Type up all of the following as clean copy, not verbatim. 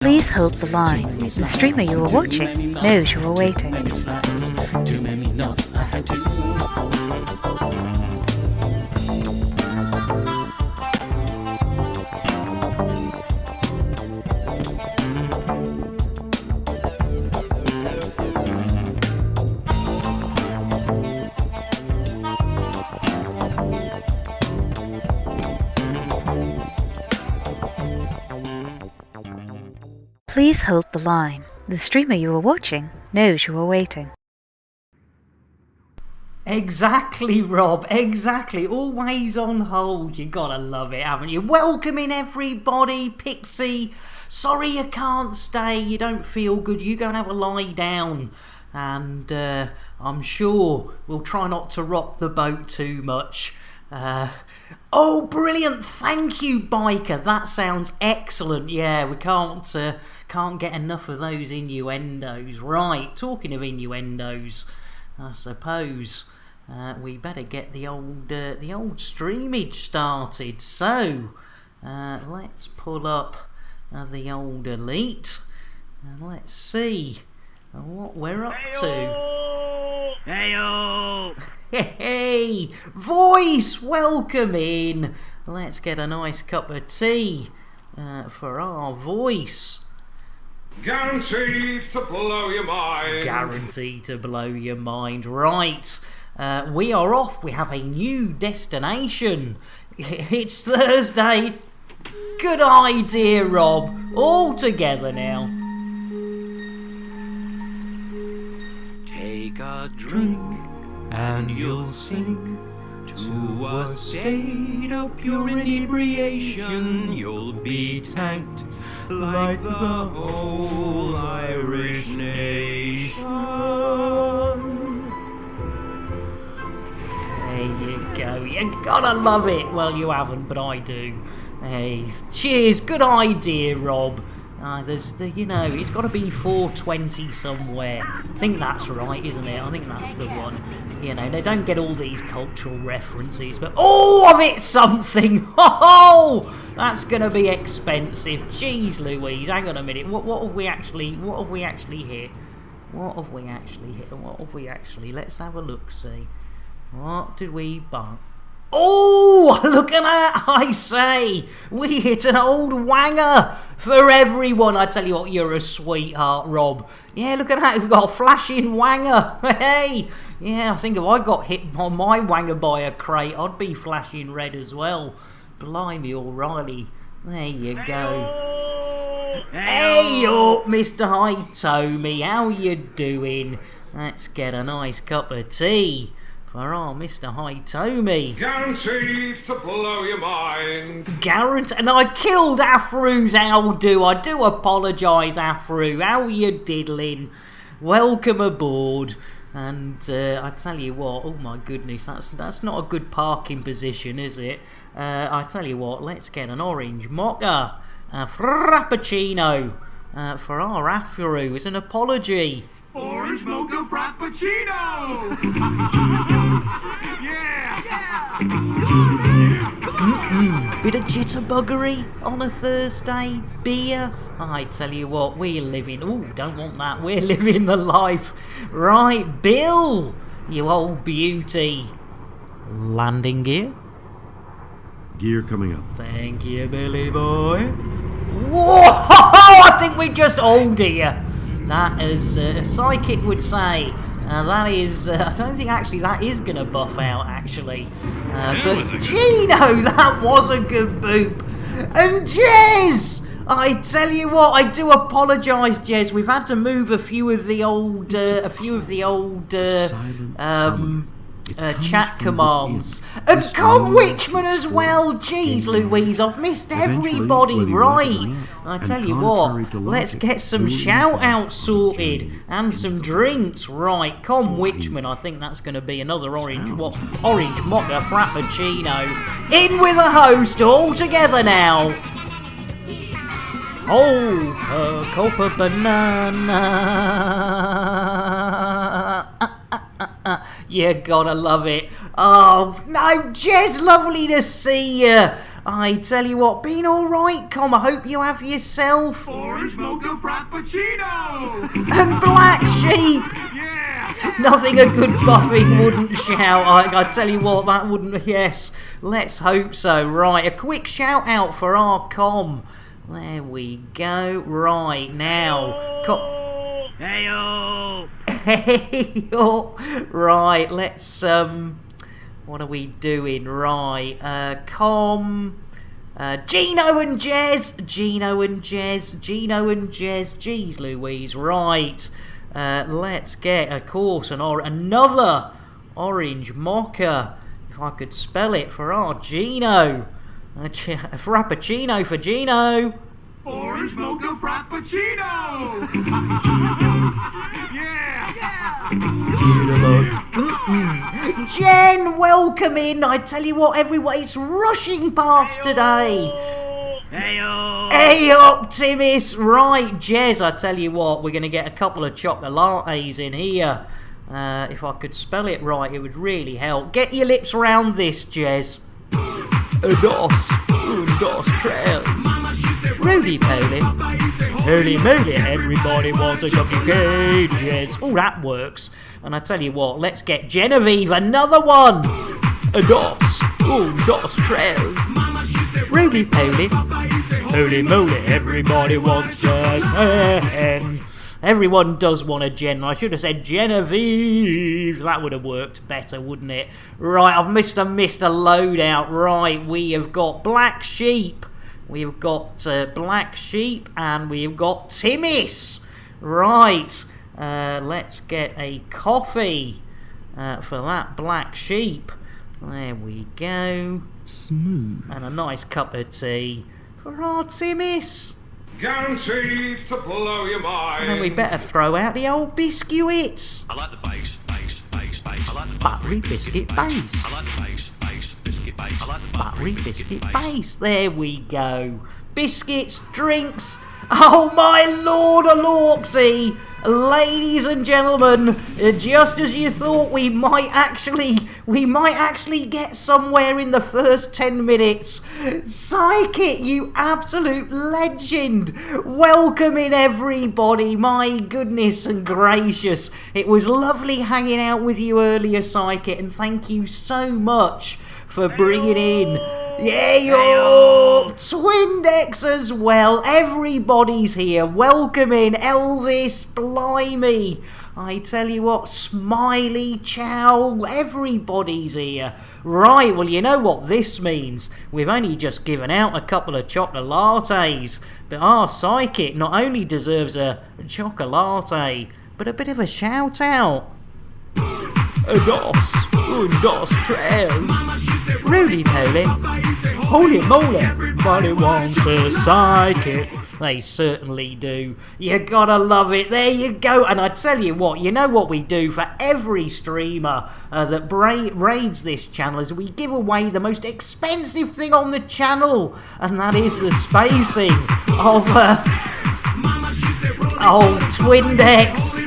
Please hold the line. The streamer you are watching knows you are waiting. Too many knots I had to. Please hold the line. The streamer you are watching knows you are waiting. Exactly, Rob, exactly. Always on hold. You gotta love it, haven't you? Welcoming everybody, Pixie. Sorry you can't stay. You don't feel good. You go and have a lie down. And I'm sure we'll try not to rock the boat too much. Oh, brilliant. Thank you, Biker. That sounds excellent. Yeah, we can't get enough of those innuendos. Right, talking of innuendos, I suppose we better get the old streamage started. So let's pull up the old Elite and let's see what we're up to. Heyo! Hey, voice, welcome in. Let's get a nice cup of tea for our voice. Guaranteed to blow your mind. Guaranteed to blow your mind. Right, we are off. We have a new destination. It's Thursday. Good idea, Rob. All together now. Take a drink and you'll sink to a state of pure inebriation. You'll be tanked like the whole Irish nation. There you go. You gotta love it. Well, you haven't, but I do. Hey, cheers. Good idea, Rob. It's got to be 420 somewhere. I think that's right, isn't it? I think that's the one. You know, they don't get all these cultural references, but of it's something. Oh, that's gonna be expensive. Jeez Louise, hang on a minute. What have we actually hit? Let's have a look. See, what did we buy? Oh, look at that, I say. We hit an old wanger for everyone. I tell you what, you're a sweetheart, Rob. Yeah, look at that. We've got a flashing wanger. Hey. Yeah, I think if I got hit on my wanger by a crate, I'd be flashing red as well. Blimey, O'Reilly. There you go. Hey up, Mr. Hitomi. How you doing? Let's get a nice cup of tea for our Mr. Hitomi. Guaranteed to blow your mind. And I killed Afru's Aldo. I do apologise, Afru. How you diddling? Welcome aboard. And I tell you what, oh my goodness, that's not a good parking position, is it? I tell you what, let's get an orange mocha, a frappuccino for our Afru as an apology. Orange mocha frappuccino! Yeah! Bit of jitterbuggery on a Thursday, beer. I tell you what, we're living. Don't want that. We're living the life. Right, Bill, you old beauty. Landing gear. Gear coming up. Thank you, Billy boy. Whoa! I think we just dear. That is, a psychic would say, that is, I don't think actually that is going to buff out, actually. But Gino, that was a good boop. And Jez! I tell you what, I do apologise, Jez. We've had to move a few of the old chat commands. And Com Witchman as well. Jeez Louise, I've missed everybody. Right, I tell you what, let's get some shout outs sorted and some drinks. Right, Com Witchman, I think that's going to be another orange mocha frappuccino. In with a host, all together now. Copa banana. You gotta love it. Oh, no, Jez, lovely to see you. I tell you what, been alright, Com? I hope you have yourself. Orange mocha frappuccino! And Black Sheep! Yeah! Nothing a good buffing wouldn't shout. I tell you what, that wouldn't... Yes, let's hope so. Right, a quick shout out for our Com. There we go. Right, now... Heyo! Heyo! Right, let's... What are we doing? Right, Com... Gino and Jez! Gino and Jez! Gino and Jez! Jeez Louise, right. Let's get, of course, another orange mocha. If I could spell it for our Gino. A frappuccino for Gino. Orange mocha frappuccino! Yeah! Jen, welcome in. I tell you what, everybody's rushing past today. Heyo! Hey up, Timmy's. Right, Jez, I tell you what, we're going to get a couple of chocolates in here. If I could spell it right, it would really help. Get your lips round this, Jez. Dos, tres. Roly poly. Holy moly, everybody wants a cupcake, Jez. Oh, that works. And I tell you what, let's get Genevieve another one. Dos, tres. Roly poly. Holy moly, everybody wants a hen. Everyone does want a Jen. I should have said Genevieve. That would have worked better, wouldn't it? Right, I've missed a loadout. Right, we have got Black Sheep. We've got Black Sheep and we've got Timmis. Right, let's get a coffee for that Black Sheep. There we go. Smooth. And a nice cup of tea for our Timmis. Guaranteed to blow your mind. And then we better throw out the old biscuits. I like the bass. I like the Buttery biscuit base. I like the bass, biscuit base. I like the Buttery biscuit base. There we go. Biscuits, drinks. Oh my lord, a Lorksy. Ladies and gentlemen, just as you thought we might actually get somewhere in the first 10 minutes. Psychic, you absolute legend. Welcome in, everybody. My goodness and gracious. It was lovely hanging out with you earlier, Psychic, and thank you so much for bringing in... Yeah, yo! Twindex as well. Everybody's here. Welcome in, Elvis, blimey. I tell you what, Smiley, Chow, everybody's here. Right, well, you know what this means. We've only just given out a couple of chocolates, but our Psychic not only deserves a chocolate, but a bit of a shout out. Dos, tres. Roly poly. Holy moly, everybody wants a Psychic. They certainly do. You gotta love it. There you go. And I tell you what, you know what we do for every streamer that raids this channel is we give away the most expensive thing on the channel, and that is the spacing of Twindex.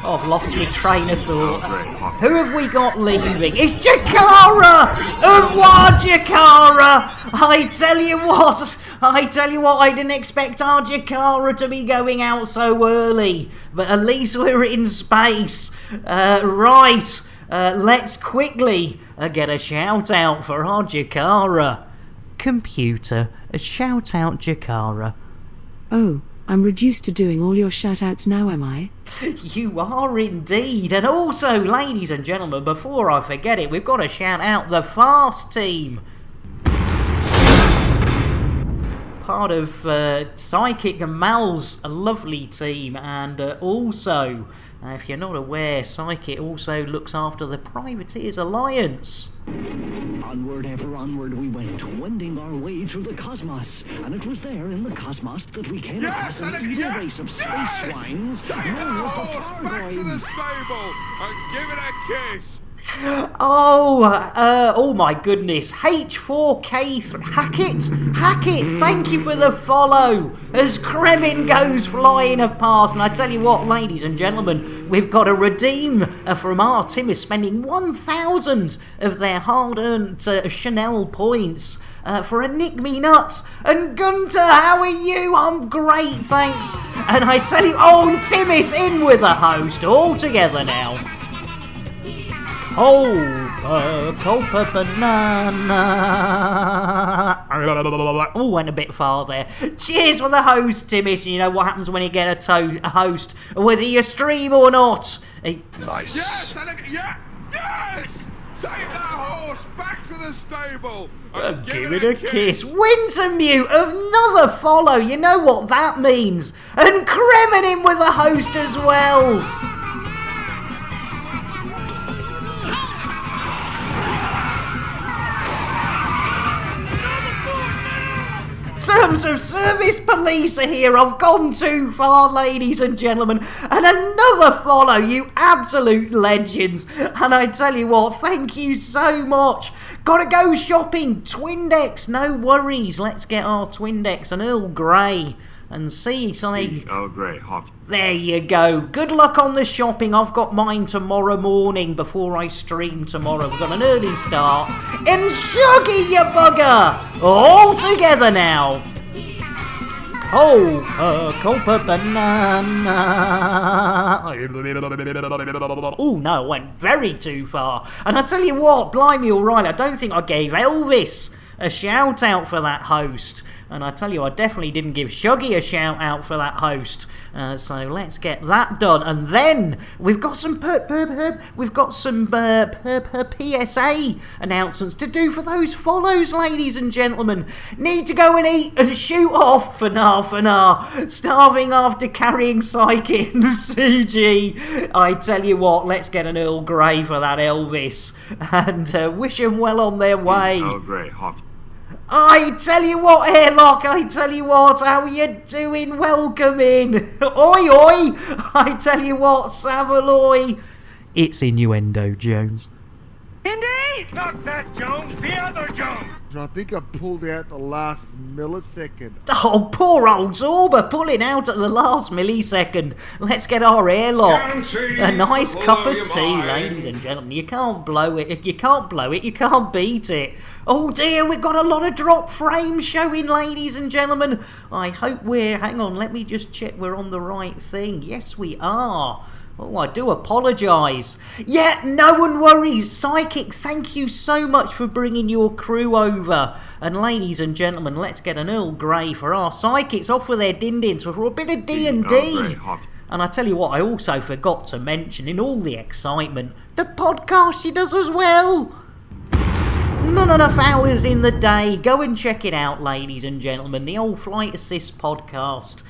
I've lost my train of thought. Who have we got leaving? It's Jakara! Of what, Jakara? I tell you what, I didn't expect our Jakara to be going out so early. But at least we're in space. Right, let's quickly get a shout out for our Jakara. Computer, a shout out Jakara. Oh, I'm reduced to doing all your shout-outs now, am I? You are indeed. And also, ladies and gentlemen, before I forget it, we've got to shout out the Fast team. Part of Psychic and Mal's lovely team, and also, if you're not aware, Psychic also looks after the Privateers Alliance. Onward, ever onward we went, wending our way through the cosmos. And it was there in the cosmos that we came across an evil race of space swines known as the Back to the Fargoids. stable and give it a kiss. Oh my goodness. H4K3. Hackett, thank you for the follow. As Kremin goes flying past. And I tell you what, ladies and gentlemen, we've got a redeem from our Tim spending 1,000 of their hard-earned Chanel points for a Nick Me Nuts. And Gunter, how are you? I'm great, thanks. And I tell you, and Timmy's in with a host all together now. Copa banana. Oh, went a bit far there. Cheers for the host, Timmis. You know what happens when you get a host, whether you stream or not. Nice. Yes, yes! Take that horse back to the stable. Give it a kiss. Wintermute, another follow. You know what that means. And Kremen in with a host as well. Terms of service police are here. I've gone too far, ladies and gentlemen. And another follow, you absolute legends. And I tell you what, thank you so much. Gotta go shopping. Twindex, no worries. Let's get our Twindex and Earl Grey and see something. Earl Grey, hot. There you go. Good luck on the shopping. I've got mine tomorrow morning before I stream tomorrow. We've got an early start. And Shuggy, you bugger! All together now. Copa banana. Oh no, I went very too far. And I tell you what, blimey alright, I don't think I gave Elvis a shout out for that host. And I tell you, I definitely didn't give Shuggy a shout out for that host. So let's get that done. And then we've got some PSA announcements to do for those follows, ladies and gentlemen. Need to go and eat and shoot off for nah. Starving after carrying Psyche in the CG. I tell you what, let's get an Earl Grey for that Elvis. And wish them well on their way. Earl Grey, hot. I tell you what, Airlock, I tell you what, how are you doing? Welcome in. Oi! I tell you what, Savaloy. It's innuendo, Jones. Indy? Not that Jones, the other Jones. I think I pulled out the last millisecond. Oh, poor old Zorba pulling out at the last millisecond. Let's get our airlock. A nice cup of tea, ladies and gentlemen. You can't blow it. If you can't blow it, you can't beat it. Oh dear, we've got a lot of drop frames showing, ladies and gentlemen. I hope hang on, let me just check we're on the right thing. Yes, we are. Oh, I do apologise. Yeah, no one worries. Psychic, thank you so much for bringing your crew over. And ladies and gentlemen, let's get an Earl Grey for our Psychics off with their din-dins for a bit of D&D. And I tell you what, I also forgot to mention, in all the excitement, the podcast she does as well. Not enough hours in the day. Go and check it out, ladies and gentlemen. The old Flight Assist podcast.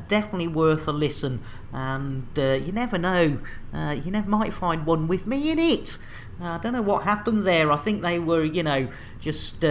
Definitely worth a listen. And you never know. You might find one with me in it. I don't know what happened there. I think they were, just,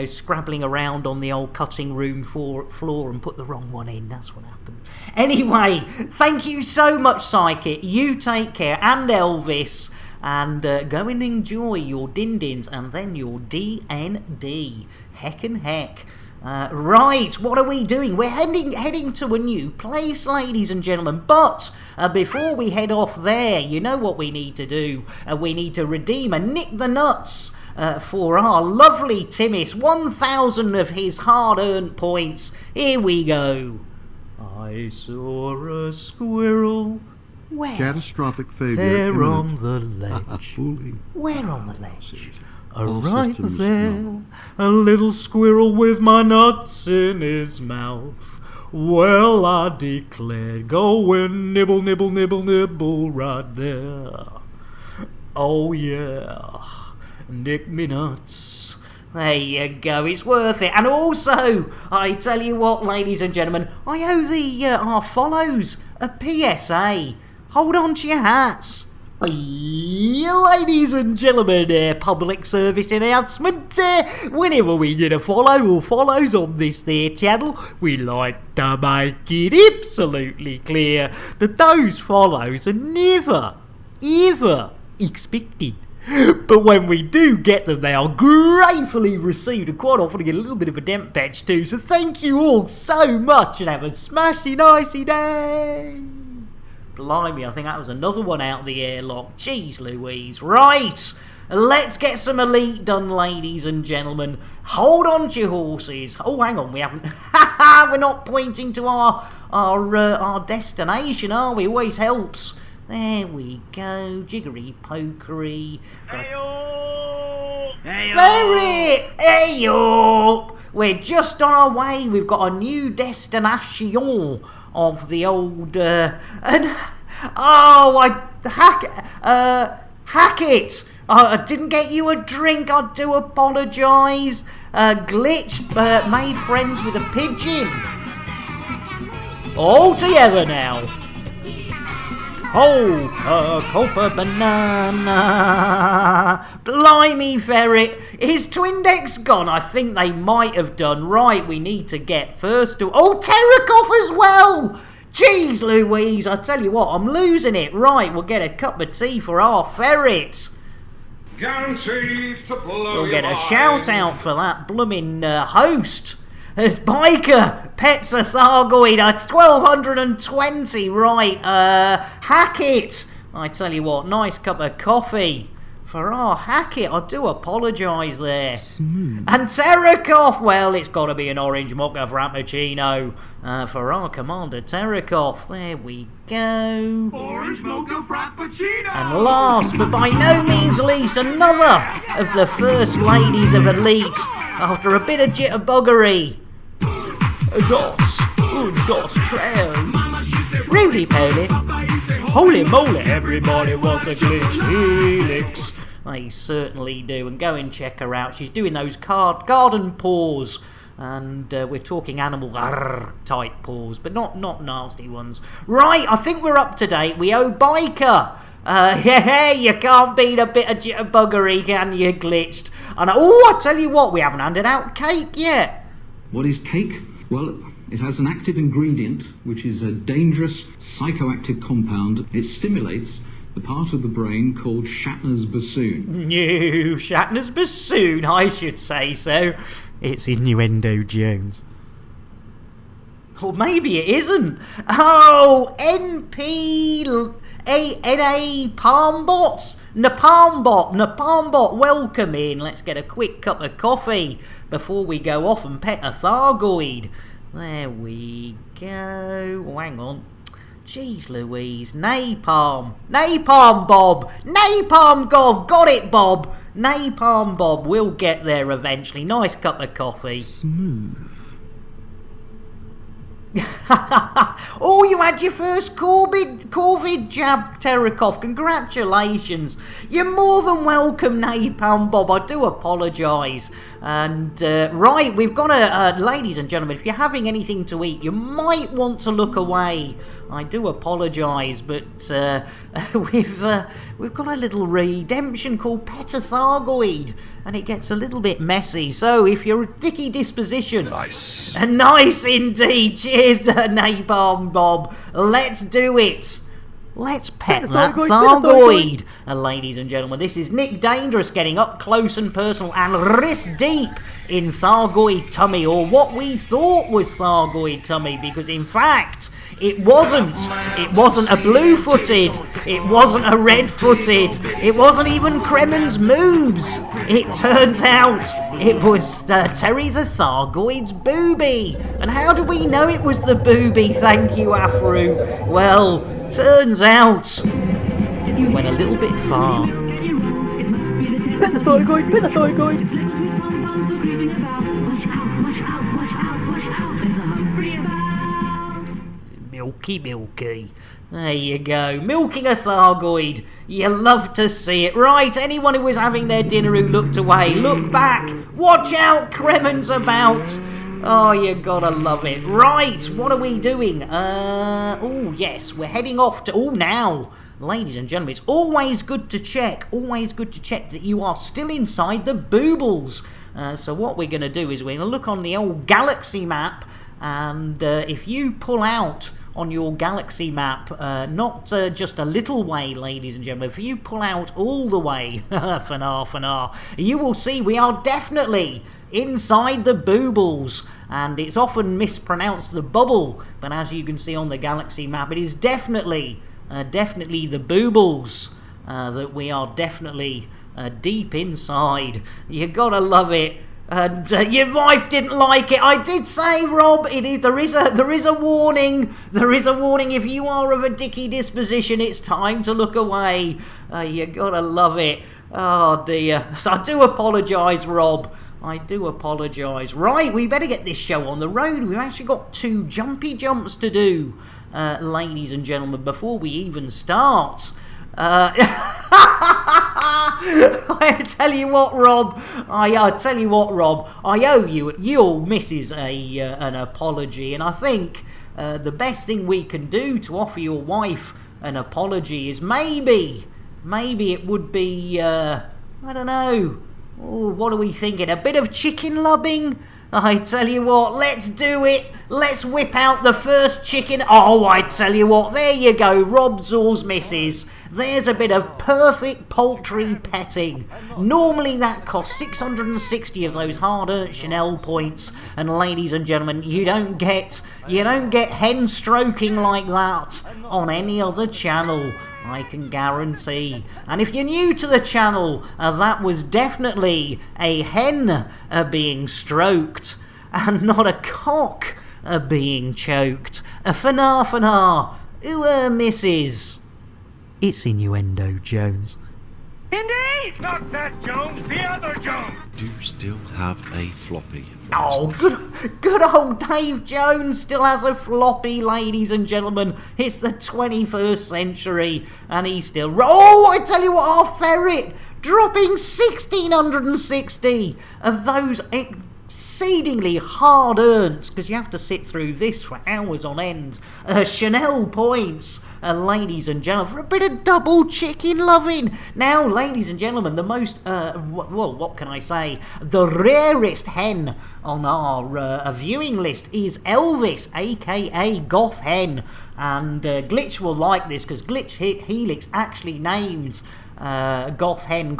scrabbling around on the old cutting room floor and put the wrong one in. That's what happened. Anyway, thank you so much, Psychic. You take care. And Elvis. And go and enjoy your din-dins and then your D&D. Heck and heck. Right, what are we doing? We're heading to a new place, ladies and gentlemen. But before we head off there, you know what we need to do? We need to redeem a Nick the Nuts for our lovely Timmis. 1,000 of his hard-earned points. Here we go. I saw a squirrel. Where? Catastrophic failure. There on the ledge. Fooling. Where on the ledge? All Right systems there, no. a little squirrel with my nuts in his mouth. Well, I declared, go and nibble, nibble, nibble, nibble right there. Oh yeah, Nick me nuts. There you go, it's worth it. And also, I tell you what, ladies and gentlemen, I owe our follows a PSA. Hold on to your hats. Ladies and gentlemen, public service announcement. Whenever we get a follow or follows on this there channel, we like to make it absolutely clear that those follows are never, ever expected. But when we do get them, they are gratefully received and quite often get a little bit of a dent patch too. So thank you all so much and have a smashy nicey day. Blimey, I think that was another one out of the airlock. Jeez Louise. Right, let's get some elite done, ladies and gentlemen. Hold on to your horses. Oh, hang on, we haven't... We're not pointing to our destination, are we? Always helps. There we go, jiggery pokery. Ferret! Hey up! We're just on our way. We've got a new destination of the old Hackett. I didn't get you a drink. I do apologise. Glitch made friends with a pigeon. All together now. Oh, a copper banana. Blimey, Ferret. Is Twindex gone? I think they might have done. Right, we need to get first to... Oh, Terracoff as well. Jeez Louise, I tell you what, I'm losing it. Right, we'll get a cup of tea for our Ferret. Guaranteed to blow We'll get a your shout mind. out for that blooming host. There's Biker, Pets a Thargoid, 1220, right, Hackett. I tell you what, nice cup of coffee for our Hackett. I do apologise there. Smooth. And Terracoff, well, it's got to be an orange mocha frappuccino for our Commander Terracoff. There we go. Orange mocha frappuccino! And last, but by no means least, another of the first ladies of Elite. After a bit of jitterbuggery. Dos trails. Rudy Poly. Holy moly, everybody wants a glitch helix. They certainly do, and go and check her out. She's doing those garden paws, and we're talking animal type paws, but not nasty ones. Right, I think we're up to date. We owe Biker. Yeah, you can't beat a bit of jitterbuggery, can you, Glitched? And I tell you what, we haven't handed out cake yet. What is cake? Well, it has an active ingredient, which is a dangerous psychoactive compound. It stimulates the part of the brain called Shatner's Bassoon. No, Shatner's Bassoon, I should say so. It's Innuendo Jones. Or maybe it isn't. Oh, NA Palmbots? Napalmbot, welcome in. Let's get a quick cup of coffee before we go off and pet a Thargoid. There we go. Oh, hang on. Jeez Louise. Napalm Bob. Napalm Gob. Got it, Bob. Napalm Bob. We'll get there eventually. Nice cup of coffee. Smooth. Oh, you had your first COVID jab, Terracoff. Congratulations. You're more than welcome, Napalm Bob. I do apologise. And, right, we've got ladies and gentlemen, if you're having anything to eat, you might want to look away. I do apologise, but we've got a little redemption called Pet a Thargoid, and it gets a little bit messy. So if you're a dicky disposition, nice indeed. Cheers, Napalm Bob. Let's do it. Let's pet that Thargoid. Ladies and gentlemen, this is Nick Dangerous getting up close and personal and wrist deep in Thargoid tummy, or what we thought was Thargoid tummy, because in fact it wasn't. It wasn't a blue-footed. It wasn't a red-footed. It wasn't even Kremen's moves. It turns out it was Terry the Thargoid's booby. And how do we know it was the booby? Thank you, Afro. Well, turns out we went a little bit far. Pet the Thargoid, pet the Thargoid. Milky. There you go. Milking a Thargoid. You love to see it. Right, anyone who was having their dinner who looked away, look back. Watch out, Kremen's about. Oh, you gotta love it. Right, what are we doing? Oh, yes, we're heading off to... Oh, now, ladies and gentlemen, it's always good to check that you are still inside the boobles. So what we're going to do is we're going to look on the old galaxy map, and if you pull out on your galaxy map, not just a little way, ladies and gentlemen. If you pull out all the way, fanar, you will see we are definitely inside the boobles, and it's often mispronounced the bubble, but as you can see on the galaxy map, it is definitely the boobles, that we are definitely deep inside. You gotta love it. And your wife didn't like it. I did say, Rob, there is a warning. There is a warning. If you are of a dicky disposition, it's time to look away. You gotta love it. Oh dear. So I do apologise, Rob. I do apologise. Right, we better get this show on the road. We've actually got 2 jumpy jumps to do, ladies and gentlemen, before we even start. I tell you what, Rob. I tell you what, Rob. I owe your missus an apology, and I think the best thing we can do to offer your wife an apology is maybe it would be I don't know. Oh, what are we thinking? A bit of chicken lubbing? I tell you what, let's do it. Let's whip out the first chicken. Oh, I tell you what, there you go, Rob Zaw's missus. There's a bit of perfect poultry petting. Normally that costs 660 of those hard-earned Chanel points, and ladies and gentlemen, you don't get hen stroking like that on any other channel, I can guarantee. And if you're new to the channel, that was definitely a hen being stroked, and not a cock being choked. Fanar. Ooh, missus. It's innuendo, Jones. Indy! Not that Jones, the other Jones! Do you still have a floppy? Oh, good old Dave Jones still has a floppy, ladies and gentlemen. It's the 21st century, and he's still... Oh, I tell you what, our ferret dropping 1,660 of those exceedingly hard-earned, because you have to sit through this for hours on end, Chanel points, ladies and gentlemen, for a bit of double chicken loving. Now, ladies and gentlemen, the most, what can I say, the rarest hen on our viewing list is Elvis, aka Goth Hen, and Glitch will like this, because Glitch Helix actually named Goth Hen,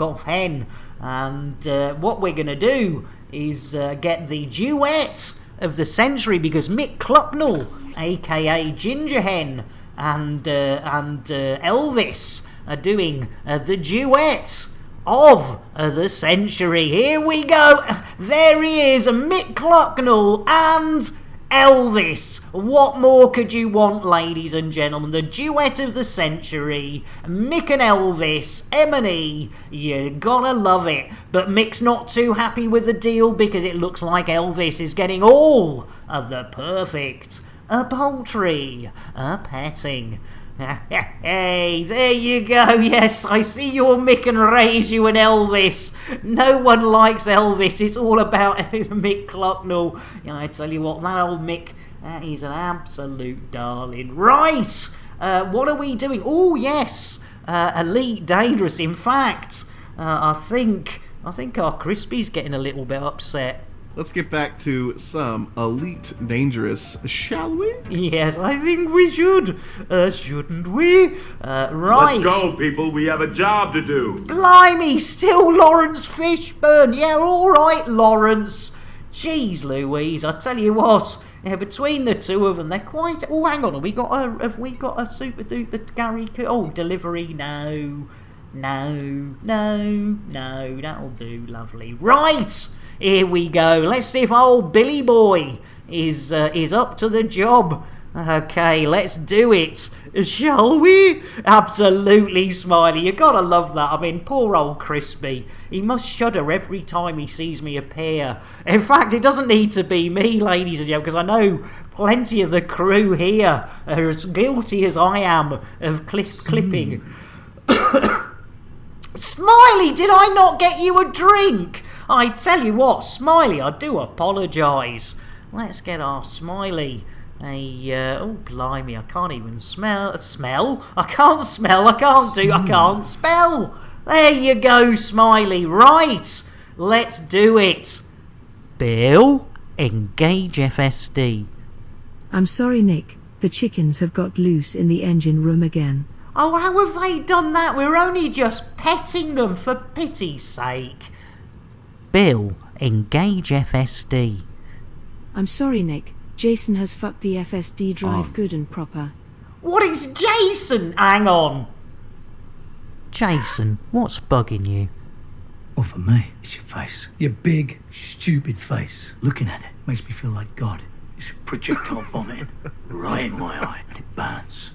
and what we're going to do is get the duet of the century, because Mick Clucknell, aka Ginger Hen, and Elvis are doing the duet of the century. Here we go. There he is, Mick Clucknell and Elvis. What more could you want, ladies and gentlemen? The duet of the century, Mick and Elvis, M&E. You're gonna love it. But Mick's not too happy with the deal, because it looks like Elvis is getting all of the perfect poultry petting. Hey, there you go. Yes, I see your Mick and raise you and Elvis. No one likes Elvis. It's all about Mick Clucknell. I tell you what, that old Mick, he's an absolute darling. Right, what are we doing? Oh yes, Elite Dangerous. In fact, I think our Crispy's getting a little bit upset. Let's get back to some Elite Dangerous, shall we? Yes, I think we should. Shouldn't we? Right. Let's go, people. We have a job to do. Blimey, still Lawrence Fishburne. Yeah, all right, Lawrence. Jeez Louise, I tell you what. Yeah, between the two of them, they're quite... Oh, hang on. Have we got a super duper Gary... Oh, delivery? No. That'll do. Lovely. Right. Here we go. Let's see if old Billy Boy is up to the job. Okay, let's do it. Shall we? Absolutely, Smiley. You gotta love that. I mean, poor old Crispy. He must shudder every time he sees me appear. In fact, it doesn't need to be me, ladies and gentlemen, because I know plenty of the crew here are as guilty as I am of clipping. Smiley, did I not get you a drink? I tell you what, Smiley, I do apologise. Let's get our Smiley oh, blimey, I can't even smell. I can't spell. There you go, Smiley. Right, let's do it. Bill, engage FSD. I'm sorry, Nick. The chickens have got loose in the engine room again. Oh, how have they done that? We're only just petting them, for pity's sake. Bill, engage FSD. I'm sorry, Nick. Jason has fucked the FSD drive good and proper. What is Jason? Hang on. Jason, what's bugging you? Well, for me, it's your face. Your big, stupid face. Looking at it makes me feel like God. It's projectile vomit right in my eye, and it burns.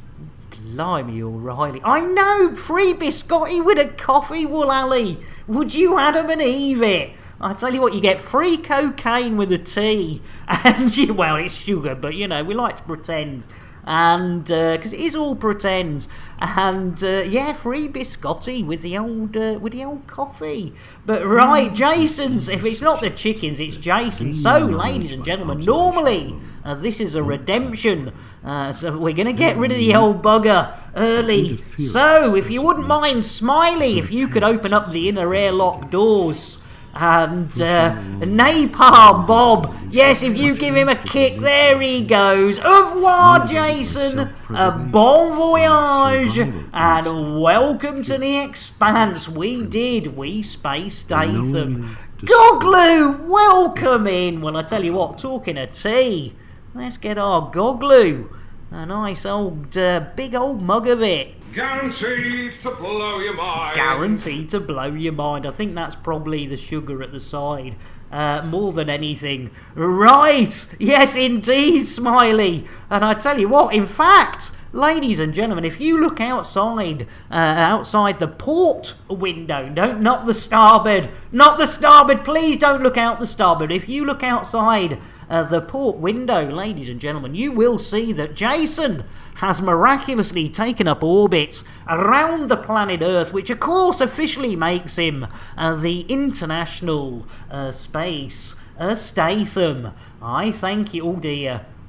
Blimey, O'Reilly. I know! Free biscotti with a coffee, Woolally. Would you Adam and Eve it? I tell you what, you get free cocaine with a tea. And, well, it's sugar, but, we like to pretend. And, because it is all pretend. And, free biscotti with the old coffee. But, right, Jason's, if it's not the chickens, it's Jason. So, ladies and gentlemen, normally, this is a redemption. So we're going to get rid of the old bugger early. So, if you wouldn't mind, Smiley, if you could open up the inner airlock doors. And Napalm Bob, yes, if you give him a kick, there he goes. Au revoir, Jason. Bon voyage. And welcome to the Expanse. We Space Statham. Goggloo, welcome in. Well, I tell you what, talking of tea, let's get our Goggloo. A nice old, big old mug of it. Guaranteed to blow your mind. Guaranteed to blow your mind. I think that's probably the sugar at the side. More than anything. Right. Yes, indeed, Smiley. And I tell you what, in fact, ladies and gentlemen, if you look outside the port window, not the starboard. Not the starboard. Please don't look out the starboard. If you look outside the port window, ladies and gentlemen, you will see that Jason has miraculously taken up orbit around the planet Earth, which of course officially makes him the International Space Statham. I thank you.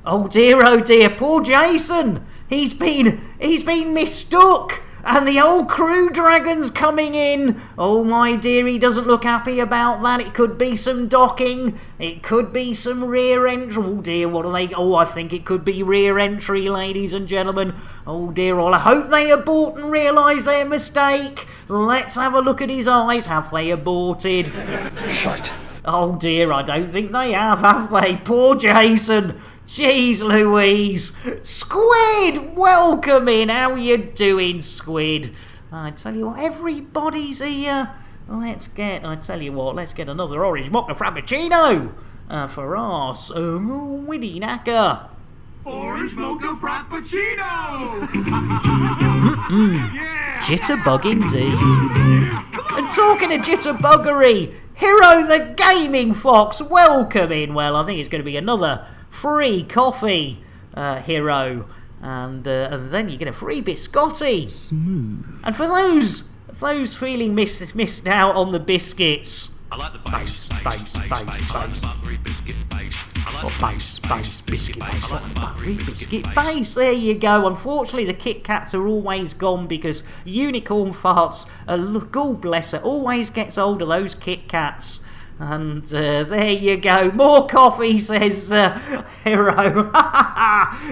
Oh dear, poor Jason. He's been mistook. And the old crew dragon's coming in. Oh my dear, he doesn't look happy about that. It could be some docking. It could be some rear entry. Oh dear, what are they? Oh, I think it could be rear entry, ladies and gentlemen. Oh dear, I hope they abort and realise their mistake. Let's have a look at his eyes. Have they aborted? Shite. Oh dear, I don't think they have they? Poor Jason. Jeez Louise. Squid, welcome in. How you doing, Squid? I tell you what, everybody's here. Let's get another orange mocha frappuccino for us. Widdy knacker. Orange mocha frappuccino! Yeah. Jitterbug indeed. And talking of jitterbuggery, Hero the Gaming Fox, welcome in. Well, I think it's going to be another free coffee, Hero, and then you get a free biscotti. Smooth. And for those feeling missed out on the biscuits, I like the base. Biscuit base. There you go. Unfortunately, the Kit Kats are always gone because Unicorn Farts, God bless her, always gets hold of those Kit Kats. And there you go. More coffee, says Hero.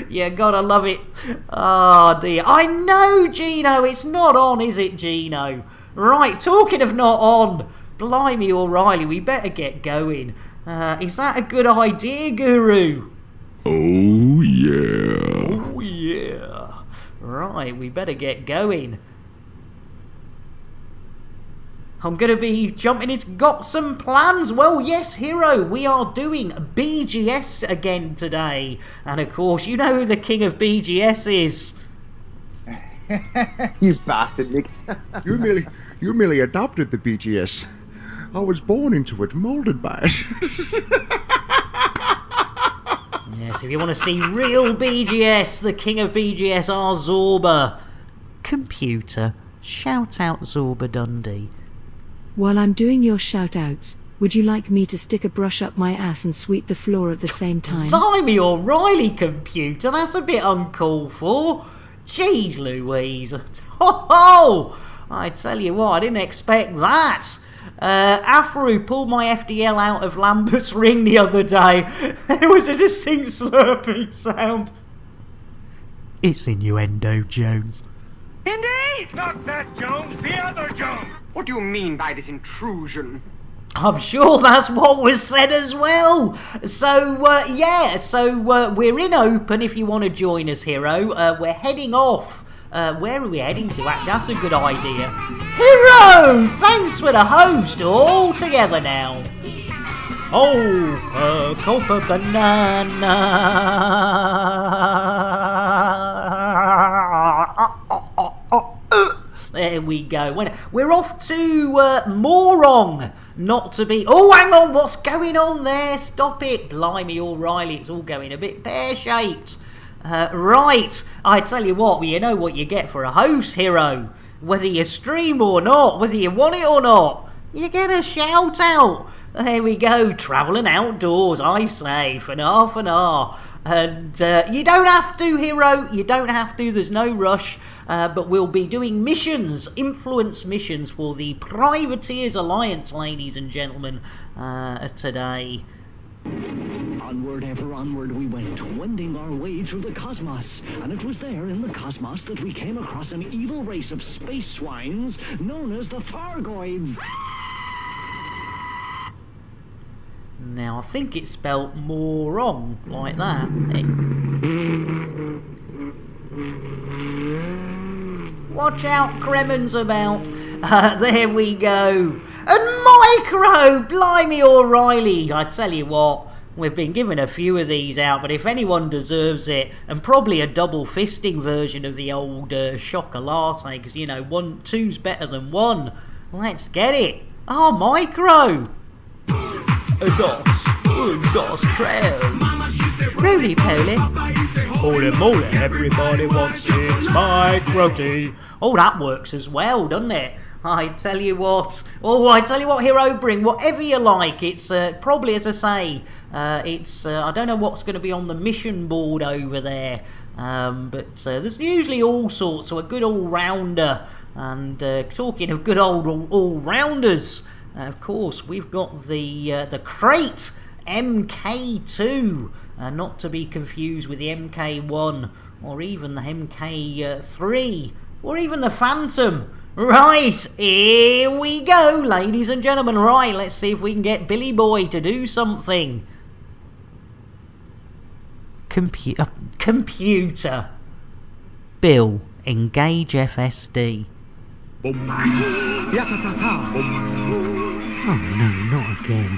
You gotta love it. Oh dear. I know, Gino. It's not on, is it, Gino? Right, talking of not on. Blimey, O'Reilly, we better get going. Is that a good idea, Guru? Oh, yeah. Oh, yeah. Right, we better get going. I'm going to be jumping into Got Some Plans. Well, yes, Hero, we are doing BGS again today. And, of course, you know who the king of BGS is. You bastard, Nick. You merely adopted the BGS. I was born into it, molded by it. Yes, if you want to see real BGS, the king of BGS, our Zorba. Computer, shout out Zorba Dundee. While I'm doing your shout-outs, would you like me to stick a brush up my ass and sweep the floor at the same time? Blimey, O'Reilly, computer, that's a bit uncalled for. Jeez Louise. Ho-ho! I tell you what, I didn't expect that. Afro pulled my FDL out of Lambert's ring the other day. There was a distinct slurping sound. It's innuendo, Jones. Indy! Not that Jones, the other Jones! What do you mean by this intrusion? I'm sure that's what was said as well. So, we're in Open if you want to join us, Hero. We're heading off. Where are we heading to, actually? That's a good idea. Hero! Thanks for the host. All together now. Oh, Copa Banana. There we go. We're off to Morong. Not to be... Oh, hang on. What's going on there? Stop it. Blimey, O'Reilly. It's all going a bit pear-shaped. Right. I tell you what. Well, you know what you get for a host, Hero. Whether you stream or not, whether you want it or not, you get a shout-out. There we go. Travelling outdoors, I say, for half an hour. And you don't have to, Hero. You don't have to. There's no rush. But we'll be doing missions, influence missions for the Privateers Alliance, ladies and gentlemen, today. Onward, ever onward we went, wending our way through the cosmos. And it was there in the cosmos that we came across an evil race of space swines known as the Thargoids. Now, I think it's spelt Morong, like that. Watch out, Kremen's about. There we go. And Micro! Blimey, O'Reilly. I tell you what, we've been giving a few of these out, but if anyone deserves it, and probably a double fisting version of the old chocolate, because, you know, two's better than one. Let's get it. Oh, Micro! Dos trails. Roly poly. Holy moly, everybody wants its Micro T. Oh, that works as well, doesn't it? I tell you what. Oh, I tell you what, Hero, bring whatever you like. It's probably, as I say, I don't know what's going to be on the mission board over there. But there's usually all sorts, so a good all-rounder. And talking of good old all-rounders, of course, we've got the Crate MK2, not to be confused with the MK1, or even the MK3, or even the Phantom. Right, here we go, ladies and gentlemen. Right, let's see if we can get Billy Boy to do something. Computer. Bill, engage FSD. Boom. Oh no, not again.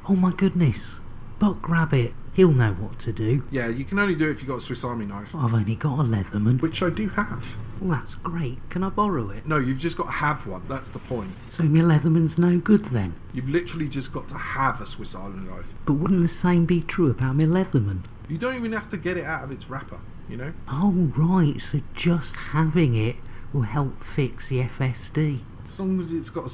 Oh my goodness. Buck Rabbit, he'll know what to do. Yeah, you can only do it if you've got a Swiss Army knife. I've only got a Leatherman. Which I do have. Well, that's great. Can I borrow it? No, you've just got to have one. That's the point. So my Leatherman's no good then? You've literally just got to have a Swiss Army knife. But wouldn't the same be true about my Leatherman? You don't even have to get it out of its wrapper, you know? Oh right, so just having it will help fix the FSD. As long as it's got what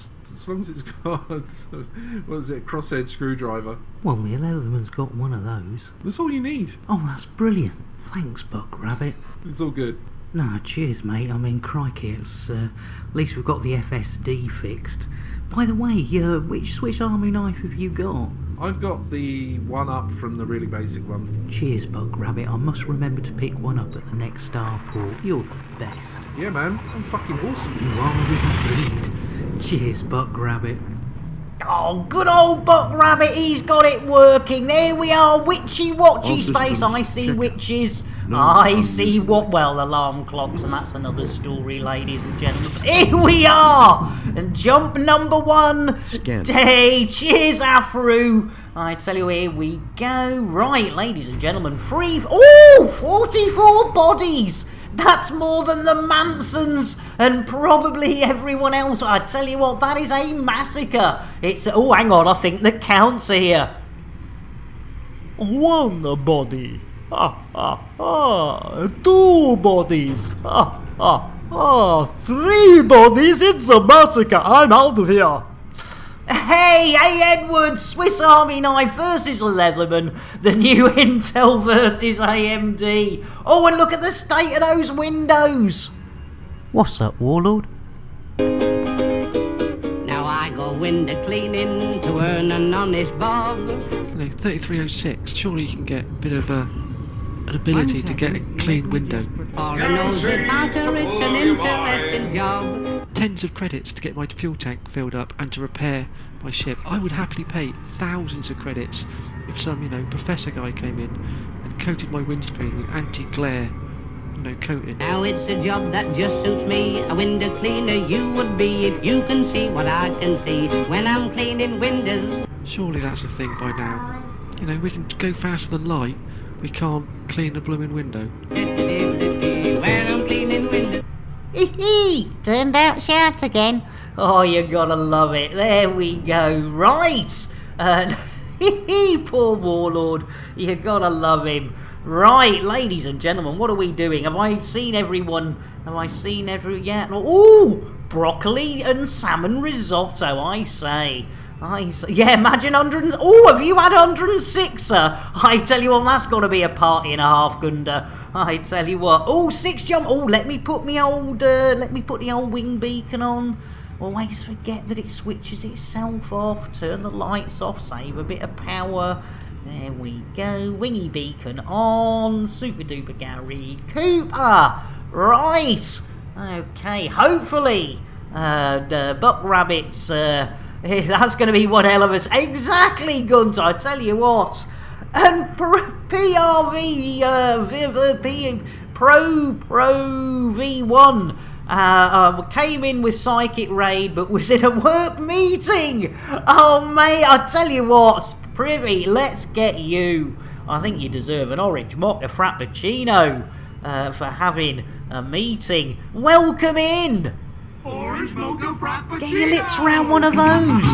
is it, a crosshead screwdriver. Well, my Leatherman's got one of those. That's all you need. Oh, that's brilliant. Thanks, Buck Rabbit. It's all good. No, cheers, mate. I mean, crikey, it's at least we've got the FSD fixed. By the way, which Swiss Army knife have you got? I've got the one up from the really basic one. Cheers, Buck Rabbit. I must remember to pick one up at the next starport. You're the best. Yeah, man. I'm fucking awesome. You are indeed. Cheers, Buck Rabbit. Oh, good old Buck Rabbit. He's got it working. There we are. Witchy-watchy space. I see witches. I see what... Well, alarm clocks, and that's another story, ladies and gentlemen. Here we are! And jump number one. Hey, cheers, Afro. I tell you, here we go. Right, ladies and gentlemen, 44 bodies. That's more than the Mansons and probably everyone else. I tell you what, that is a massacre. It's... Oh, hang on, I think the count's here. One body. 2 bodies. 3 bodies. It's a massacre. I'm out of here. Hey, Edward, Swiss Army knife versus Leatherman, the new Intel versus AMD. Oh, and look at the state of those windows. What's up, Warlord? Now I go window cleaning to earn an honest bob. You know, 3306, surely you can get a bit of an ability to get a clean window. For a nosy barker, it's an interesting job. Tens of credits to get my fuel tank filled up and to repair my ship. I would happily pay thousands of credits if some, professor guy came in and coated my windscreen with anti-glare, coating. Now it's a job that just suits me. A window cleaner you would be if you can see what I can see when I'm cleaning windows. Surely that's a thing by now. We can go faster than light. We can't clean a blooming window. When I'm cleaning windows. Turned out shout again. Oh, you gotta love it. There we go. Right. Poor Warlord. You gotta love him. Right, ladies and gentlemen, what are we doing? Have I seen everyone? Yeah. Ooh, broccoli and salmon risotto, I say. Yeah, imagine 100. Oh, have you had 106er? I tell you what, that's got to be a party and a half, Gunda. I tell you what. Oh, 6 jump. Oh, let me put the old wing beacon on. Always forget that it switches itself off. Turn the lights off. Save a bit of power. There we go. Wingy beacon on. Super duper Gary Cooper. Right. Okay. Hopefully, Buck Rabbit's. That's going to be one hell of us. Exactly, Gunter, I tell you what. And PRV, Pro V1 came in with Psychic Raid, but was in a work meeting. Oh, mate, I tell you what, Privy, let's get you. I think you deserve an orange mocha frappuccino for having a meeting. Welcome in. Orange mocha frappuccino. Get your lips around one of those.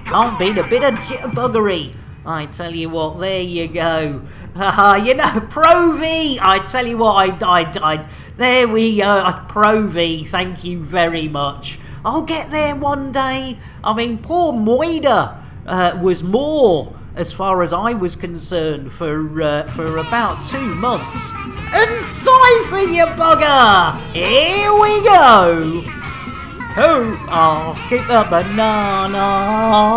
Can't beat a bit of jitterbuggery. I tell you what, there you go. Pro V. I tell you what, there we go. Pro V. Thank you very much. I'll get there one day. I mean, poor Moida was more, as far as I was concerned, for about 2 months. And Cypher, you bugger! Here we go! Oh, keep the banana!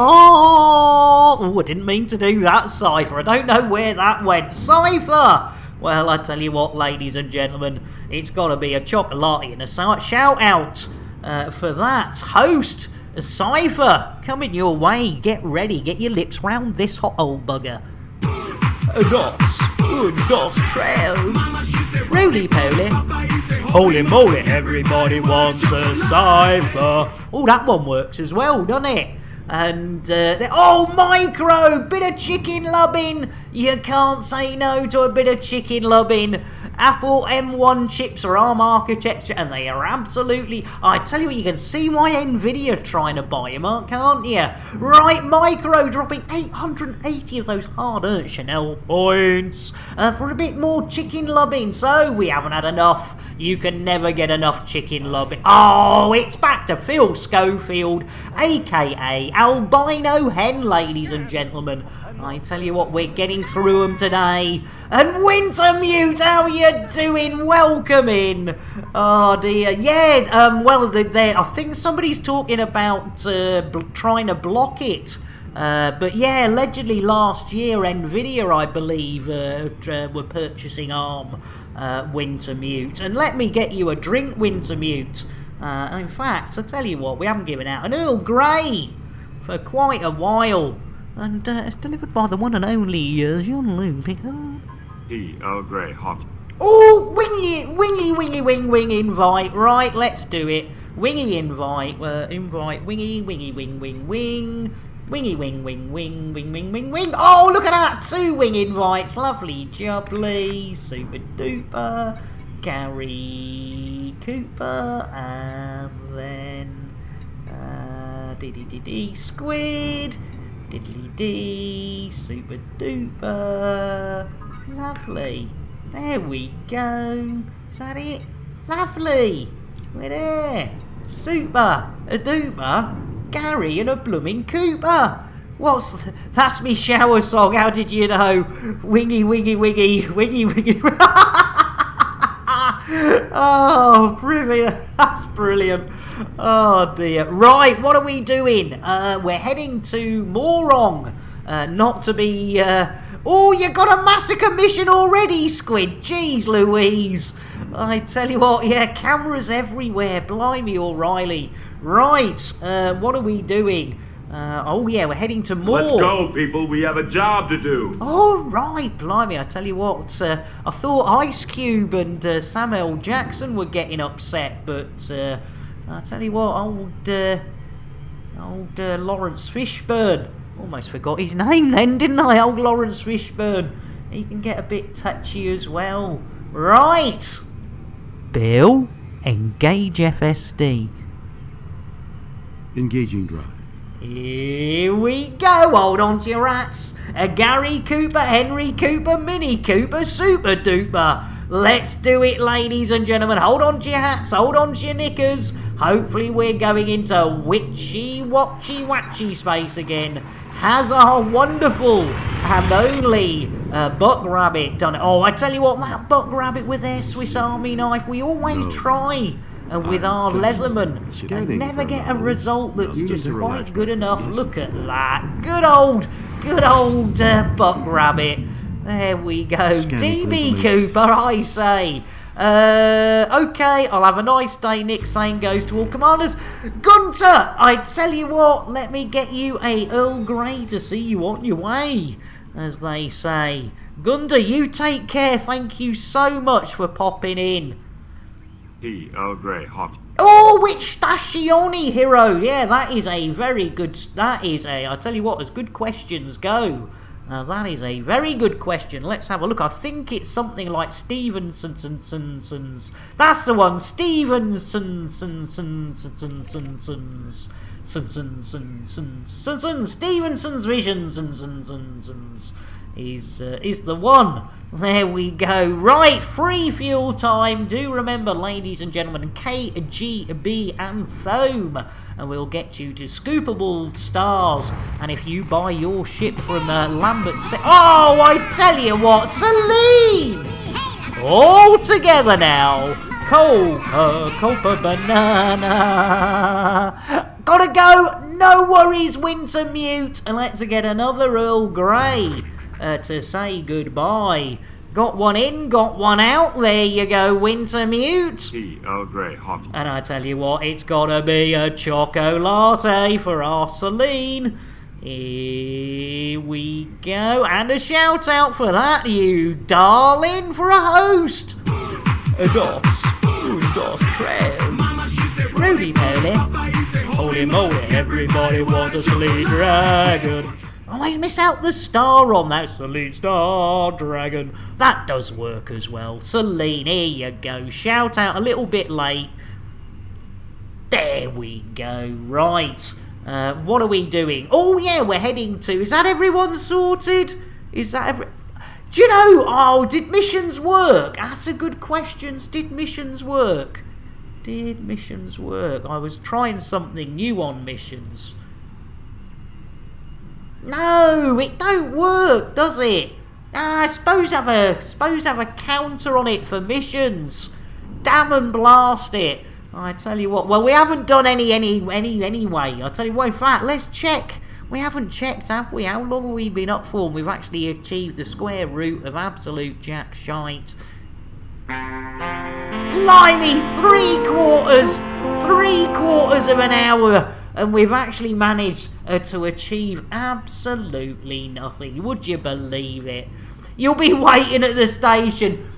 Oh, I didn't mean to do that, Cypher. I don't know where that went. Cypher! Well, I tell you what, ladies and gentlemen, it's got to be a chocolate and a shout-out for that. Host, Cypher, coming your way. Get ready. Get your lips round this hot old bugger. Dos trails. Roly-poly. Holy moly, everybody wants a Cypher. Oh, that one works as well, doesn't it? And, Micro! Bit of chicken lubbing! You can't say no to a bit of chicken lubbing. Apple M1 chips are ARM architecture, and they are absolutely... I tell you what, you can see why Nvidia are trying to buy them, can't you? Right, Micro dropping 880 of those hard-earned Chanel points for a bit more chicken lubbing. So, we haven't had enough. You can never get enough chicken lubbing. Oh, it's back to Phil Schofield, a.k.a. Albino Hen, ladies and gentlemen. I tell you what, we're getting through them today. And Wintermute, how you doing? Welcome in. Oh dear. Yeah, I think somebody's talking about trying to block it. But yeah, allegedly last year, Nvidia, I believe, were purchasing ARM Wintermute. And let me get you a drink, Wintermute. In fact, I tell you what, we haven't given out an Earl Grey for quite a while. And it's delivered by the one and only Jean-Luc Picard. Earl Grey, hot. Oh, wing invite. Right, let's do it. Wingy invite. Invite wingy, wing. Wingy wing. Oh, look at that. 2 wing invites. Lovely jubbly. Super duper. Gary Cooper. And then Squid. Diddly dee, super duper, lovely. There we go. Is that it? Lovely. We're there. Super, a duper, Gary and a blooming Cooper. That's me shower song. How did you know? Wingy. Oh, brilliant. That's brilliant. Oh dear. Right, what are we doing? We're heading to Morong not to be... Oh, you got a massacre mission already, Squid. Jeez Louise. I tell you what, yeah, cameras everywhere. Blimey, O'Reilly. Right, what are we doing? Oh yeah, we're heading to Morong. Let's go, people. We have a job to do. Oh, right, blimey, I tell you what, I thought Ice Cube and Samuel Jackson were getting upset, but I tell you what, old Lawrence Fishburne, almost forgot his name then, didn't I? Old Lawrence Fishburne, he can get a bit touchy as well. Right, Bill, engage FSD. Engaging drive. Here we go, hold on to your hats. Gary Cooper, Henry Cooper, Mini Cooper, Super Duper. Let's do it, ladies and gentlemen. Hold on to your hats, hold on to your knickers. Hopefully we're going into witchy-watchy space again. Has our wonderful and only Buck Rabbit done it? Oh, I tell you what, that Buck Rabbit with their Swiss Army knife, we always try. And with our Leatherman, they never get a result that's just quite good enough. Look at that. Good old Buck Rabbit. There we go. DB Cooper, I say. Okay, I'll have a nice day. Nick Sane goes to all commanders. Gunter, I tell you what, let me get you a Earl Grey to see you on your way, as they say. Gunter, you take care. Thank you so much for popping in. Earl Grey, hot. Oh, which Stachioni hero? Yeah, that is a very good... That is a... I tell you what, as good questions go, that is a very good question. Let's have a look. I think it's something like Stevenson's. That's the one. Stevenson's Visions is the one. There we go. Right, free fuel time. Do remember, ladies and gentlemen, KGB and foam, and we'll get you to scoopable stars. And if you buy your ship from Lambert... Oh, I tell you what, Celine! All together now. Copa banana. Gotta go. No worries, Wintermute. And let's get another Earl Grey to say goodbye. Got one in, got one out. There you go, Wintermute. Earl Grey, hot. And I tell you what, it's gotta be a choco latte for our Celine. Here we go. And a shout out for that, you darling, for a host. Dos, tres. Rudy Moly. Holy moly, everybody wants a Celine Dragon. Always miss out the star on that Celine Star Dragon. That does work as well. Celine, here you go. Shout out a little bit late. There we go. Right. What are we doing? Oh yeah, we're heading to... Is that everyone sorted? Is that every... Do you know... Oh, did missions work? That's a good question. Did missions work? Did missions work? I was trying something new on missions. No, it don't work, does it? I suppose have a counter on it for missions. Damn and blast it! I tell you what. Well, we haven't done any anyway. I tell you what. In fact, let's check. We haven't checked, have we? How long have we been up for? We've actually achieved the square root of absolute jack shite. Blimey, three quarters of an hour. And we've actually managed to achieve absolutely nothing. Would you believe it? You'll be waiting at the station.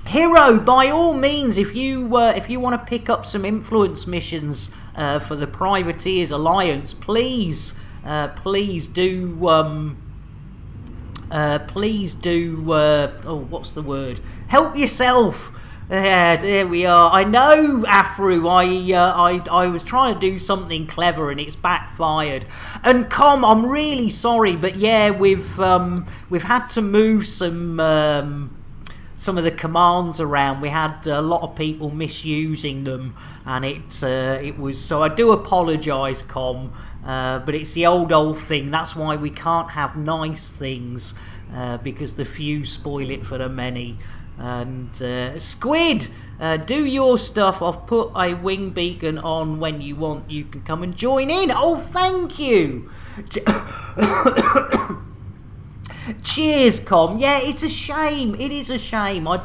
Hero, by all means, if you want to pick up some influence missions for the Privateers Alliance, please do. Oh, what's the word? Help yourself. There we are. I know, Afru. I was trying to do something clever and it's backfired. And I'm really sorry, but yeah, we've had to move some of the commands around. We had a lot of people misusing them, and it was. So I do apologise, but it's the old thing. That's why we can't have nice things because the few spoil it for the many. And Squid, Do your stuff. I've put a wing beacon on. When you want, you can come and join in. Oh, thank you. Cheers, Com. Yeah, it's a shame. It is a shame. I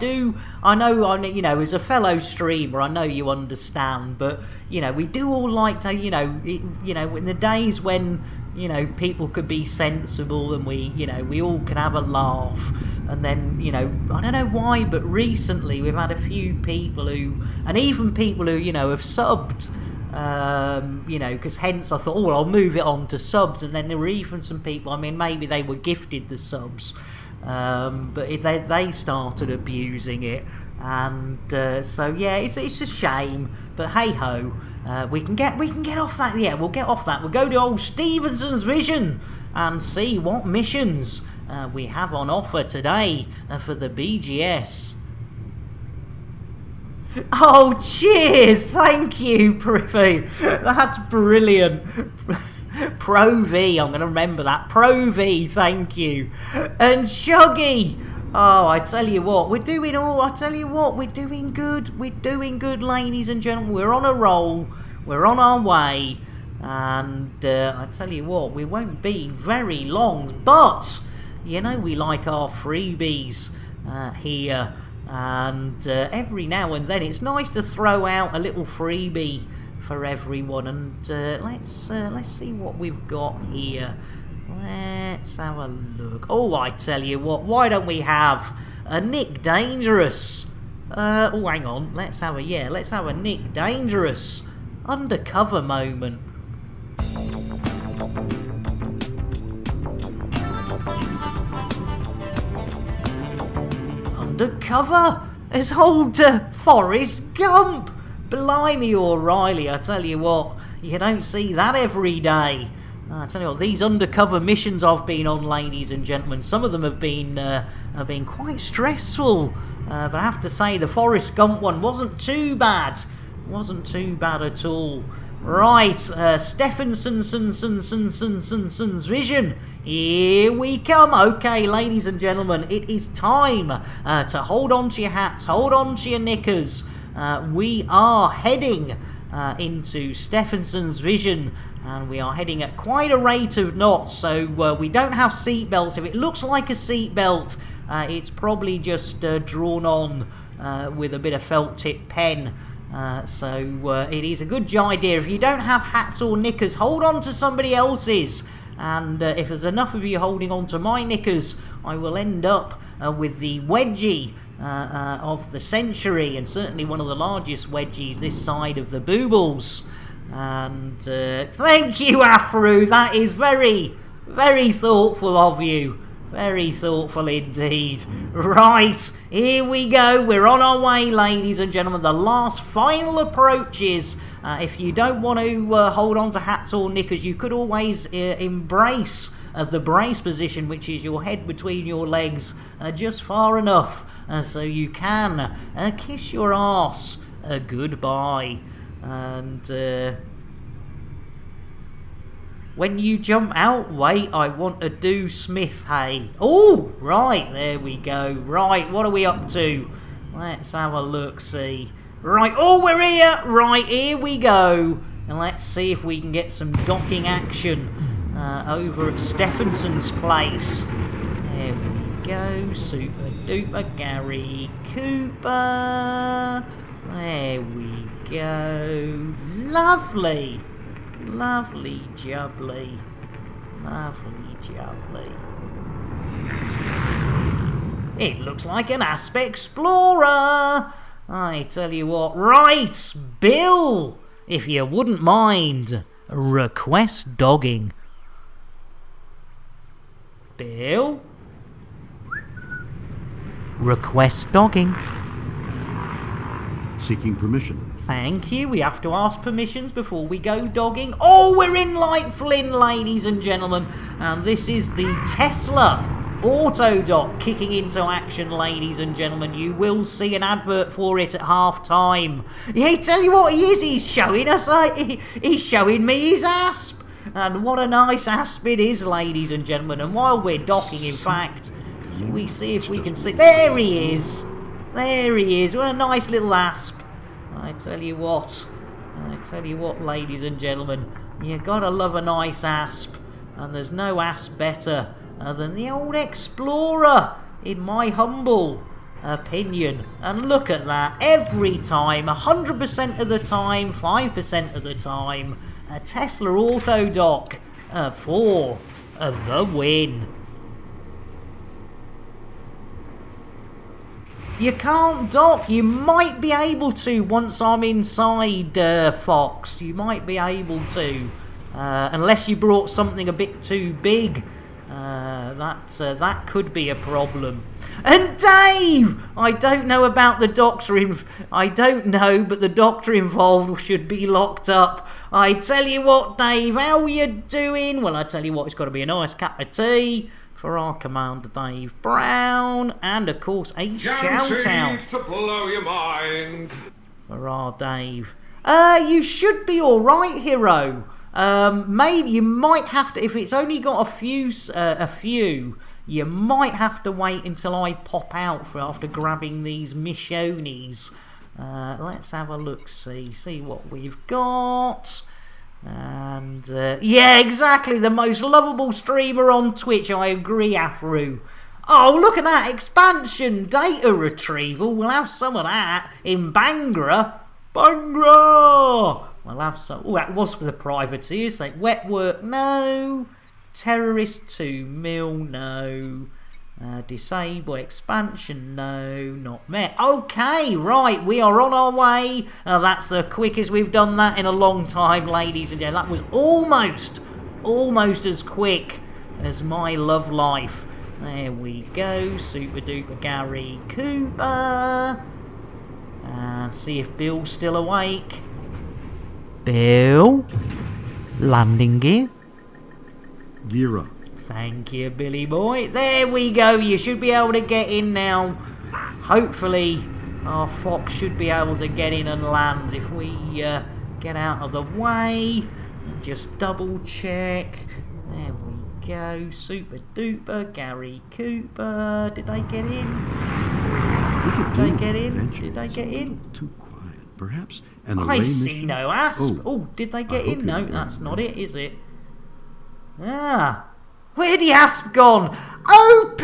know, you know, as a fellow streamer, I know you understand, but, you know, we do all like to, you know, in the days when, you know, people could be sensible and we all can have a laugh. And then, you know, I don't know why, but recently we've had a few people and even people who, you know, have subbed. You know, because hence I thought, I'll move it on to subs, and then there were even some people, I mean, maybe they were gifted the subs, but they started abusing it, and so yeah, it's a shame, but hey ho, we can get off that. Yeah, we'll get off that. We'll go to old Stevenson's Vision and see what missions we have on offer today for the BGS. Oh, cheers! Thank you, Privy. That's brilliant. Pro V, I'm going to remember that. Pro V, thank you. And Shuggy. Oh, I tell you what, we're doing good. We're doing good, ladies and gentlemen. We're on a roll. We're on our way. And I tell you what, we won't be very long. But, you know, we like our freebies here. And every now and then it's nice to throw out a little freebie for everyone, and let's see what we've got here. Let's have a look. Oh, I tell you what, why don't we have a Nick Dangerous? Oh, hang on, let's have a Nick Dangerous undercover moment. Undercover as old Forrest Gump. Blimey, O'Reilly, I tell you what, you don't see that every day. I tell you what, these undercover missions I've been on, ladies and gentlemen, some of them have been quite stressful. But I have to say, the Forrest Gump one wasn't too bad. Wasn't too bad at all. Right, Stephenson's Vision. Here we come. Okay, ladies and gentlemen, it is time to hold on to your hats, hold on to your knickers. We are heading into Stephenson's Vision, and we are heading at quite a rate of knots, so we don't have seatbelts. If it looks like a seatbelt, it's probably just drawn on with a bit of felt tip pen. So it is a good idea. If you don't have hats or knickers, hold on to somebody else's. And if there's enough of you holding on to my knickers, I will end up with the wedgie of the century, and certainly one of the largest wedgies this side of the boobles. And thank you, Afru. That is very, very thoughtful of you. Very thoughtful indeed. Right, here we go. We're on our way, ladies and gentlemen. The last final approaches. If you don't want to hold on to hats or knickers, you could always embrace the brace position, which is your head between your legs just far enough so you can kiss your arse goodbye. And when you jump out, wait, I want to do Smith, hey. Oh, right, there we go. Right, what are we up to? Let's have a look-see. Right, oh, we're here. Right, here we go. And let's see if we can get some docking action over at Stephenson's place. There we go. Super duper Gary Cooper. There we go. Lovely. Lovely jubbly. Lovely jubbly. It looks like an Asp Explorer. I tell you what. Right, Bill, if you wouldn't mind, request dogging. Bill? Request dogging. Seeking permission. Thank you. We have to ask permissions before we go dogging. Oh, we're in Light Flynn, ladies and gentlemen. And this is the Tesla Autodock kicking into action, ladies and gentlemen. You will see an advert for it at half-time. Yeah, tell you what he is. He's showing us, he's showing me his asp. And what a nice asp it is, ladies and gentlemen. And while we're docking, in fact, shall we see if we can see... There he is. There he is. What a nice little asp. I tell you what, ladies and gentlemen, you gotta love a nice asp, and there's no asp better than the old Explorer, in my humble opinion. And look at that, every time, 100% of the time, 5% of the time, a Tesla Auto Dock for the win. You can't dock. You might be able to once I'm inside Fox. You might be able to. Unless you brought something a bit too big. That could be a problem. And Dave! I don't know about the doctor. I don't know, but the doctor involved should be locked up. I tell you what, Dave, how you doing? Well, I tell you what, it's got to be a nice cup of tea for our Commander Dave Brown, and of course a shout out to blow your mind for our Dave. You should be alright, hero. Maybe you might have to, if it's only got a few, you might have to wait until I pop out after grabbing these Michonies. Let's have a look, see what we've got. And yeah, exactly, the most lovable streamer on Twitch. I agree, Afru. Oh, look at that expansion data retrieval. We'll have some of that in Bangra. We'll have some. Oh, that was for the privateers. Like wet work, no. Terrorist 2 mil, no. Disable expansion, no, not met. Okay, right, we are on our way. That's the quickest we've done that in a long time, ladies and gentlemen. That was almost as quick as my love life. There we go, super duper Gary Cooper. And see if Bill's still awake. Bill, landing gear. Gear up. Thank you, Billy boy. There we go. You should be able to get in now. Hopefully, our Fox should be able to get in and land if we get out of the way. Just double check. There we go. Super duper Gary Cooper. Did they get in? Did they get in? Did they get in? Too quiet, perhaps. An I see no asp. Oh, did they get in? No, that's not it, is it? Ah. Where'd the asp gone? OP!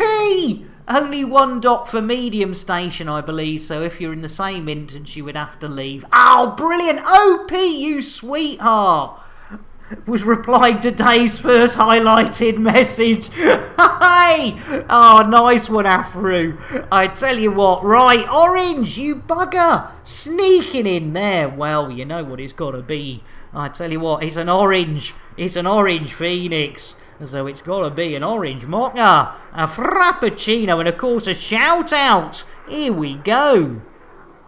Only one dock for medium station, I believe, so if you're in the same instance, you would have to leave. Oh, brilliant! OP, you sweetheart! Was replied to Dave's first highlighted message. Hey! Oh, nice one, Afru. I tell you what, right, Orange, you bugger! Sneaking in there. Well, you know what it's got to be. I tell you what, it's an orange. It's an orange Phoenix. So it's got to be an orange mocha, a frappuccino, and of course a shout out. Here we go.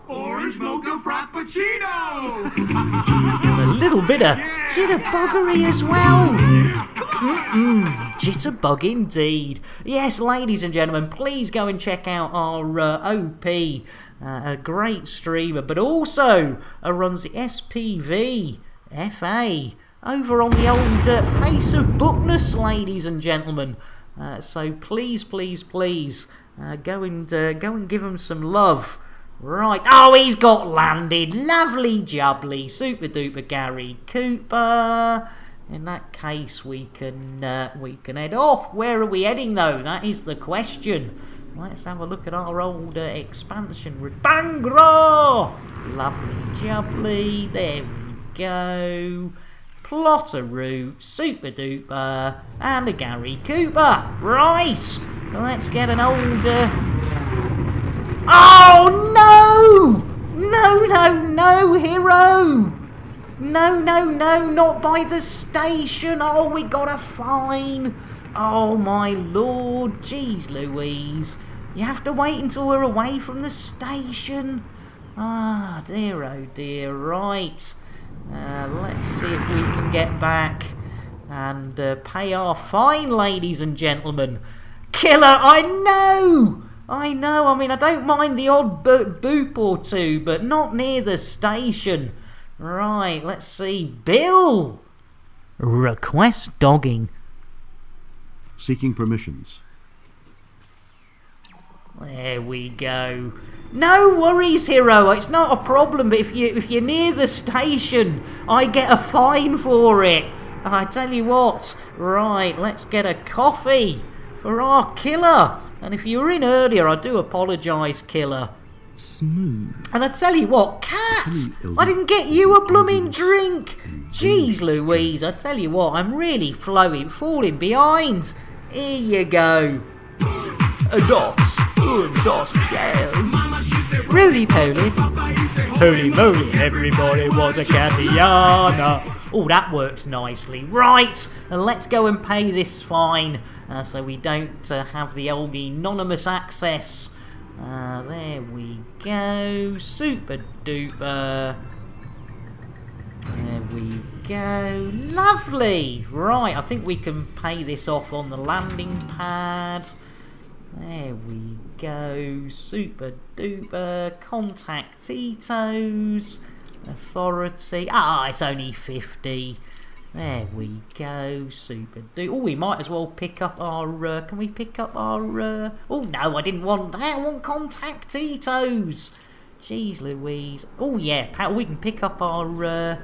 Orange mocha frappuccino! And a little bit of jitterbuggery as well. Jitterbug indeed. Yes, ladies and gentlemen, please go and check out our OP, a great streamer, but also runs the SPV FA. Over on the old face of Bookness, ladies and gentlemen. So please, please, please, go and give him some love. Right. Oh, he's got landed. Lovely jubbly. Super duper Gary Cooper. In that case, we can head off. Where are we heading, though? That is the question. Let's have a look at our old expansion route. Bangra! Lovely jubbly. There we go. Plot a route, super duper, and a Gary Cooper. Right, let's get an old. Oh no! No, hero! No, not by the station. Oh, we got a fine. Oh my lord, jeez Louise. You have to wait until we're away from the station. Ah, dear, oh dear, right. Let's see if we can get back and pay our fine, ladies and gentlemen. Killer, I know. I mean, I don't mind the odd boop or two, but not near the station. Right, let's see. Bill! Request dogging. Seeking permissions. There we go. No worries, hero. It's not a problem. But if you're near the station, I get a fine for it. I tell you what. Right, let's get a coffee for our killer. And if you were in earlier, I do apologise, killer. Smooth. And I tell you what, Cat, I didn't get you a blooming drink. Jeez Louise, I tell you what, I'm really falling behind. Here you go. Dos chairs. Roly poly. Holy moly, everybody was a Catiana. Oh, that works nicely. Right, and let's go and pay this fine so we don't have the old anonymous access. There we go. Super duper. There we go. Lovely. Right, I think we can pay this off on the landing pad. There we go. Super duper. Contact Tito's. Authority. It's only 50. There we go. Super duper. Oh, we might as well pick up our... can we pick up our... Oh, no, I didn't want that. I want Contact Tito's. Jeez Louise. Oh, yeah. We can pick up our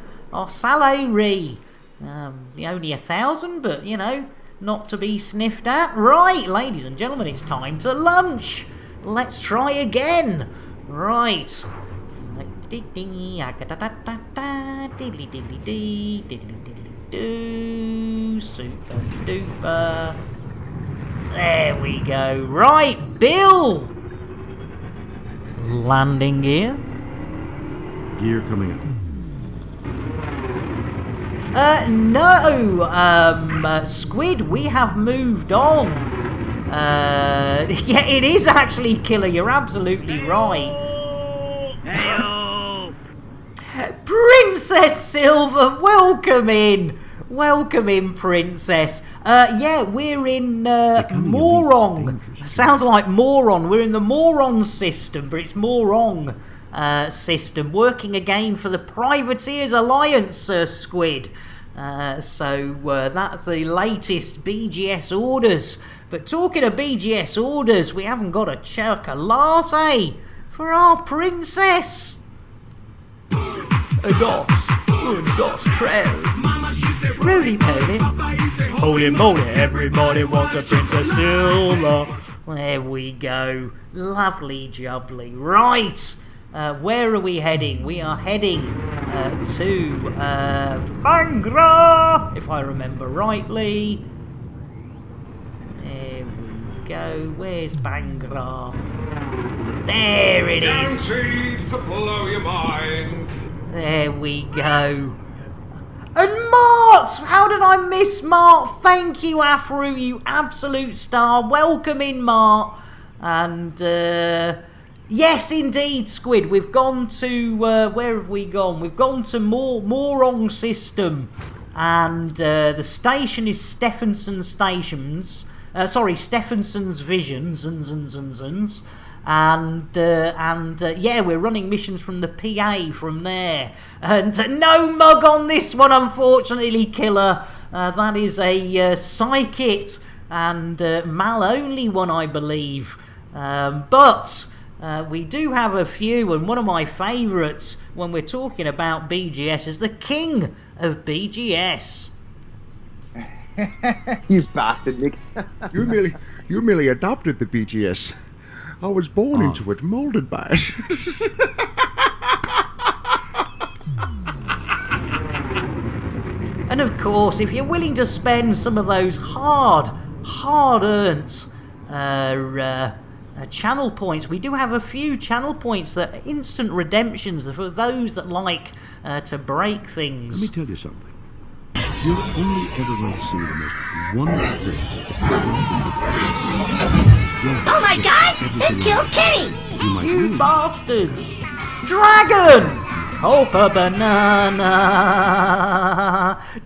salary. Only 1,000, but, you know, not to be sniffed at. Right, ladies and gentlemen, it's time to lunch. Let's try again. Right. Super duper. There we go. Right, Bill. Landing gear. Gear coming up. No, Squid, we have moved on. Yeah, it is actually Killer, you're absolutely right. Princess Silver, welcome in. Welcome in, Princess. Yeah, we're in Morong. Sounds like Moron. We're in the Moron system, but it's Morong system. Working again for the Privateers Alliance, Squid. So that's the latest BGS orders. But talking of BGS orders, we haven't got a chocolate for our princess. Dos trails. Roly poly. Holy moly, everybody wants a Princess Silver. There we go. Lovely jubbly. Right. Where are we heading? We are heading to Bangra, if I remember rightly. There we go. Where's Bangra? There it is. Guaranteed to blow your mind. There we go. And Mart! How did I miss Mart? Thank you, Afro, you absolute star. Welcome in, Mart. And, yes, indeed, Squid. We've gone to, where have we gone? We've gone to Morong system. And, the station is Stephenson's Stations. Stephenson's Visions. And yeah, we're running missions from the PA from there. And no mug on this one, unfortunately, Killer. That is a Psychit and Mal only one, I believe. But we do have a few, and one of my favourites when we're talking about BGS is the king of BGS. You bastard, Nick. You merely adopted the BGS. I was born into it, molded by it. And of course, if you're willing to spend some of those hard-earned channel points, we do have a few channel points that are instant redemptions for those that like to break things. Let me tell you something. You're only ever going to see the most wonderful things. Oh my god! They killed Kenny! You bastards! Dragon! Copa Banana!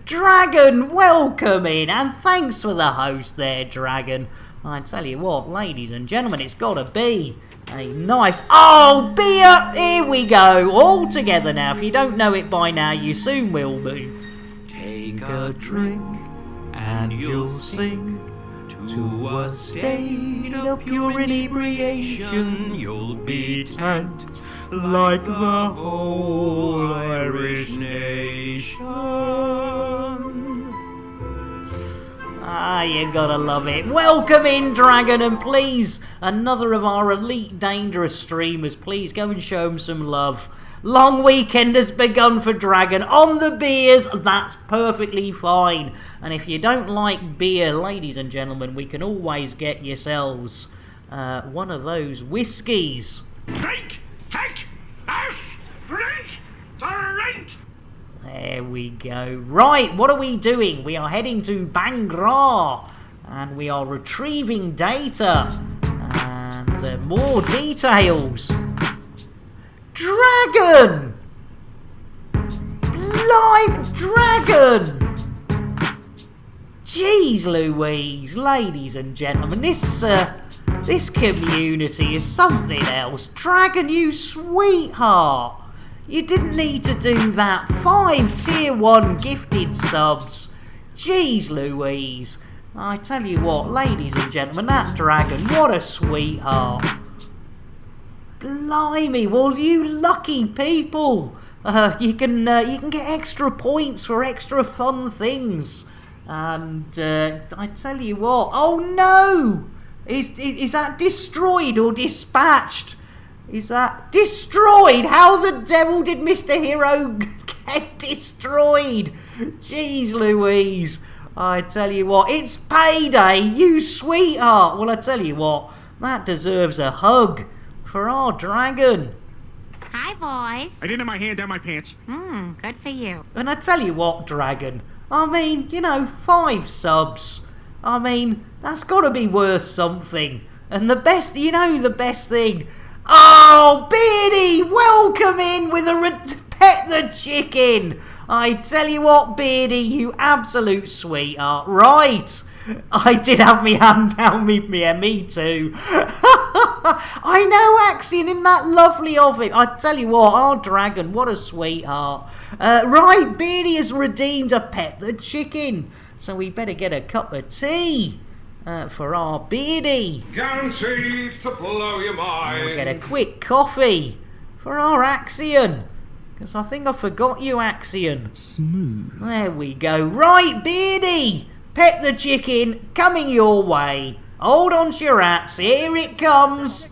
Dragon, welcome in, and thanks for the host there, Dragon. I tell you what, ladies and gentlemen, it's got to be a nice... Oh, beer! Here we go, all together now. If you don't know it by now, you soon will be. Take a drink, and you'll sing To a state of pure inebriation, you'll be tanked like the whole Irish nation. Ah, you gotta love it. Welcome in, Dragon, and please, another of our elite dangerous streamers, please go and show him some love. Long weekend has begun for Dragon. On the beers, that's perfectly fine. And if you don't like beer, ladies and gentlemen, we can always get yourselves one of those whiskies. Drink! Take! Us! Drink! Drink! There we go. Right, what are we doing? We are heading to Bangor. And we are retrieving data. And more details. Dragon! Live Dragon! Jeez Louise, ladies and gentlemen, this community is something else. Dragon, you sweetheart! You didn't need to do that. 5 tier 1 gifted subs. Jeez Louise. I tell you what, ladies and gentlemen, that Dragon, what a sweetheart. Blimey, well, you lucky people. You can get extra points for extra fun things. And I tell you what, oh no! Is that destroyed or dispatched? Is that destroyed? How the devil did Mr. Hero get destroyed? Jeez Louise. I tell you what, it's payday, you sweetheart. Well, I tell you what, that deserves a hug for our Dragon. Hi, boys. I didn't have my hand down my pants. Good for you. And I tell you what, Dragon, I mean, 5 subs. I mean, that's got to be worth something. And the best thing. Oh, Beardy, welcome in with a pet the chicken. I tell you what, Beardy, you absolute sweetheart. Right, I did have me hand down me too. I know, Axion, isn't that lovely of it? I tell you what, our Dragon, what a sweetheart. Right, Beardy has redeemed a pet the chicken. So we better get a cup of tea for our Beardy. Guaranteed to blow your mind. We'll get a quick coffee for our Axion. Because I think I forgot you, Axion. Smooth. There we go. Right, Beardy. Pet the chicken coming your way. Hold on to your hats. Here it comes.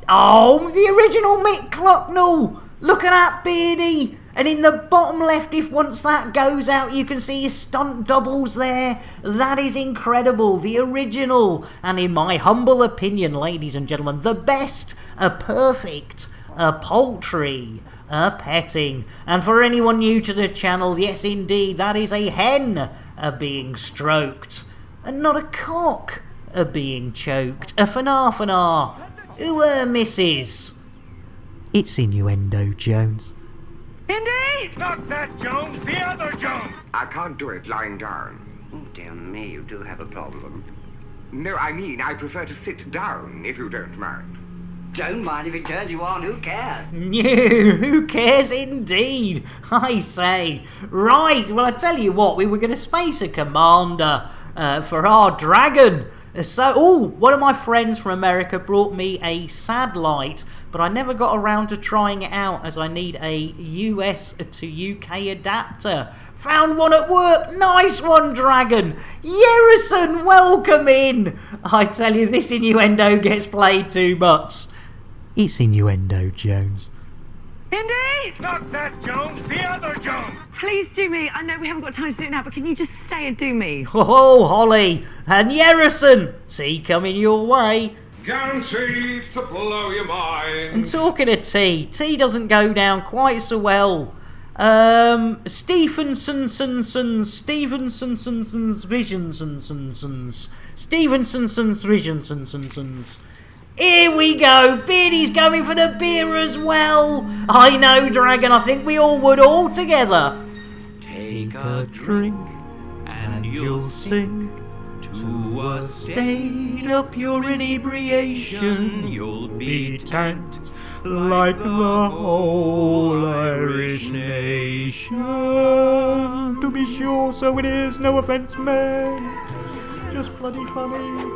Oh, the original Mick Clucknell. Look at that, Beardy. And in the bottom left, if once that goes out, you can see his stunt doubles there. That is incredible. The original. And in my humble opinion, ladies and gentlemen, the best, a perfect, a poultry, a petting. And for anyone new to the channel, yes indeed, that is a hen being stroked. And not a cock being choked. A fanar. Ooh, misses. It's innuendo, Jones. Indy! Not that Jones, the other Jones! I can't do it lying down. Oh, dear me, you do have a problem. No, I mean, I prefer to sit down, if you don't mind. Don't mind if it turns you on, who cares? No, who cares indeed, I say. Right, well, I tell you what, we were going to space a commander for our Dragon. So, one of my friends from America brought me a satellite, but I never got around to trying it out as I need a US to UK adapter. Found one at work. Nice one, Dragon. Yerison, welcome in. I tell you, this innuendo gets played too much. It's innuendo, Jones. Indy! Not that Jones, the other Jones! Please do me. I know we haven't got time to do it now, but can you just stay and do me? Oh, Holly. And Yerison, tea coming your way. Guaranteed to blow your mind. And talking of tea doesn't go down quite so well. Stephenson's Visions. Here we go. Beardy's going for the beer as well. I know, Dragon. I think we all would all together. Take a drink and you'll sink to a state of pure inebriation. You'll be tanked like the whole Irish nation. To be sure, so it is. No offence meant. just bloody funny.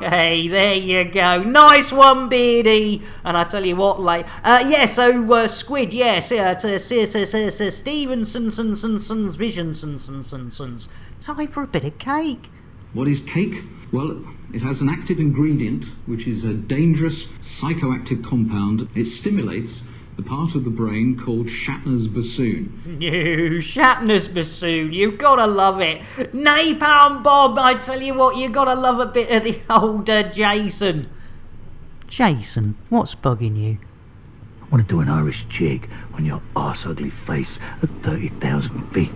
Hey, there you go. Nice one, Beardy. And I tell you what, like, Squid, yes, Stevenson's Visionson's. Time for a bit of cake. What is cake? Well, it has an active ingredient, which is a dangerous psychoactive compound. It stimulates the part of the brain called Shatner's Bassoon. No, Shatner's Bassoon, you've got to love it. Napalm Bob, I tell you what, you've got to love a bit of the older Jason. Jason, what's bugging you? I want to do an Irish jig on your arse-ugly face at 30,000 feet.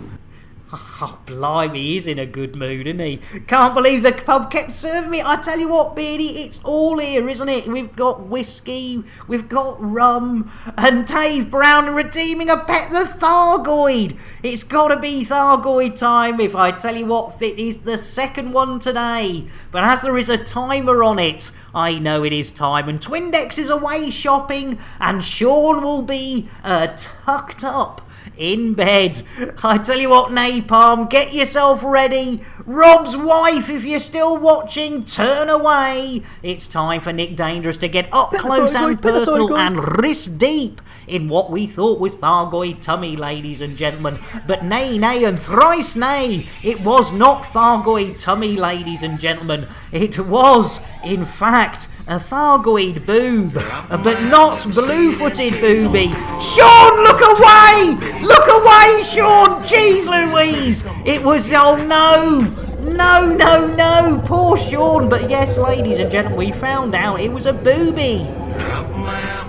Oh, blimey, he's in a good mood, isn't he? Can't believe the pub kept serving me. I tell you what, Beardy, it's all here, isn't it? We've got whiskey, we've got rum, and Dave Brown redeeming a pet, the Thargoid. It's got to be Thargoid time, if I tell you what, it is the second one today. But as there is a timer on it, I know it is time. And Twindex is away shopping, and Sean will be tucked up in bed. I tell you what, Napalm, get yourself ready. Rob's wife, if you're still watching, turn away. It's time for Nick Dangerous to get up close and personal and wrist deep in what we thought was Thargoid tummy, ladies and gentlemen. But nay, nay, and thrice nay, it was not Thargoid tummy, ladies and gentlemen. It was, in fact, a Thargoid boob, but not blue-footed booby. Sean, look away! Look away, Sean! Jeez Louise! It was, oh no! No, no, no! Poor Sean! But yes, ladies and gentlemen, we found out it was a booby.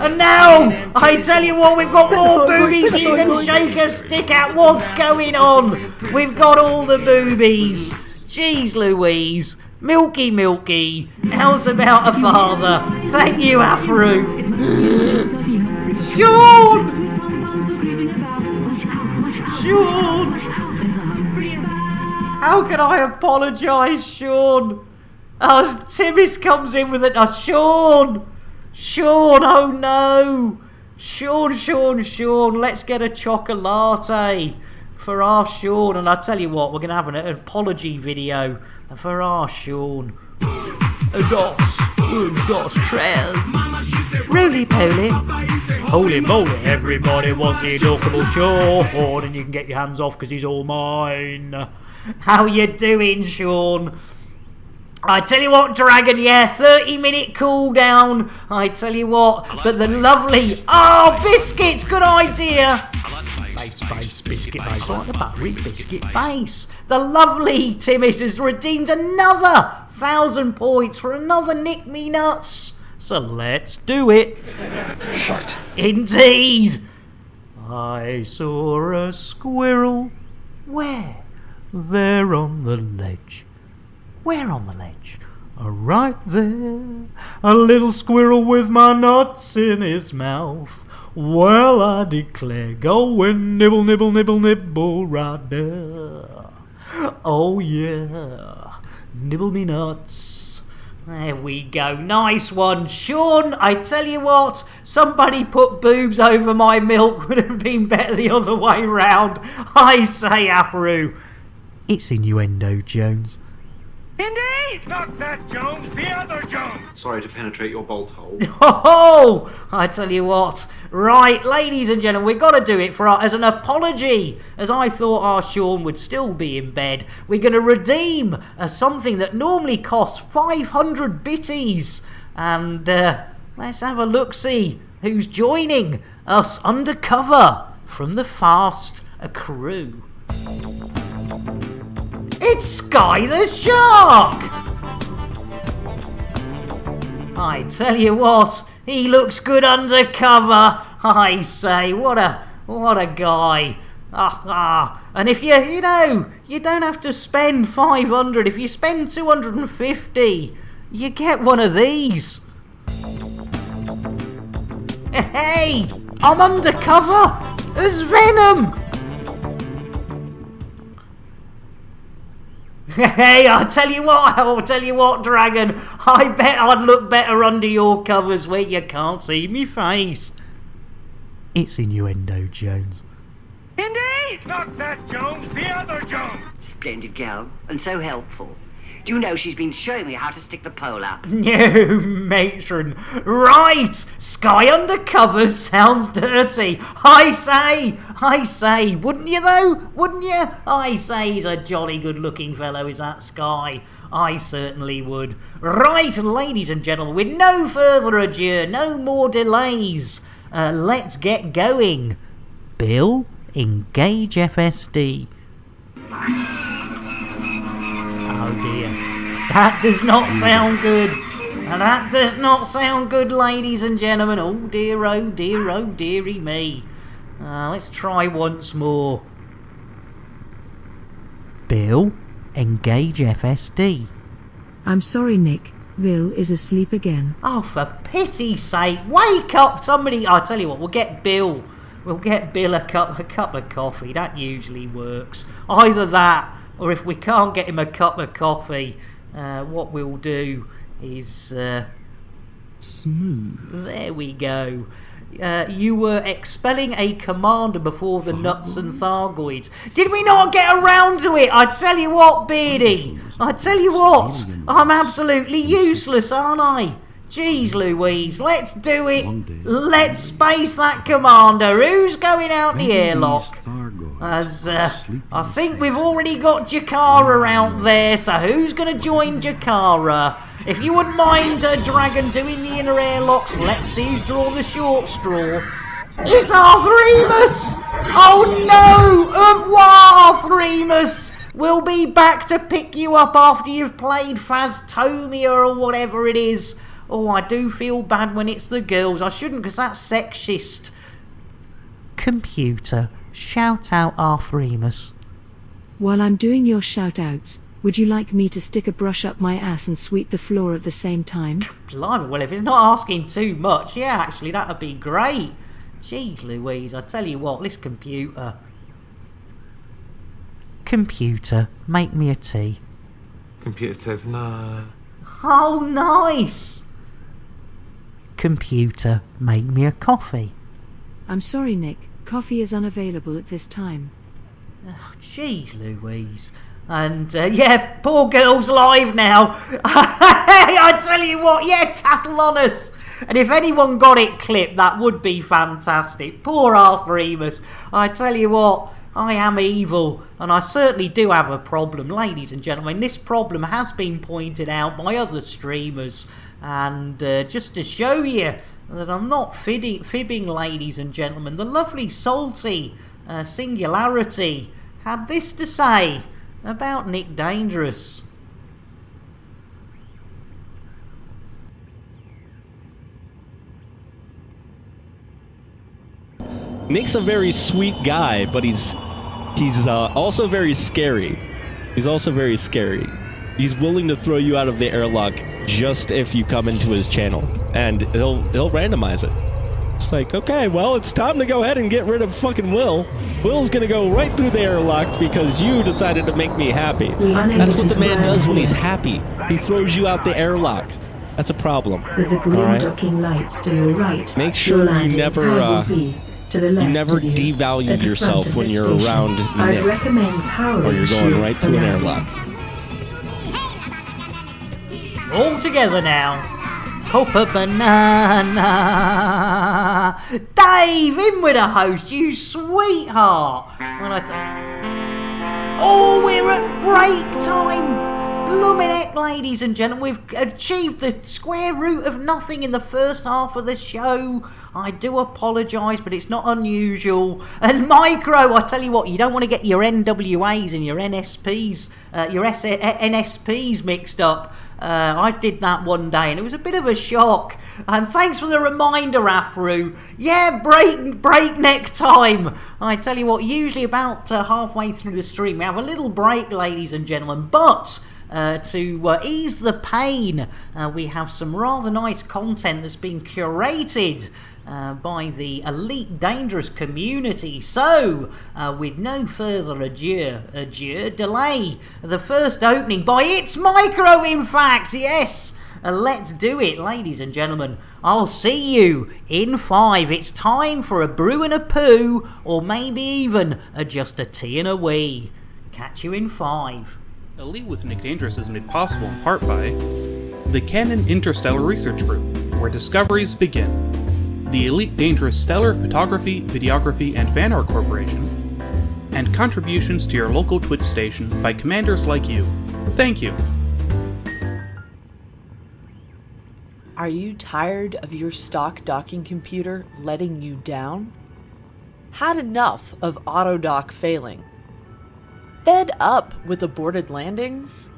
And now, I tell you what, we've got more boobies you can shake a stick at. What's going on? We've got all the boobies. Jeez Louise. Milky, Milky. How's about a father? Thank you, Afro. Sean! Sean! How can I apologise, Sean? As Timmins comes in with it. Sean! Sean, oh no! Sean, let's get a chocolate for our Sean. And I tell you what, we're going to have an apology video for our Sean. Das Trez. Roly-poly. Holy moly, everybody wants the adorable Sean, and you can get your hands off because he's all mine. How you doing, Sean? I tell you what, Dragon, yeah, 30-minute cooldown. I tell you what, but the lovely... Oh, biscuits, good idea. Base, biscuit base. I like the buttery biscuit base. The lovely Timmis has redeemed another 1,000 points for another Nick Me Nuts. So let's do it. Shite. Indeed. I saw a squirrel. Where? There on the ledge. Where on the ledge? Right there. A little squirrel with my nuts in his mouth. Well, I declare, go and nibble, nibble, nibble, nibble right there. Oh yeah, nibble me nuts. There we go, nice one. Sean, I tell you what, somebody put boobs over my milk would have been better the other way round. I say, Afro. It's innuendo, Jones. Indy! Not that Jones, the other Jones! Sorry to penetrate your bolt hole. Oh, I tell you what. Right, ladies and gentlemen, we've got to do it as an apology. As I thought our Sean would still be in bed, we're going to redeem something that normally costs 500 bitties. And let's have a look-see who's joining us undercover from the Fast crew. It's Sky the Shark! I tell you what, he looks good undercover. I say, what a guy. And if you don't have to spend 500. If you spend 250, you get one of these. Hey, I'm undercover as Venom. Hey, I'll tell you what, Dragon. I bet I'd look better under your covers where you can't see me face. It's innuendo, Jones. Indy! Not that Jones, the other Jones! Splendid girl, and so helpful. Do you know she's been showing me how to stick the pole up? No, matron. Right, Sky Undercovers sounds dirty. I say. Wouldn't you though? Wouldn't you? I say he's a jolly good-looking fellow, is that Sky? I certainly would. Right, ladies and gentlemen, with no further ado, no more delays, let's get going. Bill, engage FSD. Oh dear. That does not sound good. That does not sound good, ladies and gentlemen. Oh dear, oh dear, oh dearie me. Let's try once more. Bill, engage FSD. I'm sorry, Nick. Bill is asleep again. Oh, for pity's sake, wake up somebody. I'll tell you what, we'll get Bill a cup of coffee. That usually works. Either that, or if we can't get him a cup of coffee, what we'll do is... Smooth. There we go. You were expelling a commander before the nuts and thargoids. Did we not get around to it? I tell you what, Beardy. I tell you what. I'm absolutely useless, aren't I? Jeez Louise, let's do it. Let's space that commander. Who's going out the airlock? As I think we've already got Jakara out there, so who's going to join Jakara? If you wouldn't mind Dragon doing the inner airlocks, let's see who's drawn the short straw. It's Arthremus! Oh no! Of what, Arthremus? We'll be back to pick you up after you've played Phastomia or whatever it is. Oh, I do feel bad when it's the girls. I shouldn't, because that's sexist. Computer, shout out Arthremus. While I'm doing your shout-outs, would you like me to stick a brush up my ass and sweep the floor at the same time? Blimey, well, if it's not asking too much, yeah, actually, that'd be great. Jeez Louise, I tell you what, this computer... Computer, make me a tea. Computer says no. Oh, nice! Computer, make me a coffee. I'm sorry, Nick. Coffee is unavailable at this time. Oh, jeez Louise. And, yeah, poor girl's live now. I tell you what, yeah, tattle on us. And if anyone got it clipped, that would be fantastic. Poor Arthremus. I tell you what, I am evil, and I certainly do have a problem. Ladies and gentlemen, this problem has been pointed out by other streamers. And just to show you that I'm not fibbing, ladies and gentlemen, the lovely Salty Singularity had this to say about Nick Dangerous. Nick's a very sweet guy, but he's also very scary. He's also very scary. He's willing to throw you out of the airlock just if you come into his channel, and he'll randomize it. It's like, okay, well, it's time to go ahead and get rid of fucking Will. Will's gonna go right through the airlock because you decided to make me happy. That's what the man does when he's happy. He throws you out the airlock. That's a problem. With the green docking lights to your right, make sure you never devalue yourself when you're around Nick, or you're going right to an airlock. All together now. Copper banana. Dave, in with a host, you sweetheart. Oh, we're at break time. Bloomin' heck, ladies and gentlemen, we've achieved the square root of nothing in the first half of the show. I do apologise, but it's not unusual. And Micro, I tell you what, you don't want to get your NWAs and your NSPs, NSPs mixed up. I did that one day, and it was a bit of a shock. And thanks for the reminder, Afru. Yeah, breakneck time. I tell you what, usually about halfway through the stream, we have a little break, ladies and gentlemen, but... to ease the pain, we have some rather nice content that's been curated by the Elite Dangerous community. So, with no further delay, the first opening by It's Micro, in fact, yes! Let's do it, ladies and gentlemen. I'll see you in 5. It's time for a brew and a poo, or maybe even just a tea and a wee. Catch you in 5. Elite with Nick Dangerous is made possible in part by the Canon Interstellar Research Group, where discoveries begin, the Elite Dangerous Stellar Photography, Videography, and Fan Art Corporation, and contributions to your local Twitch station by commanders like you. Thank you. Are you tired of your stock docking computer letting you down? Had enough of autodock failing? Fed up with aborted landings?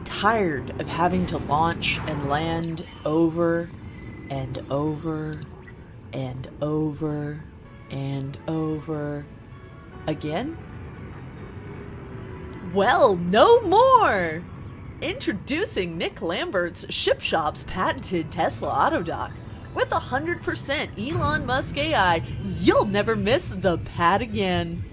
Tired of having to launch and land over and over and over and over again? Well, no more! Introducing Nick Lambert's Ship Shop's patented Tesla Autodock. With 100% Elon Musk AI, you'll never miss the pad again.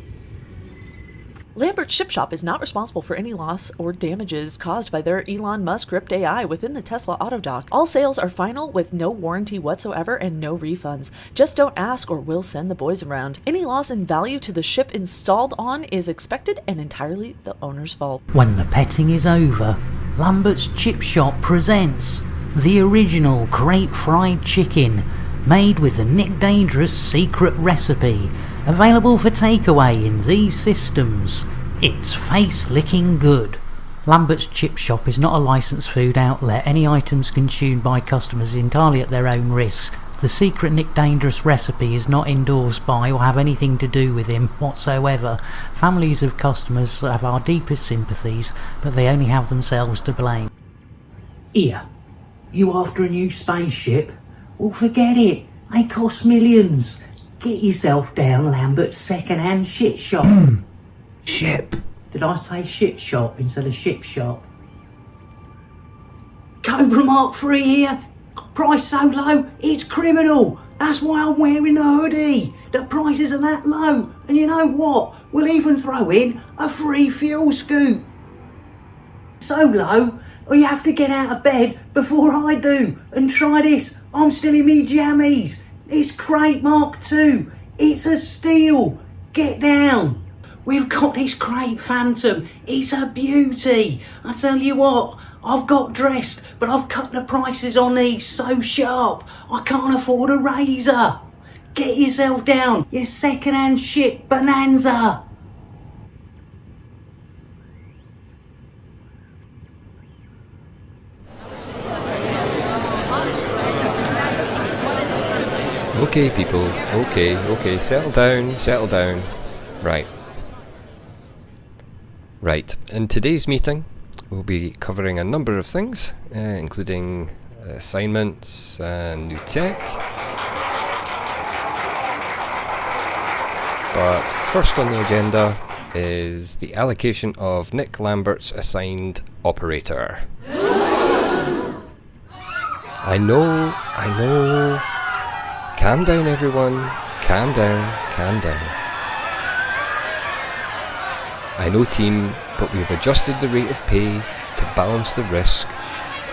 Lambert's Ship Shop is not responsible for any loss or damages caused by their Elon Musk gripped AI within the Tesla Autodock. All sales are final with no warranty whatsoever and no refunds. Just don't ask or we'll send the boys around. Any loss in value to the ship installed on is expected and entirely the owner's fault. When the petting is over, Lambert's Chip Shop presents the original crate fried chicken, made with the Nick Dangerous secret recipe, available for takeaway in these systems. It's face-licking good. Lambert's Chip Shop is not a licensed food outlet. Any items consumed by customers entirely at their own risk. The secret Nick Dangerous recipe is not endorsed by or have anything to do with him whatsoever. Families of customers have our deepest sympathies, but they only have themselves to blame. Here, you after a new spaceship? Well, forget it. They cost millions. Get yourself down Lambert's second-hand shit shop. Ship. Did I say shit shop instead of ship shop? Cobra Mark III here. Price so low, it's criminal. That's why I'm wearing the hoodie. The prices are that low. And you know what? We'll even throw in a free fuel scoop. So low, you have to get out of bed before I do. And try this. I'm still in me jammies. It's Crate Mark II. It's a steal. Get down. We've got this Crate Phantom. It's a beauty. I tell you what, I've got dressed, but I've cut the prices on these so sharp, I can't afford a razor. Get yourself down, you second-hand shit bonanza. Okay, people. Okay. Settle down. Right. In today's meeting, we'll be covering a number of things, including assignments and new tech. But first on the agenda is the allocation of Nick Lambert's assigned operator. I know. Calm down, everyone. Calm down. I know, team, but we've adjusted the rate of pay to balance the risk.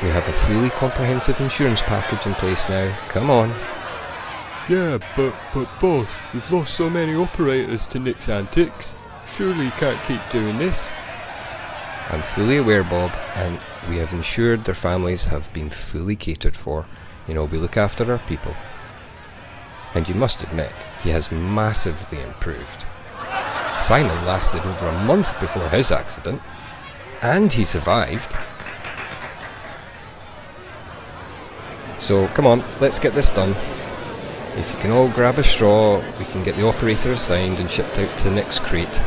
We have a fully comprehensive insurance package in place now. Come on. Yeah, but boss, we've lost so many operators to Nick's antics. Surely you can't keep doing this. I'm fully aware, Bob, and we have ensured their families have been fully catered for. We look after our people. And you must admit, he has massively improved. Simon lasted over a month before his accident, and he survived. So, come on, let's get this done. If you can all grab a straw, we can get the operator assigned and shipped out to Nick's crate.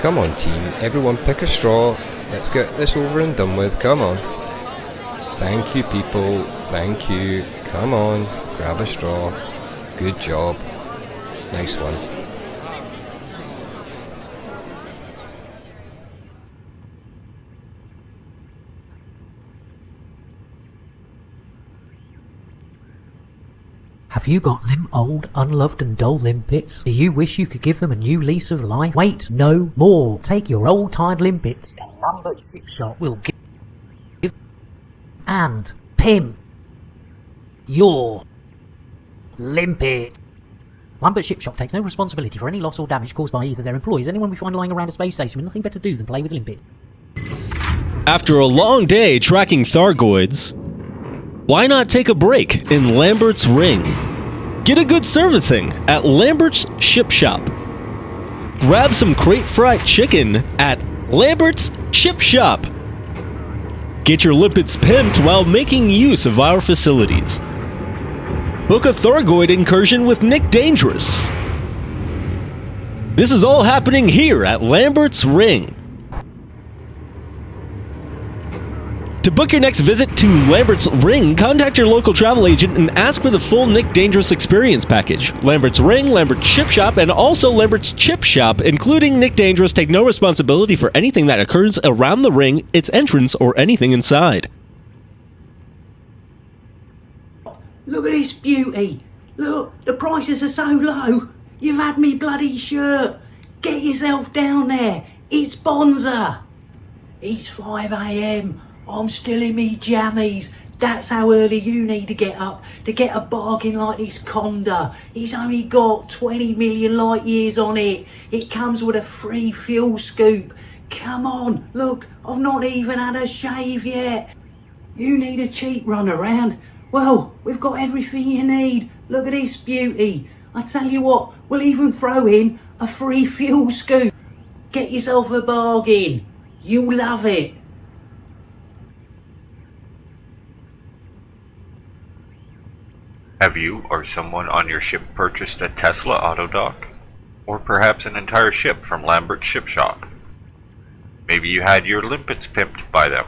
Come on, team, everyone pick a straw. Let's get this over and done with, come on. Thank you, people, thank you. Come on, grab a straw. Good job. Nice one. Have you got old, unloved and dull limpets? Do you wish you could give them a new lease of life? Wait no more. Take your old tired limpets and Lambert's Ship Shop will give and pimp your limpet. Lambert Ship Shop takes no responsibility for any loss or damage caused by either their employees or anyone we find lying around a space station with nothing better to do than play with limpet. After a long day tracking Thargoids, why not take a break in Lambert's Ring? Get a good servicing at Lambert's Ship Shop. Grab some crate fried chicken at Lambert's Ship Shop. Get your limpets pimped while making use of our facilities. Book a Thargoid incursion with Nick Dangerous. This is all happening here at Lambert's Ring. To book your next visit to Lambert's Ring, contact your local travel agent and ask for the full Nick Dangerous experience package. Lambert's Ring, Lambert's Ship Shop, and also Lambert's Chip Shop, including Nick Dangerous, take no responsibility for anything that occurs around the ring, its entrance, or anything inside. Look at this beauty. Look, the prices are so low. You've had me bloody shirt. Get yourself down there. It's Bonza. It's 5 a.m. I'm still in me jammies. That's how early you need to get up to get a bargain like this Conda. It's only got 20 million light years on it. It comes with a free fuel scoop. Come on, look, I've not even had a shave yet. You need a cheap run around? Well, we've got everything you need. Look at this beauty. I tell you what, we'll even throw in a free fuel scoop. Get yourself a bargain. You'll love it. Have you or someone on your ship purchased a Tesla auto dock? Or perhaps an entire ship from Lambert's Ship Shop? Maybe you had your limpets pimped by them.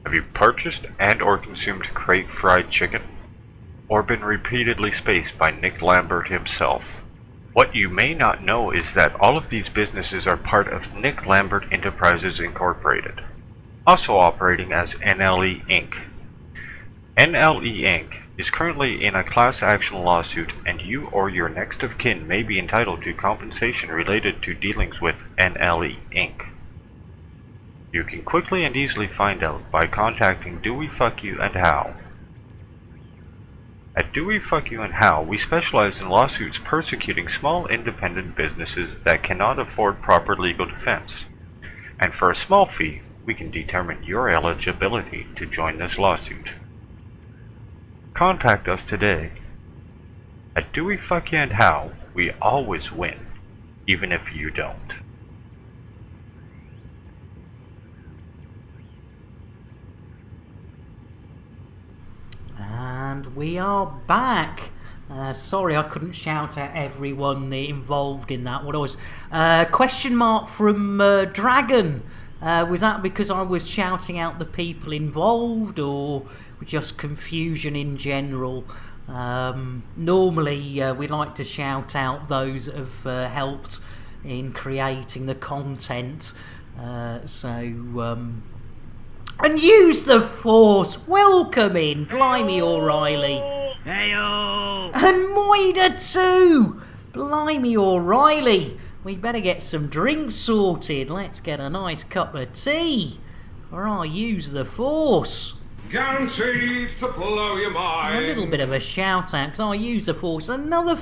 Have you purchased and or consumed crate fried chicken? Or been repeatedly spaced by Nick Lambert himself? What you may not know is that all of these businesses are part of Nick Lambert Enterprises Incorporated, also operating as NLE Inc. NLE Inc. is currently in a class action lawsuit, and you or your next of kin may be entitled to compensation related to dealings with NLE Inc. You can quickly and easily find out by contacting Do We Fuck You and How. At Do We Fuck You and How, we specialize in lawsuits persecuting small independent businesses that cannot afford proper legal defense. And for a small fee, we can determine your eligibility to join this lawsuit. Contact us today. At Do We Fuck You and How, we always win, even if you don't. And we are back. Sorry I couldn't shout out everyone involved in that. What was question mark from Dragon. Was that because I was shouting out the people involved, or just confusion in general? Normally we like to shout out those that have helped in creating the content. And use the force. Welcome in, Blimey O'Reilly. Heyo! And Moida too. Blimey O'Reilly. We better get some drinks sorted. Let's get a nice cup of tea. Or I'll use the force. Guaranteed to blow your mind. A little bit of a shout out, because I use the force. Another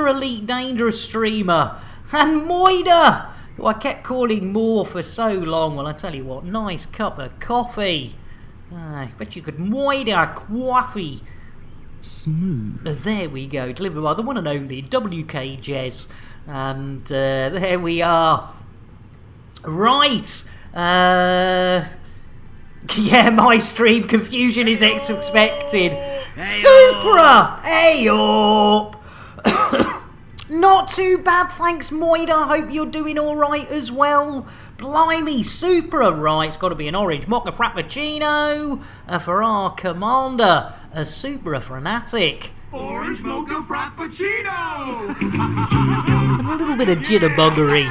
Elite Dangerous streamer. And Moida, who I kept calling more for so long. Well, I tell you what, nice cup of coffee. I bet you could Moida coffee. Smooth. There we go, delivered by the one and only WK Jez. And there we are. Right. Yeah, my stream confusion is expected. Supra! Hey up! Not too bad, thanks Moida. Hope you're doing alright as well. Blimey, Supra, right, it's got to be an orange mocha frappuccino for our commander, a Supra fanatic. Orange mocha frappuccino! A little bit of jitterbuggery.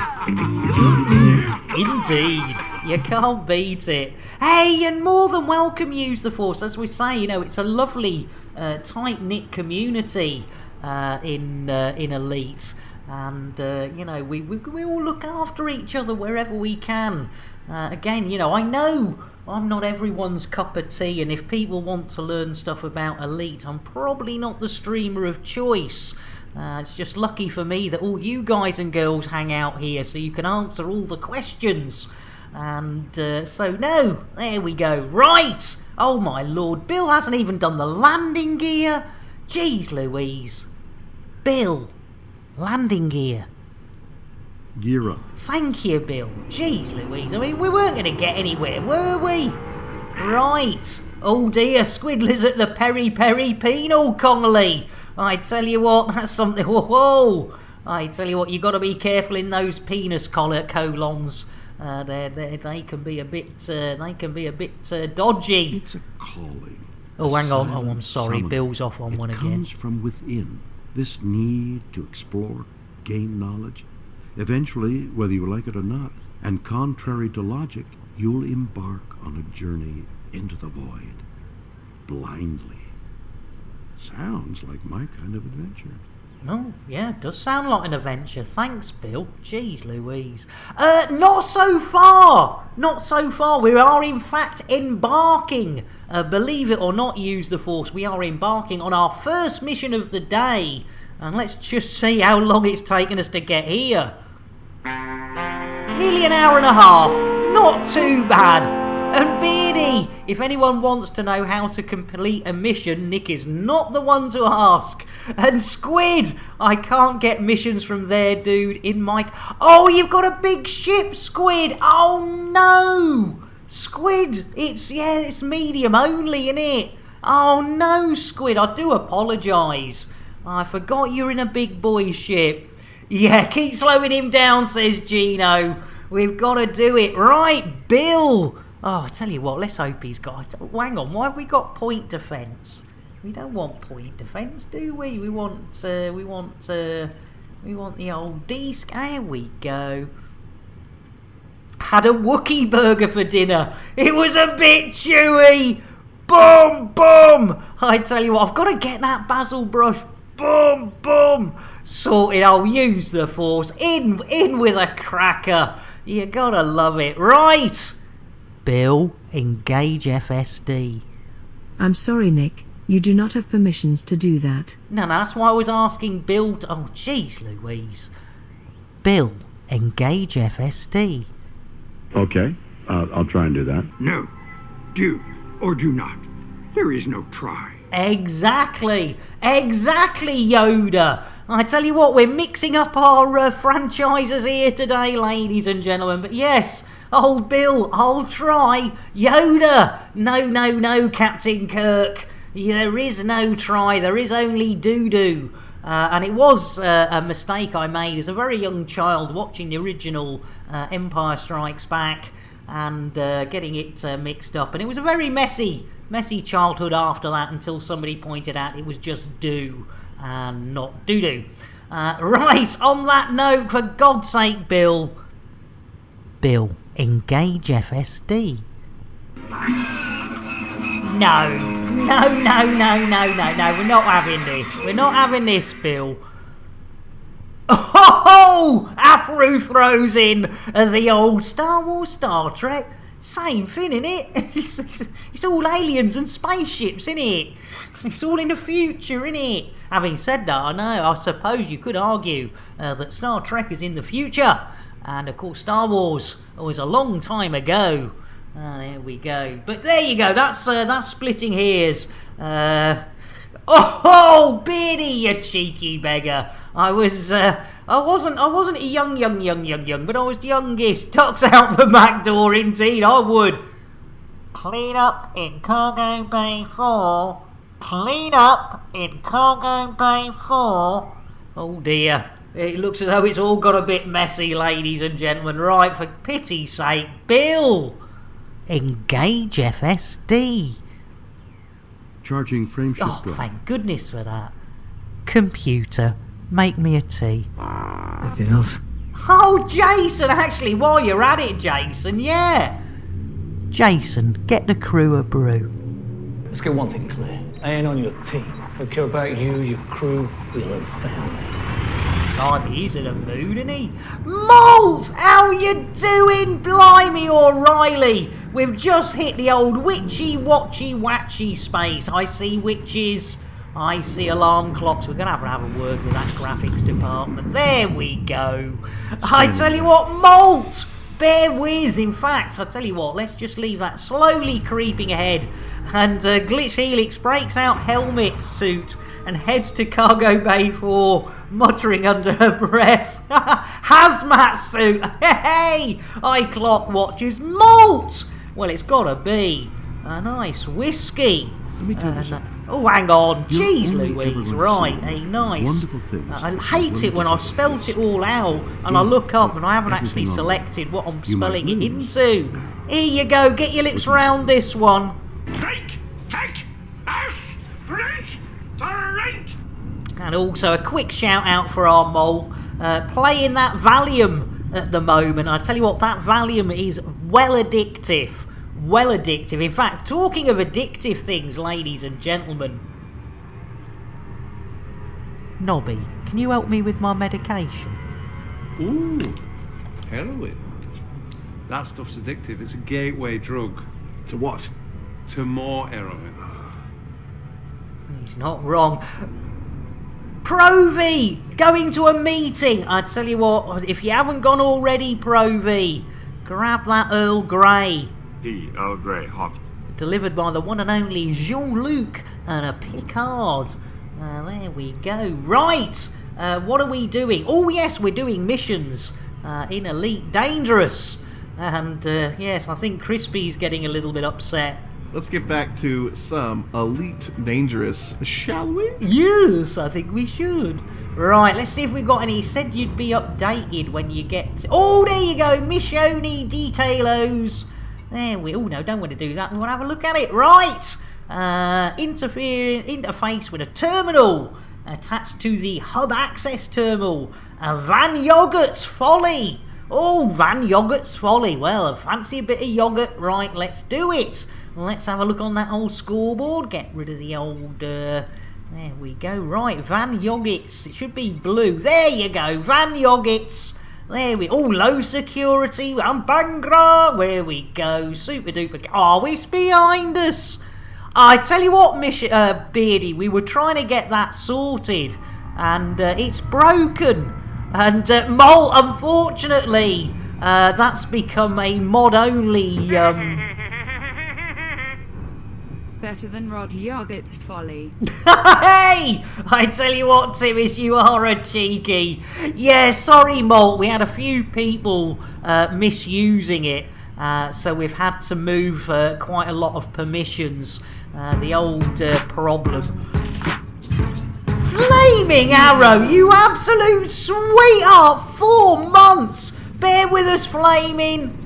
Indeed, you can't beat it. Hey, and more than welcome use the force. As we say, you know, it's a lovely tight-knit community in Elite. And, you know, we all look after each other wherever we can. Again, you know, I know I'm not everyone's cup of tea, and if people want to learn stuff about Elite, I'm probably not the streamer of choice. It's just lucky for me that all you guys and girls hang out here so you can answer all the questions. And so, no, there we go. Right! Oh my lord, Bill hasn't even done the landing gear. Jeez Louise. Bill, landing gear. Gear up. Thank you, Bill. Jeez Louise, I mean, we weren't going to get anywhere, were we? Right. Oh dear, Squidler's at the peri-peri penal colony. I tell you what, that's something. Whoa! I tell you what, you got to be careful in those penis colons. They can be a bit. They can be a bit dodgy. It's a calling. Oh, hang on. Oh, I'm sorry. Bill's off on one again. It comes from within. This need to explore, gain knowledge. Eventually, whether you like it or not, and contrary to logic, you'll embark on a journey into the void. Blindly. Sounds like my kind of adventure. Oh, yeah, it does sound like an adventure. Thanks, Bill. Jeez Louise. Not so far! Not so far. We are, in fact, embarking. Believe it or not, use the Force. We are embarking on our first mission of the day. And let's just see how long it's taken us to get here. Nearly an hour and a half. Not too bad. And Beardy, if anyone wants to know how to complete a mission, Nick is not the one to ask. And Squid, I can't get missions from there, dude, in my... Oh, you've got a big ship, Squid. Oh, no. Squid, it's medium only, innit? Oh, no, Squid, I do apologise. I forgot you're in a big boy ship. Yeah, keep slowing him down, says Gino. We've got to do it. Right, Bill. Oh, I tell you what, let's hope he's got... Hang on, why have we got point defence? We don't want point defence, do we? We want the old disc. There we go. Had a Wookiee burger for dinner. It was a bit chewy. Boom, boom. I tell you what, I've got to get that basil brush. Boom, boom. Sorted. I'll use the Force. In with a cracker. You gotta love it. Right. Bill, engage FSD. I'm sorry, Nick. You do not have permissions to do that. No, that's why I was asking Bill to... Oh, jeez, Louise. Bill, engage FSD. Okay, I'll try and do that. No. Do or do not. There is no try. Exactly. Exactly, Yoda. I tell you what, we're mixing up our franchises here today, ladies and gentlemen. But yes... Old Bill, I'll try. Yoda! No, Captain Kirk. There is no try. There is only doo-doo. And it was a mistake I made as a very young child watching the original Empire Strikes Back and getting it mixed up. And it was a very messy childhood after that until somebody pointed out it was just do and not doo-doo. Right, on that note, for God's sake, Bill, engage FSD. No. We're not having this. We're not having this, Bill. Oh! Afro throws in the old Star Wars, Star Trek. Same thing, innit? It's all aliens and spaceships, innit? It's all in the future, innit? Having said that, I suppose you could argue that Star Trek is in the future. And of course Star Wars was a long time ago. There we go. But there you go, that's splitting hairs. Oh, Beardy, you cheeky beggar. I wasn't a young, but I was the youngest. Tucks out the back door, indeed, I would. Clean up in Cargo Bay 4. Clean up in Cargo Bay 4. Oh dear. It looks as though it's all got a bit messy, ladies and gentlemen. Right, for pity's sake, Bill, engage FSD. Charging frameshift drive. Oh, thank goodness for that. Computer, make me a tea. Anything else? Oh, Jason, actually, while you're at it, Jason, yeah. Jason, get the crew a brew. Let's get one thing clear. I ain't on your team. I care about you, your crew, your little family. He's in a mood, isn't he? Malt! How you doing, Blimey O'Reilly? We've just hit the old witchy-watchy-watchy space. I see witches, I see alarm clocks. We're going to have a word with that graphics department. There we go. I tell you what, Malt! bear with. In fact, I'll tell you what, let's just leave that slowly creeping ahead. And Glitch Helix breaks out helmet suit and heads to cargo bay 4, muttering under her breath. Hazmat suit! Hey! I clock watches malt! Well, it's gotta be a nice whiskey. Let me tell you something. Oh, hang on. You're Jeez only ever Louise, gonna right, see a nice. wonderful things. I hate it when I've spelt it all out and I look up and I haven't actually selected what I'm spelling it into. Here you go, get your lips round this one. Drink! Take! Us! Drink! Drink! And also a quick shout out for our mole, playing that Valium at the moment. I tell you what, that Valium is well addictive. Well addictive. In fact, talking of addictive things, ladies and gentlemen. Nobby, can you help me with my medication? Ooh, heroin. That stuff's addictive. It's a gateway drug. To what? To more heroin. He's not wrong. Provy! Going to a meeting! I tell you what, if you haven't gone already, Provy, grab that Earl Grey. Earl Grey, hot. Delivered by the one and only Jean-Luc and a Picard. There we go. Right! What are we doing? Oh yes, we're doing missions in Elite Dangerous. And yes, I think Crispy's getting a little bit upset. Let's get back to some Elite Dangerous, shall we? Yes, I think we should. Right, let's see if we've got any. You said you'd be updated when you get to... Oh, there you go. Missione Detailos. There we... Oh, no, don't want to do that. We want to have a look at it. Right. Interface with a terminal attached to the hub access terminal. Van Yogurt's Folly. Oh, Van Yogurt's Folly. Well, I fancy a bit of yogurt. Right, let's do it. Let's have a look on that old scoreboard. Get rid of the old... there we go. Right, Van Yogurts. It should be blue. There you go. Van Yogurts. There we... Oh, low security. Bangra. Where we go. Super duper... Oh, it's behind us. I tell you what, Beardy, we were trying to get that sorted. And it's broken. And Mole, unfortunately, that's become a mod-only... Better than Rod Yogurt's Folly. Hey! I tell you what, Timmis, you are a cheeky. Yeah, sorry, Malt. We had a few people misusing it, so we've had to move quite a lot of permissions. The old problem. Flaming Arrow, you absolute sweetheart! 4 months! Bear with us, Flaming.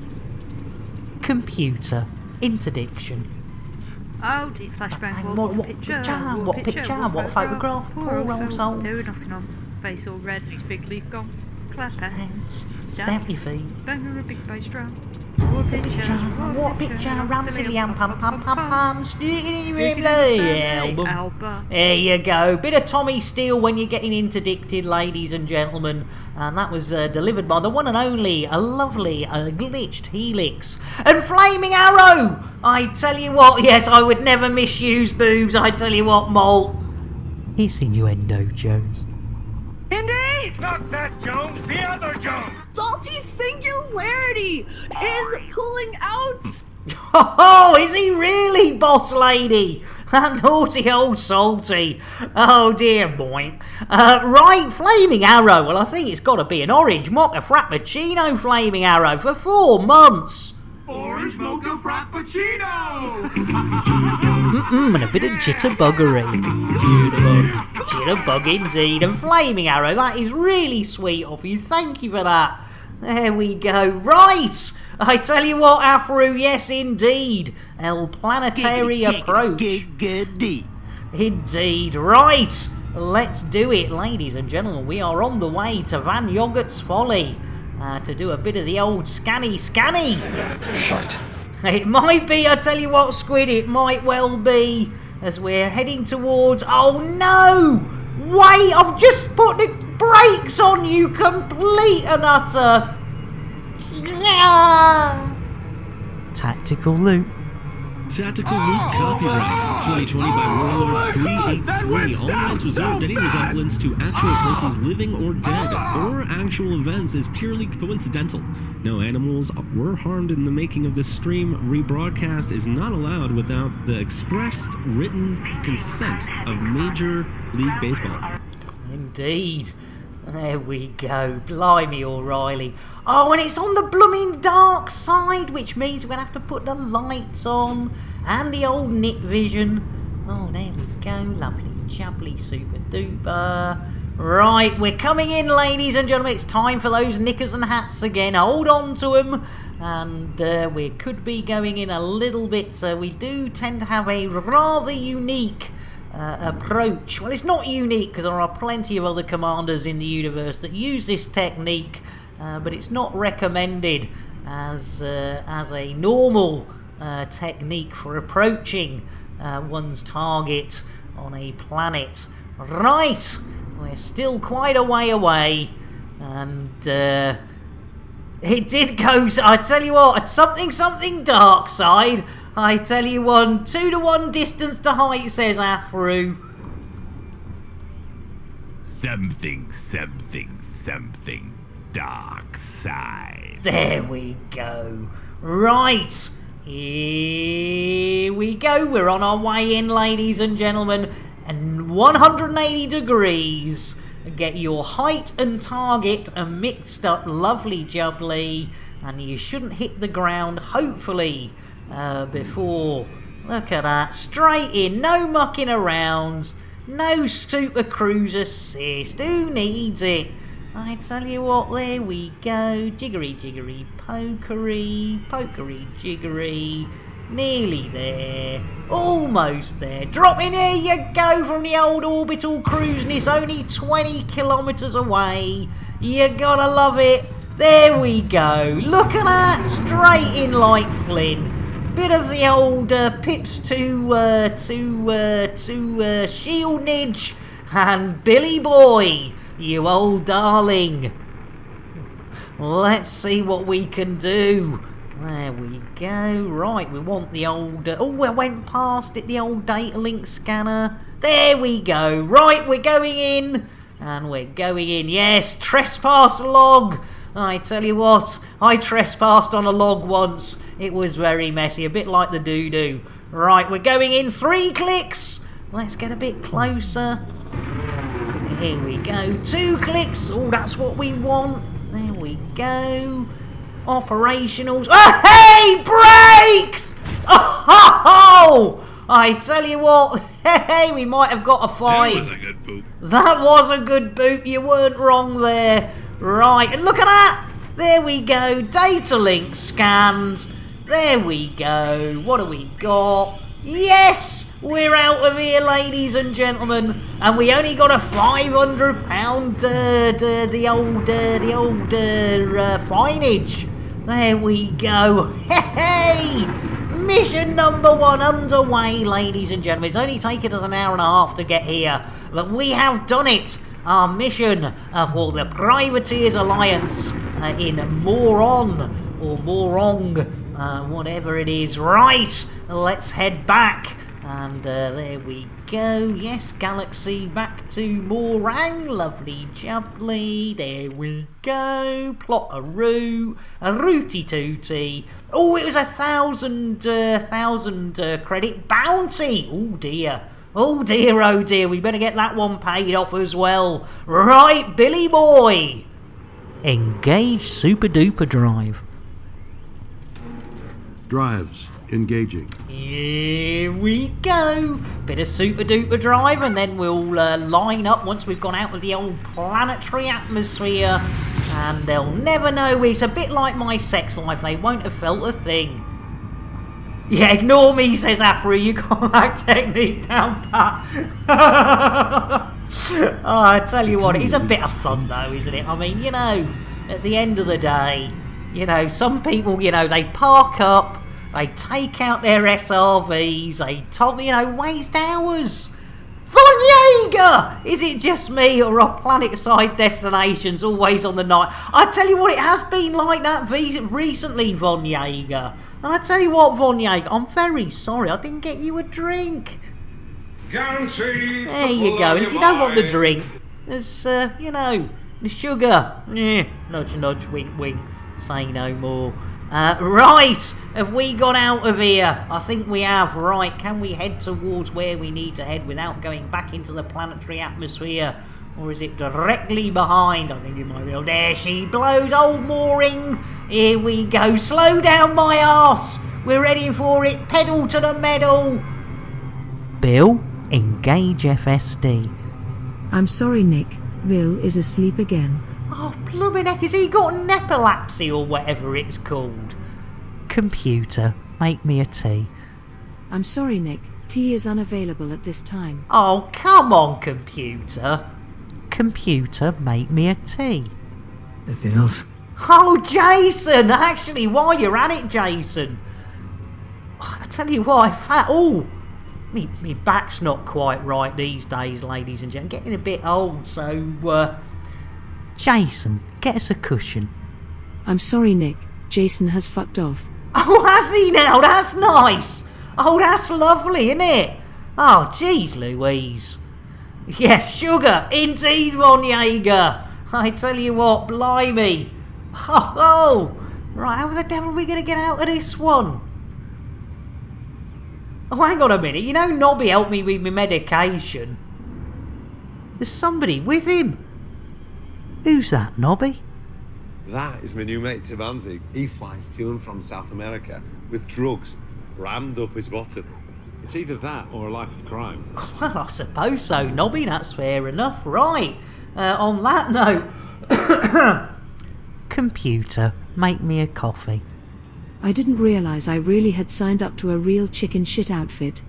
Computer. Interdiction. Oh, dear, flashbang, What picture? What photograph? Poor old soul. Do nothing on. Face all red and his big leaf gone. Clap hands. Stamp your feet. Banger a big bass drum. What picture? Ram to the yam pam pam pam pam. Stick it in your album. There you go. Bit of Tommy Steele when you're getting interdicted, ladies and gentlemen. And that was delivered by the one and only, a lovely, glitched Helix. And Flaming Arrow! I tell you what, yes, I would never misuse boobs. I tell you what, Mole. It's innuendo, Jones. Indy! Not that Jones, the other Jones! Salty Singularity is pulling out! Oh, is he really, boss lady? That naughty old Salty. Oh dear, boy. Right, Flaming Arrow. Well, I think it's got to be an orange mocha frappuccino Flaming Arrow for 4 months. Orange mocha frappuccino! And a bit of jitterbuggery. Jitterbug indeed. And Flaming Arrow, that is really sweet of you. Thank you for that. There we go. Right! I tell you what, Afro, yes indeed. El Planetary Approach. Indeed. Right. Let's do it, ladies and gentlemen. We are on the way to Van Yogurt's Folly. To do a bit of the old scanny. Shite. It might be, I tell you what, Squid, it might well be, as we're heading towards... Oh no! Wait, I've just put the brakes on you, complete and utter. Tactical loot. Tactical Loot copyright 2020 by Warlord 383. All rights reserved. Any resemblance to actual persons living or dead or actual events is purely coincidental. No animals were harmed in the making of this stream. Rebroadcast is not allowed without the expressed written consent of Major League Baseball. Indeed. There we go. Blimey, O'Reilly. Oh, and it's on the blooming dark side, which means we're going to have to put the lights on and the old night vision. Oh, there we go. Lovely, jubbly, super duper. Right, we're coming in, ladies and gentlemen. It's time for those knickers and hats again. Hold on to them. And we could be going in a little bit. We do tend to have a rather unique approach. Well, it's not unique because there are plenty of other commanders in the universe that use this technique, but it's not recommended as a normal technique for approaching one's target on a planet. Right, we're still quite a way away, and it did go. I tell you what, something dark side. I tell you one, 2-to-1 distance to height, says Afro. Something dark side. There we go. Right, here we go. We're on our way in, ladies and gentlemen, and 180 degrees. Get your height and target mixed up, lovely jubbly, and you shouldn't hit the ground, hopefully. Before, look at that, straight in, no mucking around, no super cruise assist, who needs it? I tell you what, there we go, jiggery jiggery pokery jiggery, nearly there, almost there, dropping, here you go from the old orbital cruise, and it's only 20 kilometres away, you gotta love it, there we go, look at that, straight in like Flynn. Bit of the old pips to shield nidge, and Billy boy, you old darling. Let's see what we can do. There we go. Right, we want the old. Oh, I went past it. The old data link scanner. There we go. Right, we're going in, and we're going in. Yes, trespass log. I tell you what, I trespassed on a log once. It was very messy, a bit like the doo-doo. Right, we're going in 3 clicks. Let's get a bit closer. Here we go, 2 clicks. Oh, that's what we want. There we go. Operationals. Oh, hey, brakes! Oh, I tell you what, hey, we might have got a 5. That was a good boot. That was a good boot, you weren't wrong there. Right, and look at that! There we go, data link scanned. There we go. What do we got? Yes! We're out of here, ladies and gentlemen. And we only got a £500 the old fineage. There we go. Hey! Mission number 1 underway, ladies and gentlemen. It's only taken us an hour and a half to get here, but we have done it. Our mission for the Privateers Alliance in Morong, or Morong, whatever it is. Right, let's head back. And there we go. Yes, Galaxy, back to Morong. Lovely jubbly. There we go. Plot a route. A rooty tooty. Oh, it was 1,000 credit bounty. Oh dear. Oh dear, we better get that one paid off as well. Right, Billy boy. Engage super duper drive. Drives engaging. Here we go. Bit of super duper drive, and then we'll line up once we've gone out of the old planetary atmosphere. And they'll never know. It's a bit like my sex life. They won't have felt a thing. Yeah, ignore me, says Afro. You got that technique down pat. Oh, I tell you what, it's a bit of fun though, isn't it? I mean, you know, at the end of the day, you know, some people, you know, they park up, they take out their SRVs, they waste hours. Von Jaeger! Is it just me, or are planet-side destinations always on the night? I tell you what, it has been like that recently, Von Jaeger. And I tell you what, Von Jaeger, I'm very sorry. I didn't get you a drink. Guaranteed. There you go. And if you don't want the drink, there's, you know, the sugar. Nudge, nudge, wink, wink. Say no more. Right, have we got out of here? I think we have. Right, can we head towards where we need to head without going back into the planetary atmosphere? Or is it directly behind? I think it might be. Oh, there she blows, old Morong. Here we go. Slow down my arse. We're ready for it. Pedal to the metal. Bill, engage FSD. I'm sorry, Nick. Bill is asleep again. Oh, blooming heck, has he got epilepsy or whatever it's called? Computer, make me a tea. I'm sorry, Nick. Tea is unavailable at this time. Oh, come on, computer. Computer, make me a tea. Anything else? Oh, Jason! Actually, while you're at it, Jason. I tell you what, me back's not quite right these days, ladies and gentlemen. Getting a bit old, so, Jason, get us a cushion. I'm sorry, Nick. Jason has fucked off. Oh, has he now? That's nice. Oh, that's lovely, isn't it? Oh, jeez Louise. Yeah, sugar, indeed, Von Jaeger. I tell you what, blimey. Oh, right, how the devil are we going to get out of this one? Oh, hang on a minute. You know, Nobby helped me with my medication. There's somebody with him. Who's that, Nobby? That is my new mate, Tibanzi. He flies to and from South America with drugs rammed up his bottom. It's either that or a life of crime. Well, I suppose so, Nobby. That's fair enough. Right. On that note, computer, make me a coffee. I didn't realise I really had signed up to a real chicken shit outfit.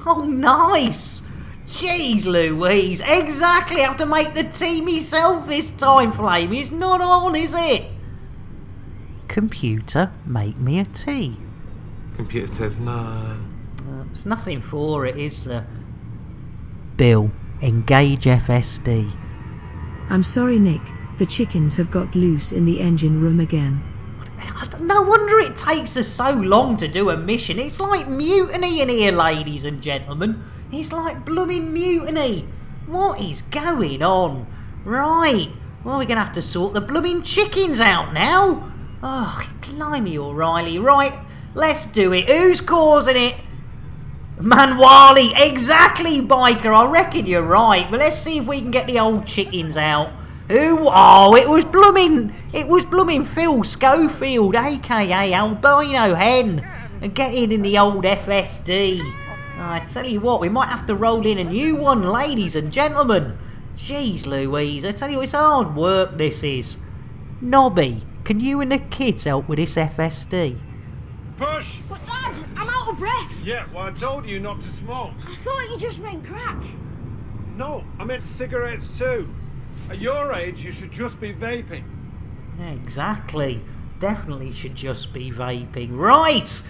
Oh, nice! Jeez Louise, exactly! I have to make the tea myself this time, Flame. It's not on, is it? Computer, make me a tea. Computer says no. There's nothing for it, is there? Bill, engage FSD. I'm sorry, Nick. The chickens have got loose in the engine room again. No wonder it takes us so long to do a mission. It's like mutiny in here, ladies and gentlemen. It's like blooming mutiny. What is going on? Right. Well, we're going to have to sort the blooming chickens out now. Oh, blimey, O'Reilly. Right, let's do it. Who's causing it? Manwali. Exactly, Biker. I reckon you're right. But let's see if we can get the old chickens out. Who? Oh, it was blooming Phil Schofield, aka Albino Hen, and getting in the old FSD. I tell you what, we might have to roll in a new one, ladies and gentlemen. Jeez Louise, I tell you, it's hard work, this is. Nobby, can you and the kids help with this FSD? Push! But Dad, I'm out of breath. Yeah, well, I told you not to smoke. I thought you just meant crack. No, I meant cigarettes too. At your age, you should just be vaping. Exactly. Definitely should just be vaping. Right!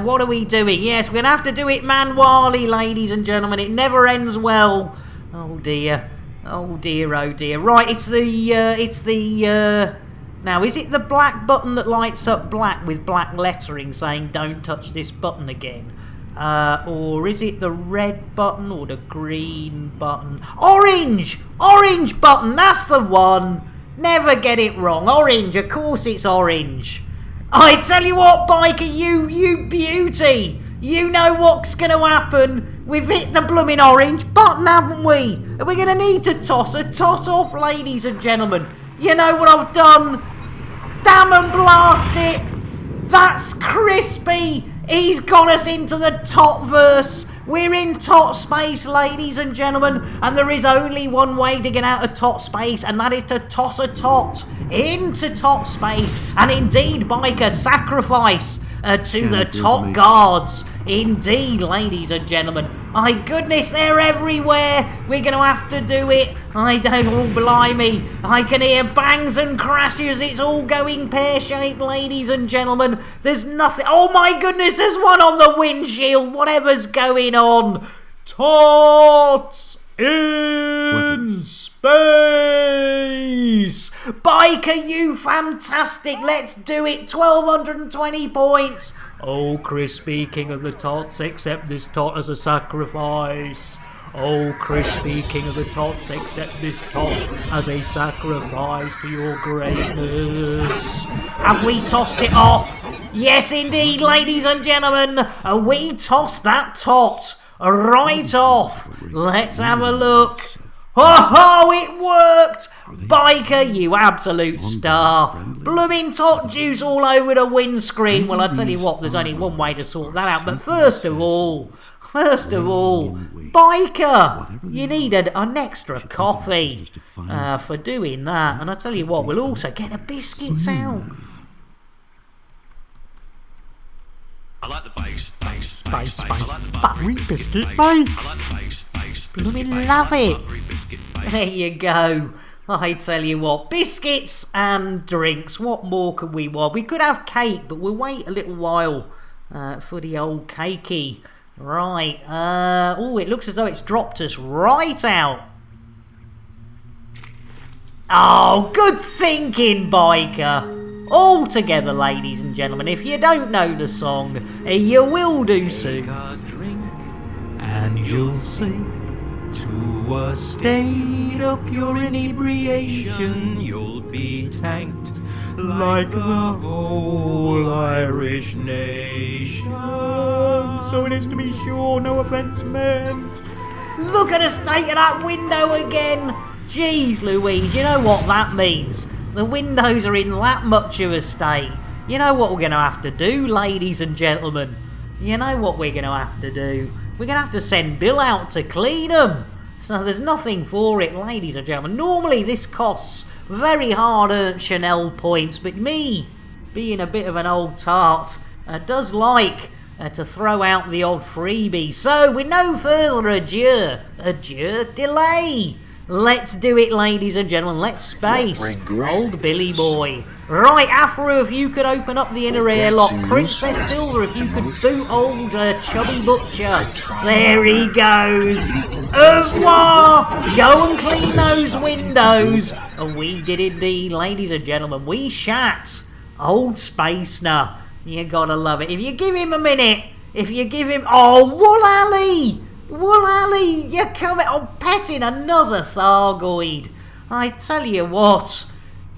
What are we doing? Yes, we're going to have to do it manually, ladies and gentlemen. It never ends well. Oh dear. Oh dear, oh dear. Right, it's the... Now, is it the black button that lights up black with black lettering saying don't touch this button again? Or is it the red button or the green button? Orange! Orange button, that's the one! Never get it wrong. Orange, of course it's orange. I tell you what, Biker, you beauty! You know what's going to happen. We've hit the blooming orange button, haven't we? Are we going to need to toss a tot off, ladies and gentlemen? You know what I've done? Damn and blast it! That's crispy! He's got us into the top verse. We're in tot space, ladies and gentlemen, and there is only one way to get out of tot space, and that is to toss a tot into tot space, and indeed, Biker, sacrifice to the top guards. Indeed, ladies and gentlemen. My goodness, they're everywhere. We're going to have to do it. I don't, oh blimey. I can hear bangs and crashes. It's all going pear-shaped, ladies and gentlemen. There's nothing. Oh my goodness, there's one on the windshield. Whatever's going on. Tots In space! Biker, you fantastic! Let's do it! 1220 points! Oh, crispy, king of the tots, accept this tot as a sacrifice. Oh, crispy, king of the tots, accept this tot as a sacrifice to your greatness. Have we tossed it off? Yes, indeed, ladies and gentlemen. We tossed that tot right off. Let's have a look. Oh, it worked! Biker, you absolute star. Blooming tot juice all over the windscreen. Well, I tell you what, there's only one way to sort that out. But first of all, Biker, you need an extra coffee for doing that. And I tell you what, we'll also get the biscuits out. I like the bass. Buttery biscuit base. Blooming love it. There you go. I tell you what, biscuits and drinks. What more could we want? We could have cake, but we'll wait a little while for the old cakey. Right. Oh, it looks as though it's dropped us right out. Oh, good thinking, Biker. All together, ladies and gentlemen. If you don't know the song, you will do soon. And you'll sink to a state of pure inebriation. You'll be tanked like the whole Irish nation. So it is to be sure, no offence meant. Look at the state of that window again. Jeez Louise, you know what that means? The windows are in that much of a state. You know what we're going to have to do, ladies and gentlemen? You know what we're going to have to do? We're going to have to send Bill out to clean them. So there's nothing for it, ladies and gentlemen. Normally this costs very hard-earned Chanel points, but me, being a bit of an old tart, does like to throw out the odd freebie. So with no further delay, let's do it, ladies and gentlemen. Let's space old Billy Boy. Right, Afro, if you could open up the inner airlock. Princess Silver, if you could boot old Chubby Butcher. There he goes. Au revoir. Go and clean those windows. And we did indeed, ladies and gentlemen. We shat old Spacener. You gotta love it. If you give him a minute, if you give him... Oh, Wool Alley! Wool Alley, you're coming... Oh, petting another Thargoid. I tell you what.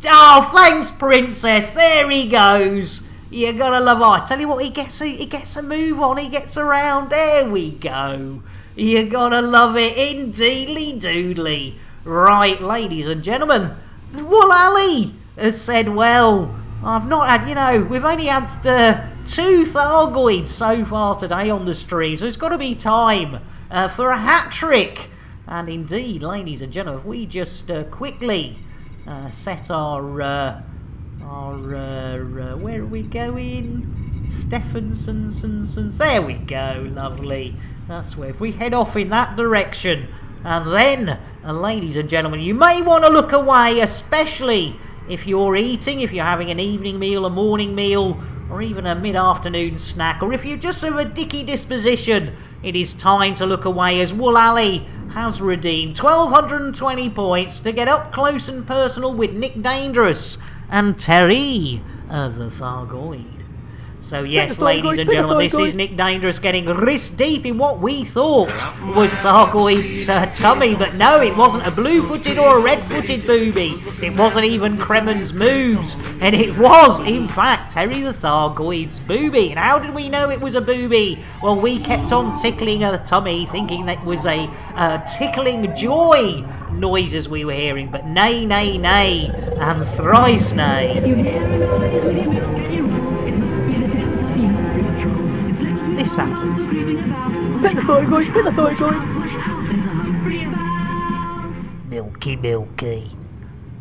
Oh, thanks, Princess. There he goes. You gotta love it. I tell you what, he gets a move on. He gets around. There we go. You gotta love it. Indeedly doodly. Right, ladies and gentlemen. Wool Alley has said, well, I've not had, you know, we've only had 2 Thargoids so far today on the stream, so it's got to be time for a hat trick. And indeed, ladies and gentlemen, if we just quickly set our where are we going? Stephenson's. There we go, lovely. That's where, if we head off in that direction, and then, ladies and gentlemen, you may want to look away, especially if you're eating, if you're having an evening meal, a morning meal, or even a mid-afternoon snack, or if you're just of a dicky disposition, it is time to look away as Wool Alley has redeemed 1,220 points to get up close and personal with Nick Dangerous and Terry the Thargoid. So yes, ladies and gentlemen, this is Nick Dangerous getting wrist deep in what we thought was Thargoid's tummy, but no, it wasn't a blue-footed or a red-footed booby. It wasn't even Kremen's moves, and it was, in fact, Terry the Thargoid's booby. And how did we know it was a booby? Well, we kept on tickling her tummy, thinking that was a tickling joy noises we were hearing, but nay, nay, nay, and thrice nay. This happened. Pet the Thargoid, pet the Thargoid. Milky.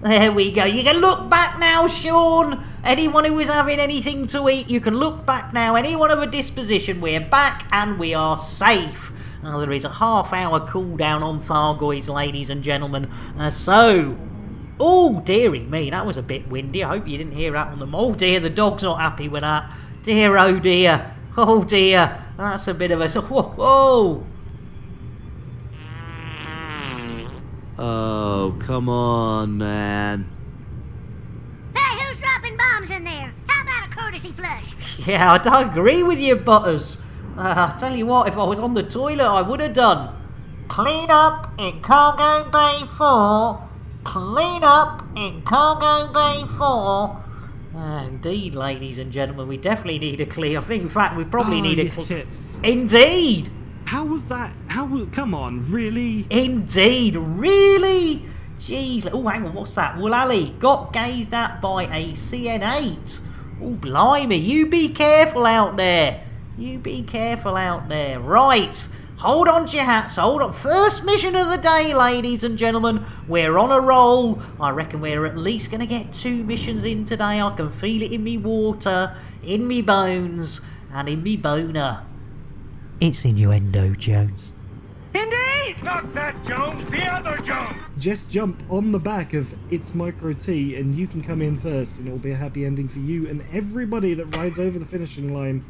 There we go. You can look back now, Sean. Anyone who is having anything to eat, you can look back now. Anyone of a disposition, we're back and we are safe. Now, there is a half-hour cooldown on Thargoids, ladies and gentlemen. Oh, dearie me, that was a bit windy. I hope you didn't hear that on them. Oh, dear, the dog's not happy with that. Dear, oh, dear. Oh dear, that's a bit of a... Whoa! Oh, come on, man. Hey, who's dropping bombs in there? How about a courtesy flush? Yeah, I don't agree with you, Butters. I tell you what, if I was on the toilet, I would have done. Clean up in Cargo Bay 4. Clean up in Cargo Bay 4. Indeed, ladies and gentlemen, we definitely need a clean. I think, in fact, we probably need a clean. Indeed! How was that? Come on, really? Indeed, really? Jeez. Oh, hang on, what's that? Woolally got gazed at by a CN8. Oh, blimey, you be careful out there. You be careful out there. Right. Hold on to your hats, hold on. First mission of the day, ladies and gentlemen. We're on a roll. I reckon we're at least going to get 2 missions in today. I can feel it in me water, in me bones, and in me boner. It's innuendo, Jones. Indy! Not that Jones, the other Jones! Just jump on the back of It's Micro T and you can come in first, and it'll be a happy ending for you and everybody that rides over the finishing line.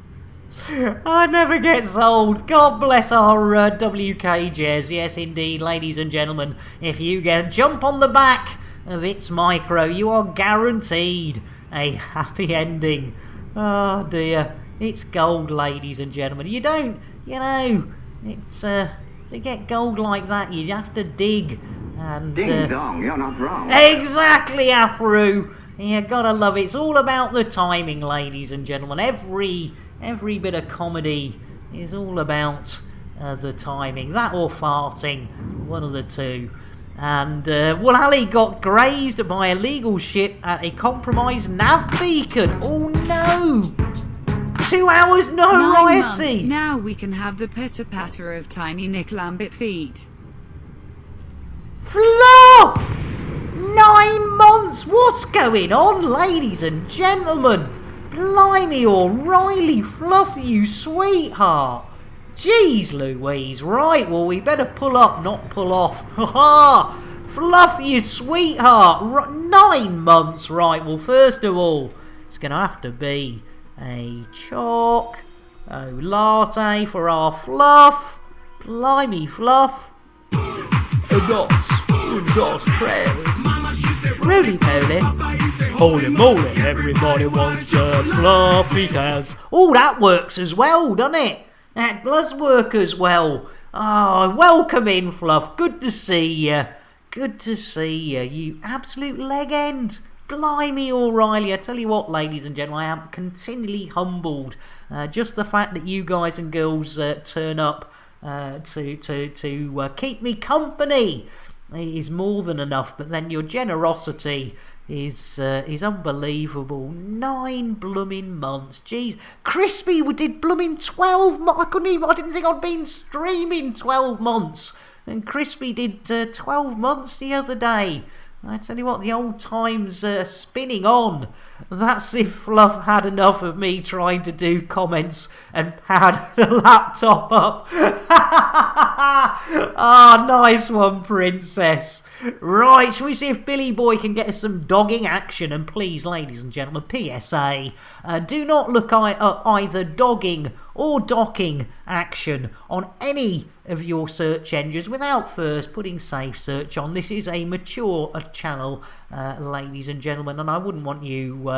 I never gets old. God bless our WKJs. Yes, indeed, ladies and gentlemen. If you jump on the back of It's Micro, you are guaranteed a happy ending. Oh dear. It's gold, ladies and gentlemen. You don't, it's, to get gold like that, you have to dig. And, Ding dong, you're not wrong. Exactly, Afro. You gotta love it. It's all about the timing, ladies and gentlemen. Every bit of comedy is all about the timing. That or farting, one of the two. And, Ali got grazed by a legal ship at a compromised nav beacon. Oh no! 2 hours, no 9 rioting! months. Now we can have the pitter-patter of tiny Nick Lambert feet. Fluff! 9 months! What's going on, ladies and gentlemen? Blimey, O'Reilly, Fluff, you sweetheart. Jeez Louise. Right, well, we better pull up, not pull off. Ha ha! Fluff, you sweetheart. 9 months, right. Well, first of all, it's going to have to be a choc latte for our Fluff. Blimey, Fluff. Dos trailers. Roly poly. Holy moly, everybody wants a fluffy tails. Oh, that works as well, doesn't it? That does work as well. Oh, welcome in, Fluff. Good to see you. Good to see you, you absolute legend. Blimey, O'Reilly. I tell you what, ladies and gentlemen, I am continually humbled. Just the fact that you guys and girls turn up to keep me company is more than enough. But then your generosity is unbelievable. 9 blooming months. Jeez, Crispy did blooming 12 months. I didn't think I'd been streaming 12 months. And Crispy did 12 months the other day. I tell you what, the old time's spinning on. That's if Fluff had enough of me trying to do comments and had the laptop up. Ah, nice one, Princess. Right, shall we see if Billy Boy can get us some dogging action? And please, ladies and gentlemen, PSA, do not look up either dogging or docking action on any of your search engines without first putting safe search on. This is a mature channel, ladies and gentlemen, and I wouldn't want you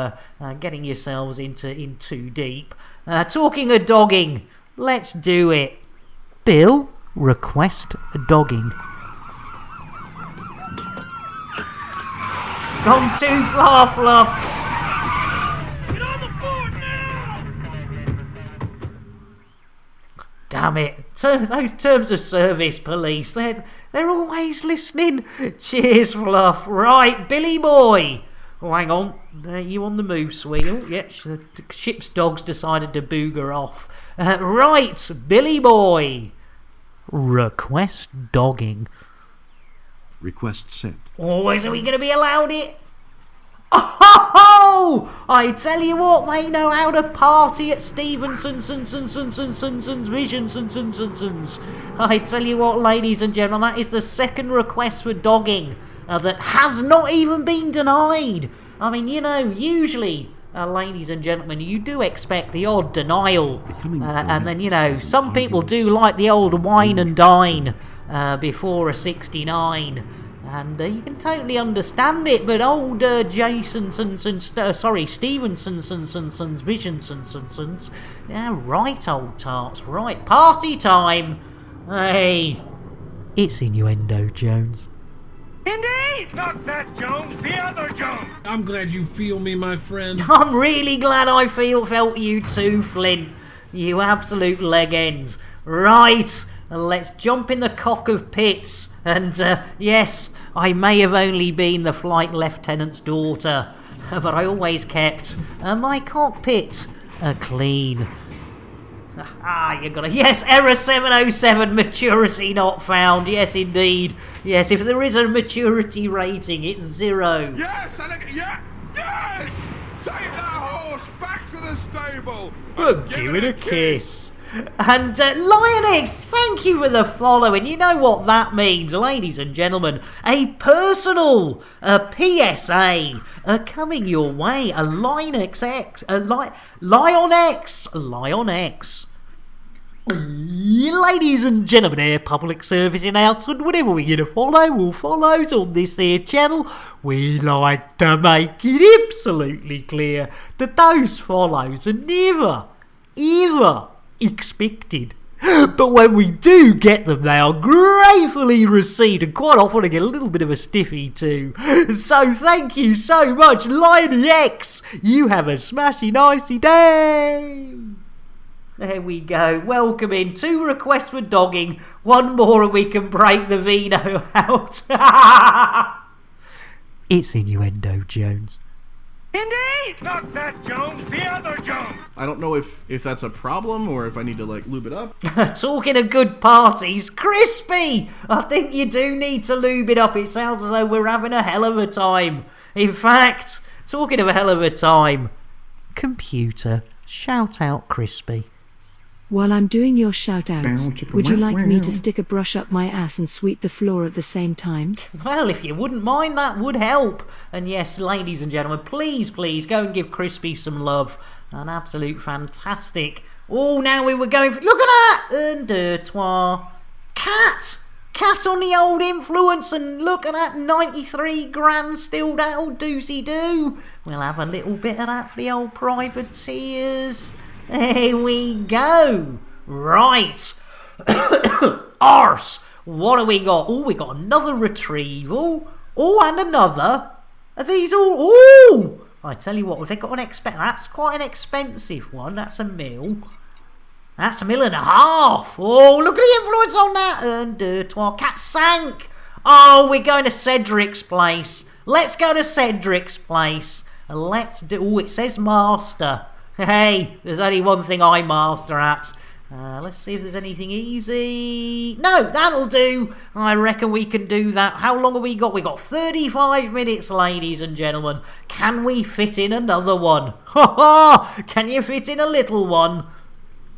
getting yourselves in too deep. Talking of dogging, let's do it. Bill, request dogging. Gone too far, Fluff. Damn it. Those terms of service, police, they're always listening. Cheers, Fluff. Right, Billy Boy. Oh, hang on. You on the move, sweet? Oh, yep, the ship's dogs decided to booger off. Right, Billy Boy. Request dogging. Request sent. Always are we going to be allowed it? Oh! I tell you what, they know how to party at Stevenson's Visions. I tell you what, ladies and gentlemen, that is the second request for dogging that has not even been denied. I mean, usually, ladies and gentlemen, you do expect the odd denial. And then, some people do like the old wine and dine before a 69. And you can totally understand it, but old Stevenson's Visionson's, yeah, right, old tarts, right, party time. Hey, it's Innuendo Jones. Indy! Not that Jones, the other Jones! I'm glad you feel me, my friend. I'm really glad I felt you too, Flint. You absolute leg ends. Right, let's jump in the cock of pits. And yes, I may have only been the flight lieutenant's daughter, but I always kept my cockpit clean. You got yes, error 707, maturity not found. Yes, indeed. Yes, if there is a maturity rating, it's 0. Yes, yes! Take that horse back to the stable. Give it a kiss. And Lionix, thank you for the follow. And you know what that means, ladies and gentlemen. A personal PSA coming your way. A Lionix X. Lion X. Ladies and gentlemen, our public service announcement. Whatever we're going to follow, we'll follow. So on this here channel, we like to make it absolutely clear that those follows are never, ever expected. But when we do get them, they are gratefully received, and quite often I get a little bit of a stiffy too. So thank you so much, Liony X. You have a smashy nicey day. There we go. Welcome in. 2 requests for dogging. 1 more and we can break the vino out. It's Innuendo Jones. Indy! Not that Jones, the other Jones! I don't know if that's a problem or if I need to, like, lube it up. Talking of good parties, Crispy! I think you do need to lube it up. It sounds as though we're having a hell of a time. In fact, talking of a hell of a time, computer, shout out Crispy. While I'm doing your shout-outs, would you like me to stick a brush up my ass and sweep the floor at the same time? Well, if you wouldn't mind, that would help. And yes, ladies and gentlemen, please go and give Crispy some love. An absolute fantastic... Oh, now we were going for... Look at that! Un, deux, trois. Cat on the old influence, and look at that, 93 grand still, that'll doozy-doo. We'll have a little bit of that for the old privateers. There we go. Right. Arse. What have we got? Oh, we got another retrieval. Oh, and another. Are these all... Oh! I tell you what, if they got an that's quite an expensive one. That's a mil. That's a 1.5 million. Oh, look at the influence on that. Un, deux, trois. Cat sank. Oh, we're going to Cedric's place. Let's go to Cedric's place. And let's do... Oh, it says master. Hey, there's only one thing I master at. Let's see if there's anything easy. No, that'll do. I reckon we can do that. How long have we got? We got 35 minutes, ladies and gentlemen. Can we fit in another one? Ha ha! Can you fit in a little one?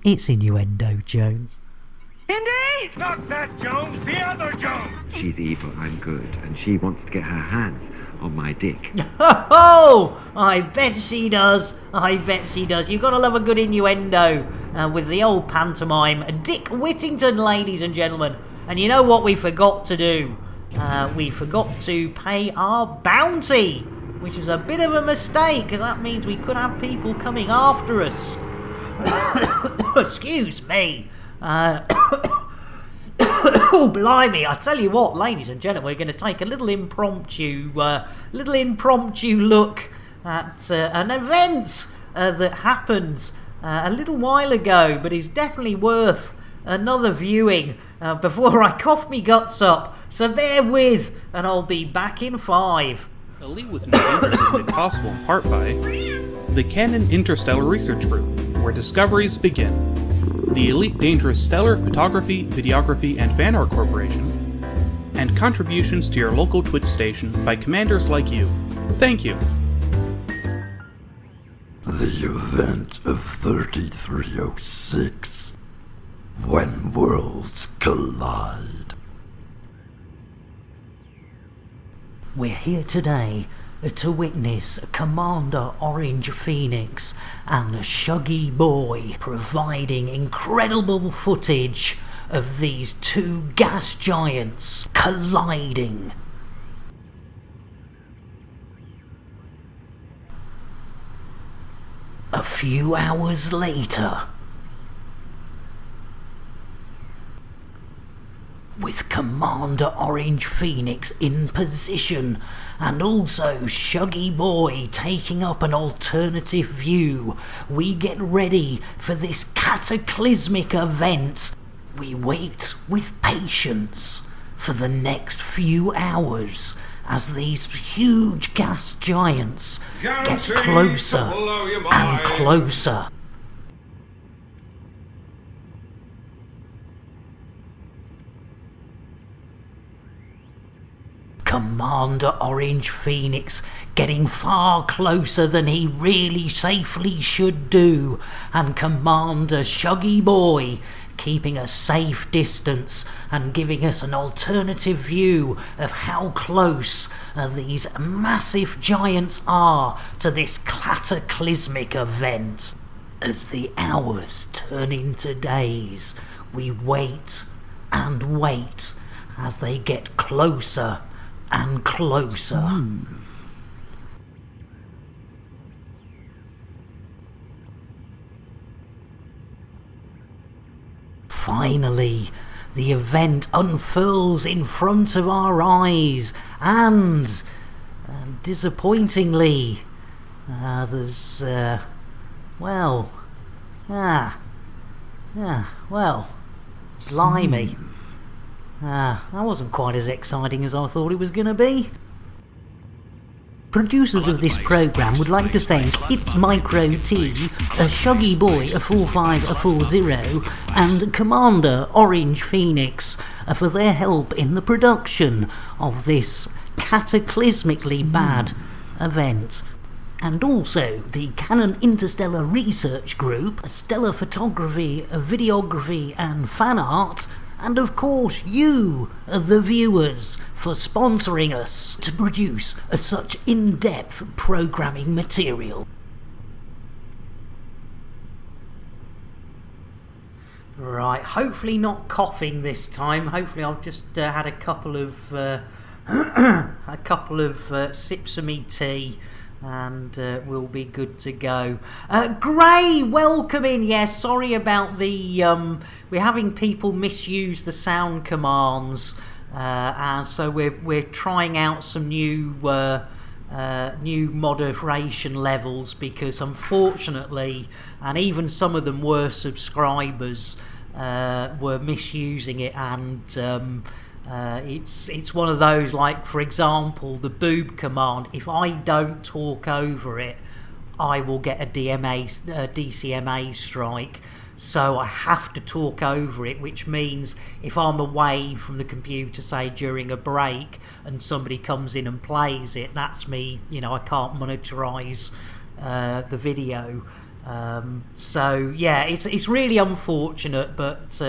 It's Innuendo Jones. Indy! Not that Jones, the other Jones! She's evil, I'm good, and she wants to get her hands on my dick. Oh, I bet she does. I bet she does. You've got to love a good innuendo with the old pantomime. Dick Whittington, ladies and gentlemen. And you know what we forgot to do? We forgot to pay our bounty, which is a bit of a mistake, because that means we could have people coming after us. Excuse me. Oh, blimey, I tell you what, ladies and gentlemen, we're going to take a little impromptu look at an event that happened a little while ago, but is definitely worth another viewing before I cough me guts up. So bear with, and I'll be back in 5. A League with No Dangers is made possible in part by the Canon Interstellar Research Group, where discoveries begin. The Elite Dangerous Stellar Photography, Videography, and Fan Art Corporation, and contributions to your local Twitch station by commanders like you. Thank you. The event of 3306, when worlds collide. We're here today to witness Commander Orange Phoenix and Shuggy Boy providing incredible footage of these two gas giants colliding few hours later, with Commander Orange Phoenix in position and also Shuggy Boy taking up an alternative view, we get ready for this cataclysmic event. We wait with patience for the next few hours as these huge gas giants get closer and closer. Commander Orange Phoenix getting far closer than he really safely should do, and Commander Shuggy Boy keeping a safe distance and giving us an alternative view of how close these massive giants are to this cataclysmic event. As the hours turn into days, we wait and wait as they get closer and closer. Finally, the event unfurls in front of our eyes, and disappointingly, there's blimey. That wasn't quite as exciting as I thought it was going to be. Producers of this programme would like to thank It's Micro T, Shuggy Boy 45040 and Commander Orange Phoenix for their help in the production of this cataclysmically bad event. And also the Canon Interstellar Research Group, Stellar Photography, Videography and Fan Art, and of course you, the viewers, for sponsoring us to produce such in-depth programming material. Right, hopefully not coughing this time. Hopefully I've just had a couple of sips of me tea, and we'll be good to go. Gray, welcome in. Yeah, sorry about the we're having people misuse the sound commands, and so we're trying out some new moderation levels, because unfortunately, and even some of them were subscribers, were misusing it, and it's one of those, like for example the boob command. If I don't talk over it, I will get a DCMA strike, so I have to talk over it, which means if I'm away from the computer, say during a break, and somebody comes in and plays it, that's me, I can't monetize the video. So yeah, it's really unfortunate, but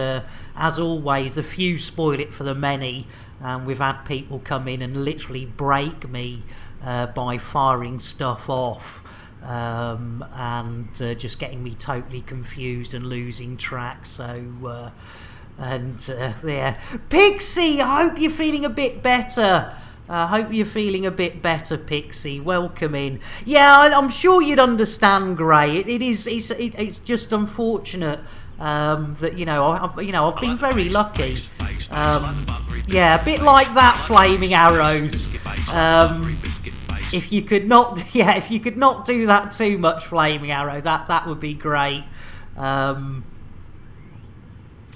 as always, the few spoil it for the many, and we've had people come in and literally break me by firing stuff off, and just getting me totally confused and losing track. So there, Pixie, I hope you're feeling a bit better. Pixie. Welcome in. Yeah, I'm sure you'd understand, Gray. It's just unfortunate that I've been very lucky. Yeah, a bit like that, Flaming Arrows. If you could not do that too much, Flaming Arrow, that would be great. That's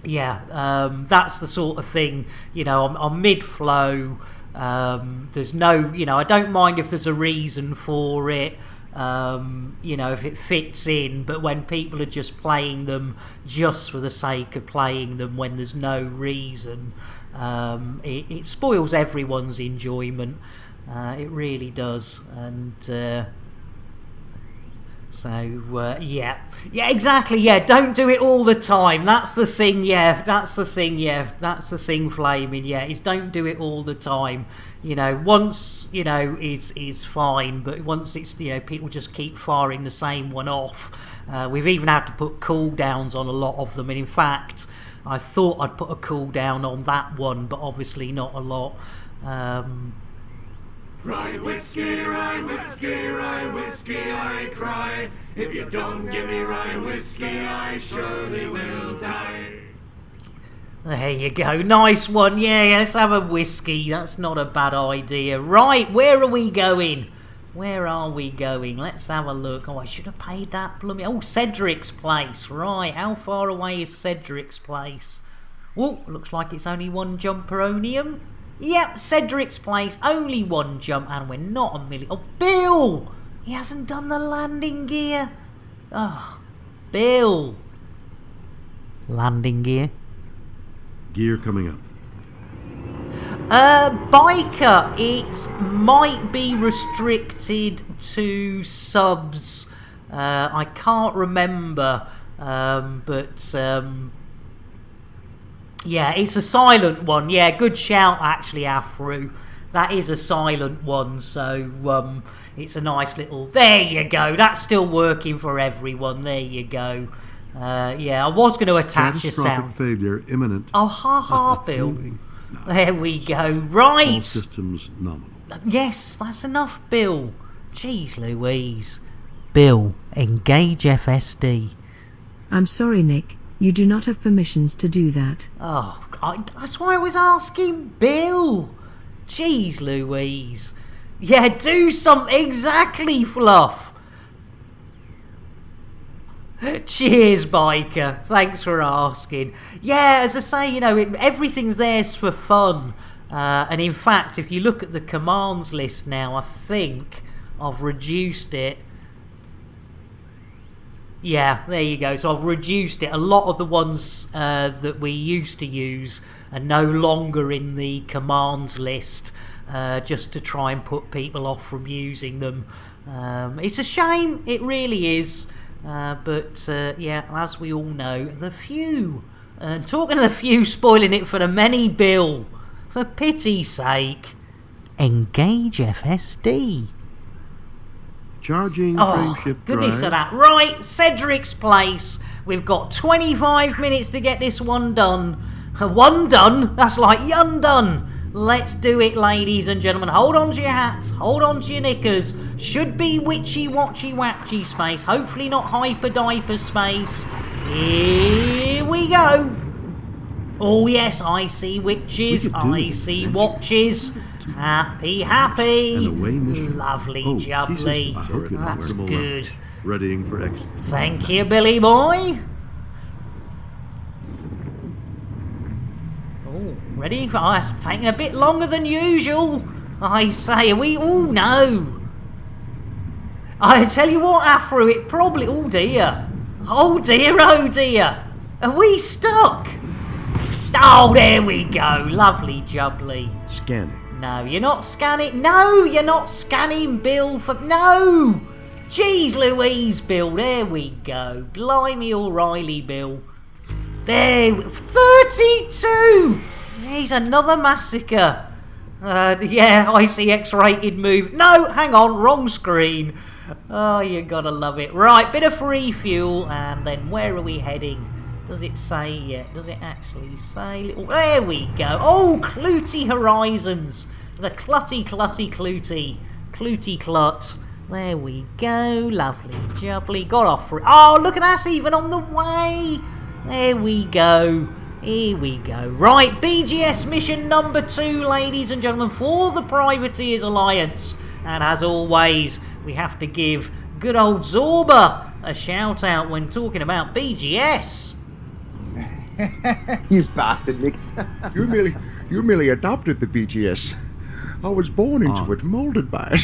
the sort of thing. I'm mid-flow. There's no, I don't mind if there's a reason for it, if it fits in, but when people are just playing them just for the sake of playing them when there's no reason, it spoils everyone's enjoyment. It really does. And yeah, exactly. Yeah, don't do it all the time. That's the thing. That's the thing, Flaming. Yeah, is don't do it all the time. Once is fine, but once it's people just keep firing the same one off. We've even had to put cooldowns on a lot of them, and in fact, I thought I'd put a cooldown on that one, but obviously not a lot. Rye whiskey, I cry. If you don't give me rye whiskey, I surely will die. There you go. Nice one. Yeah, let's have a whiskey. That's not a bad idea. Right, where are we going? Where are we going? Let's have a look. Oh, I should have paid that blooming... Oh, Cedric's place. Right, how far away is Cedric's place? Oh, looks like it's only one jumperonium. Yep, Cedric's place. Only one jump, and we're not a million... Oh, Bill! He hasn't done the landing gear. Oh, Bill. Landing gear. Gear coming up. Biker, it might be restricted to subs. I can't remember, but yeah, it's a silent one. Yeah, good shout actually, Afro. That is a silent one, so it's a nice little... There you go, that's still working for everyone. There you go. Yeah, I was going to attach a sound. Catastrophic failure imminent. Oh, ha, Bill. There we go. Right. All systems nominal. Yes, that's enough, Bill. Jeez Louise. Bill, engage FSD. I'm sorry, Nick. You do not have permissions to do that. Oh, that's why I was asking Bill. Jeez Louise. Yeah, do something. Exactly, Fluff. Cheers, Biker. Thanks for asking. Yeah, as I say, you know, everything's there for fun. And in fact, if you look at the commands list now, I think I've reduced it. Yeah, there you go. So I've reduced it. A lot of the ones that we used to use are no longer in the commands list, just to try and put people off from using them. It's a shame. It really is. But yeah, as we all know, the few. And talking of the few spoiling it for the many, Bill, for pity's sake, engage FSD. Charging oh, frameshift goodness drive. of that. Right, Cedric's place. We've got 25 minutes to get this one done. One done? That's like yun done. Let's do it, ladies and gentlemen. Hold on to your hats. Hold on to your knickers. Should be witchy, watchy, watchy space. Hopefully not hyper diaper space. Here we go. Oh yes, I see witches. I see watches. Happy, happy. Lovely, jubbly. That's good. Readying for exit. Thank you, Billy boy. Oh, ready? Oh, it's taking a bit longer than usual. I say, are we? Oh no. I tell you what, Afro, it probably... Oh dear. Oh dear, oh dear. Are we stuck? Oh, there we go. Lovely, jubbly. Scanning. No, you're not scanning. No, you're not scanning, Bill. No. Jeez Louise, Bill. There we go. Blimey O'Reilly, Bill. There. 32. He's another massacre. Yeah, I see X-rated move. No, hang on. Wrong screen. Oh, you gotta love it. Right, bit of free fuel. And then where are we heading? Does it say yet? Does it actually say? Little... There we go. Oh, Cluty Horizons. The clutty cluty. Cluty clut. There we go. Lovely jubbly. Got off for it. Oh, look at us even on the way. There we go. Here we go. Right, BGS mission number 2, ladies and gentlemen, for the Privateers Alliance. And as always, we have to give good old Zorba a shout out when talking about BGS. You bastard, Nick. you merely adopted the BGS. I was born into it, molded by it.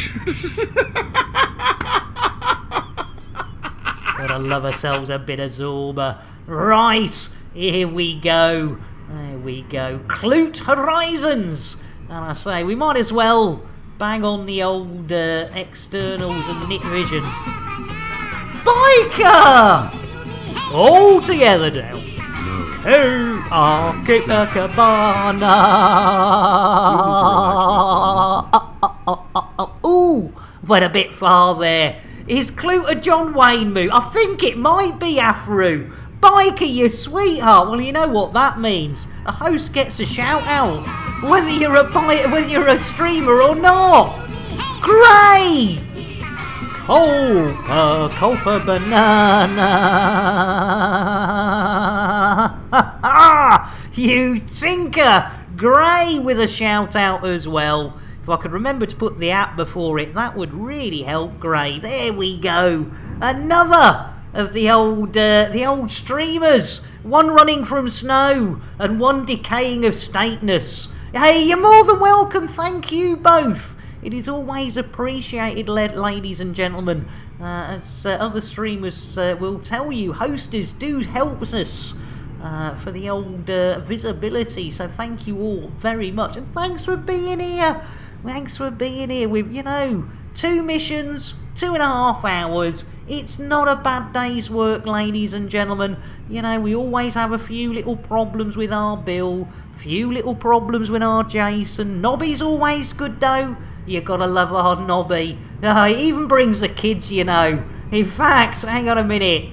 Gotta love ourselves a bit of Zorba. Right, here we go. There we go. Clute Horizons. And I say, we might as well bang on the old externals and the Nick Vision. Biker! All together now. Cabana. Ooh, went a bit far there. Is Clute a John Wayne move? I think it might be, Afro. Biker, you sweetheart. Well, you know what that means. A host gets a shout out, whether you're a streamer or not. Gray! Copa banana! You tinker! Gray with a shout out as well. If I could remember to put the app before it, that would really help Gray. There we go. Another of the old streamers. One running from snow and one decaying of stateness. Hey, you're more than welcome. Thank you both. It is always appreciated, ladies and gentlemen. As other streamers will tell you, hosters do help us for the old visibility. So thank you all very much. And thanks for being here. Thanks for being here with, 2 missions, 2.5 hours. It's not a bad day's work, ladies and gentlemen. We always have a few little problems with our Bill, few little problems with our Jason. Nobby's always good though. You gotta love our Nobby. He even brings the kids, In fact, hang on a minute.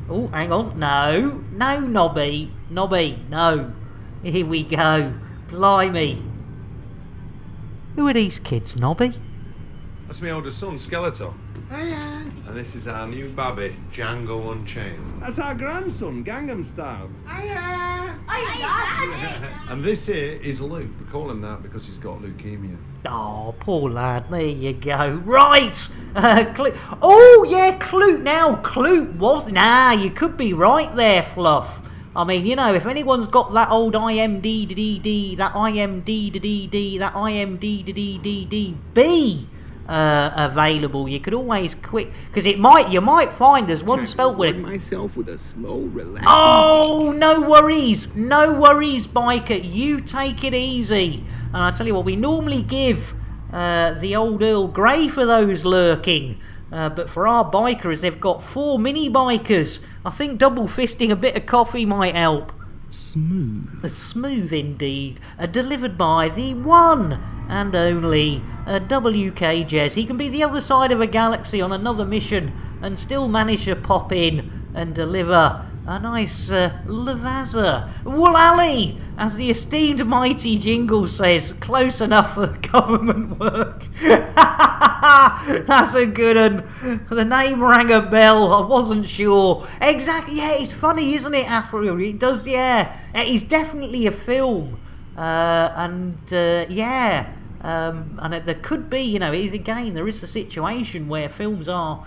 Oh, hang on. No, Nobby. Nobby, no. Here we go. Blimey. Who are these kids, Nobby? That's my oldest son, Skeletor. Hiya. And this is our new babby, Django Unchained. That's our grandson, Gangnam Style. Hiya. And this here is Luke. We call him that because he's got leukemia. Oh, poor lad. There you go. Right. Oh, yeah, Clute. Now, Clute was... Nah, you could be right there, Fluff. I mean, if anyone's got that old IMDDD, that IMDDDB available, you could always quit, because you might find there's one spelt with myself with a slow, relaxing. Oh, no worries, biker. You take it easy. And I tell you what, we normally give the old Earl Grey for those lurking. But for our bikers, they've got 4 mini bikers. I think double fisting a bit of coffee might help. Smooth indeed. Delivered by the one and only WK Jez. He can be the other side of a galaxy on another mission and still manage to pop in and deliver a nice Lavazza. Woolally, as the esteemed mighty Jingle says, close enough for government work. That's a good one. The name rang a bell. I wasn't sure. Exactly, yeah, it's funny, isn't it, Afro? It does, yeah. It's definitely a film. And there could be, again, there is a situation where films are,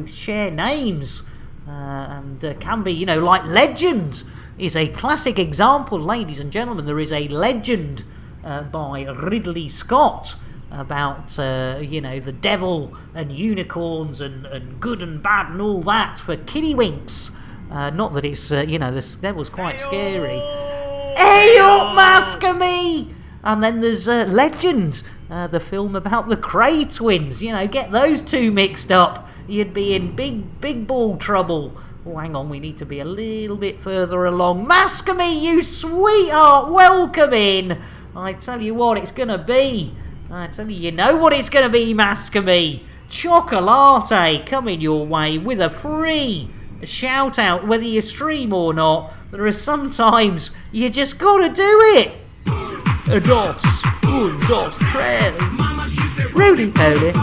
share names. And can be, like Legend is a classic example, ladies and gentlemen. There is a Legend by Ridley Scott about, the devil and unicorns and good and bad and all that for kiddywinks. Not that it's, the devil's quite scary. Hey up, Mask-a-Me! And then there's Legend, the film about the Cray twins. Get those two mixed up. You'd be in big ball trouble. Oh, hang on, we need to be a little bit further along. Mask-a-Me, you sweetheart, welcome in. I tell you what it's going to be. I tell you, what it's going to be, Mask-a-Me. Chocolate coming your way with a free shout out, whether you stream or not. There are some times you just got to do it. Dos, tres. Roly poly.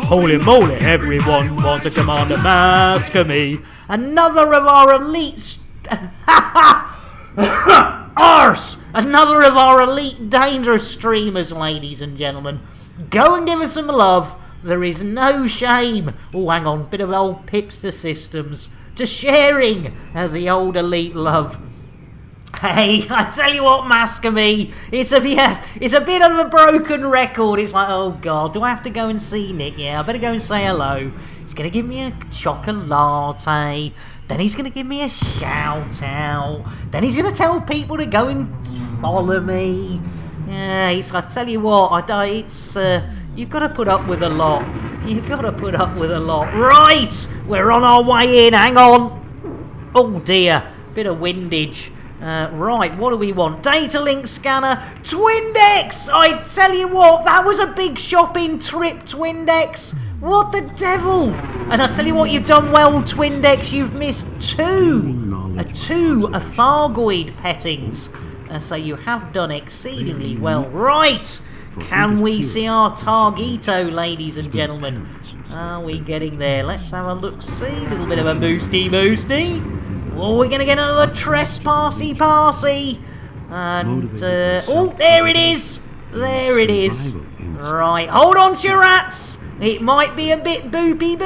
Holy moly, everyone wants to command a Mask-a-Me. Another of our elite... Arse! Another of our elite dangerous streamers, ladies and gentlemen. Go and give us some love. There is no shame. Oh, hang on, bit of old Pipster Systems. To sharing the old elite love. Hey, I tell you what, Mask-a-Me, it's a bit of a broken record. It's like, oh God, do I have to go and see Nick? Yeah, I better go and say hello. He's going to give me a chocolate, then he's going to give me a shout out, then he's going to tell people to go and follow me. Yeah, I tell you what, you've got to put up with a lot. You've got to put up with a lot. Right, we're on our way in, hang on. Oh dear, bit of windage. Right, what do we want? Data link scanner, Twindex! I tell you what, that was a big shopping trip, Twindex. What the devil? And I tell you what, you've done well, Twindex. You've missed two Thargoid pettings. So you have done exceedingly well. Right, Can we see our Targito, ladies and gentlemen? Are we getting there? Let's have a look-see. A little bit of a boosty. Oh, we're going to get another trespassy. And, oh, there it is. There it is. Right, hold on to your rats. It might be a bit boopy.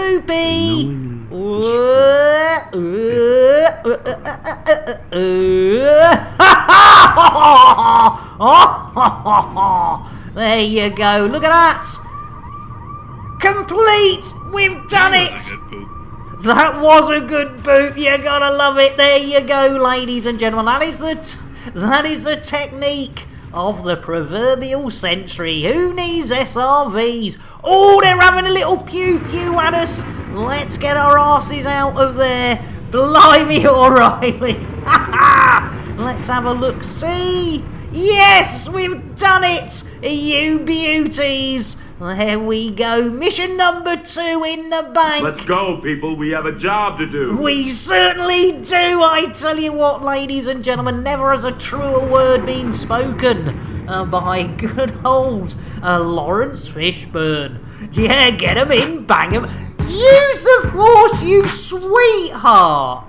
There you go. Look at that. Complete. We've done it. That was a good boop. You gotta love it. There you go, ladies and gentlemen. That is the technique of the proverbial century. Who needs SRVs? Oh, they're having a little pew-pew at us. Let's get our asses out of there. Blimey, O'Reilly. Let's have a look-see. Yes, we've done it, you beauties. There we go. Mission number 2 in the bank. Let's go, people. We have a job to do. We certainly do. I tell you what, ladies and gentlemen, never has a truer word been spoken by good old Lawrence Fishburne. Yeah, get him in, bang him. Use the force, you sweetheart.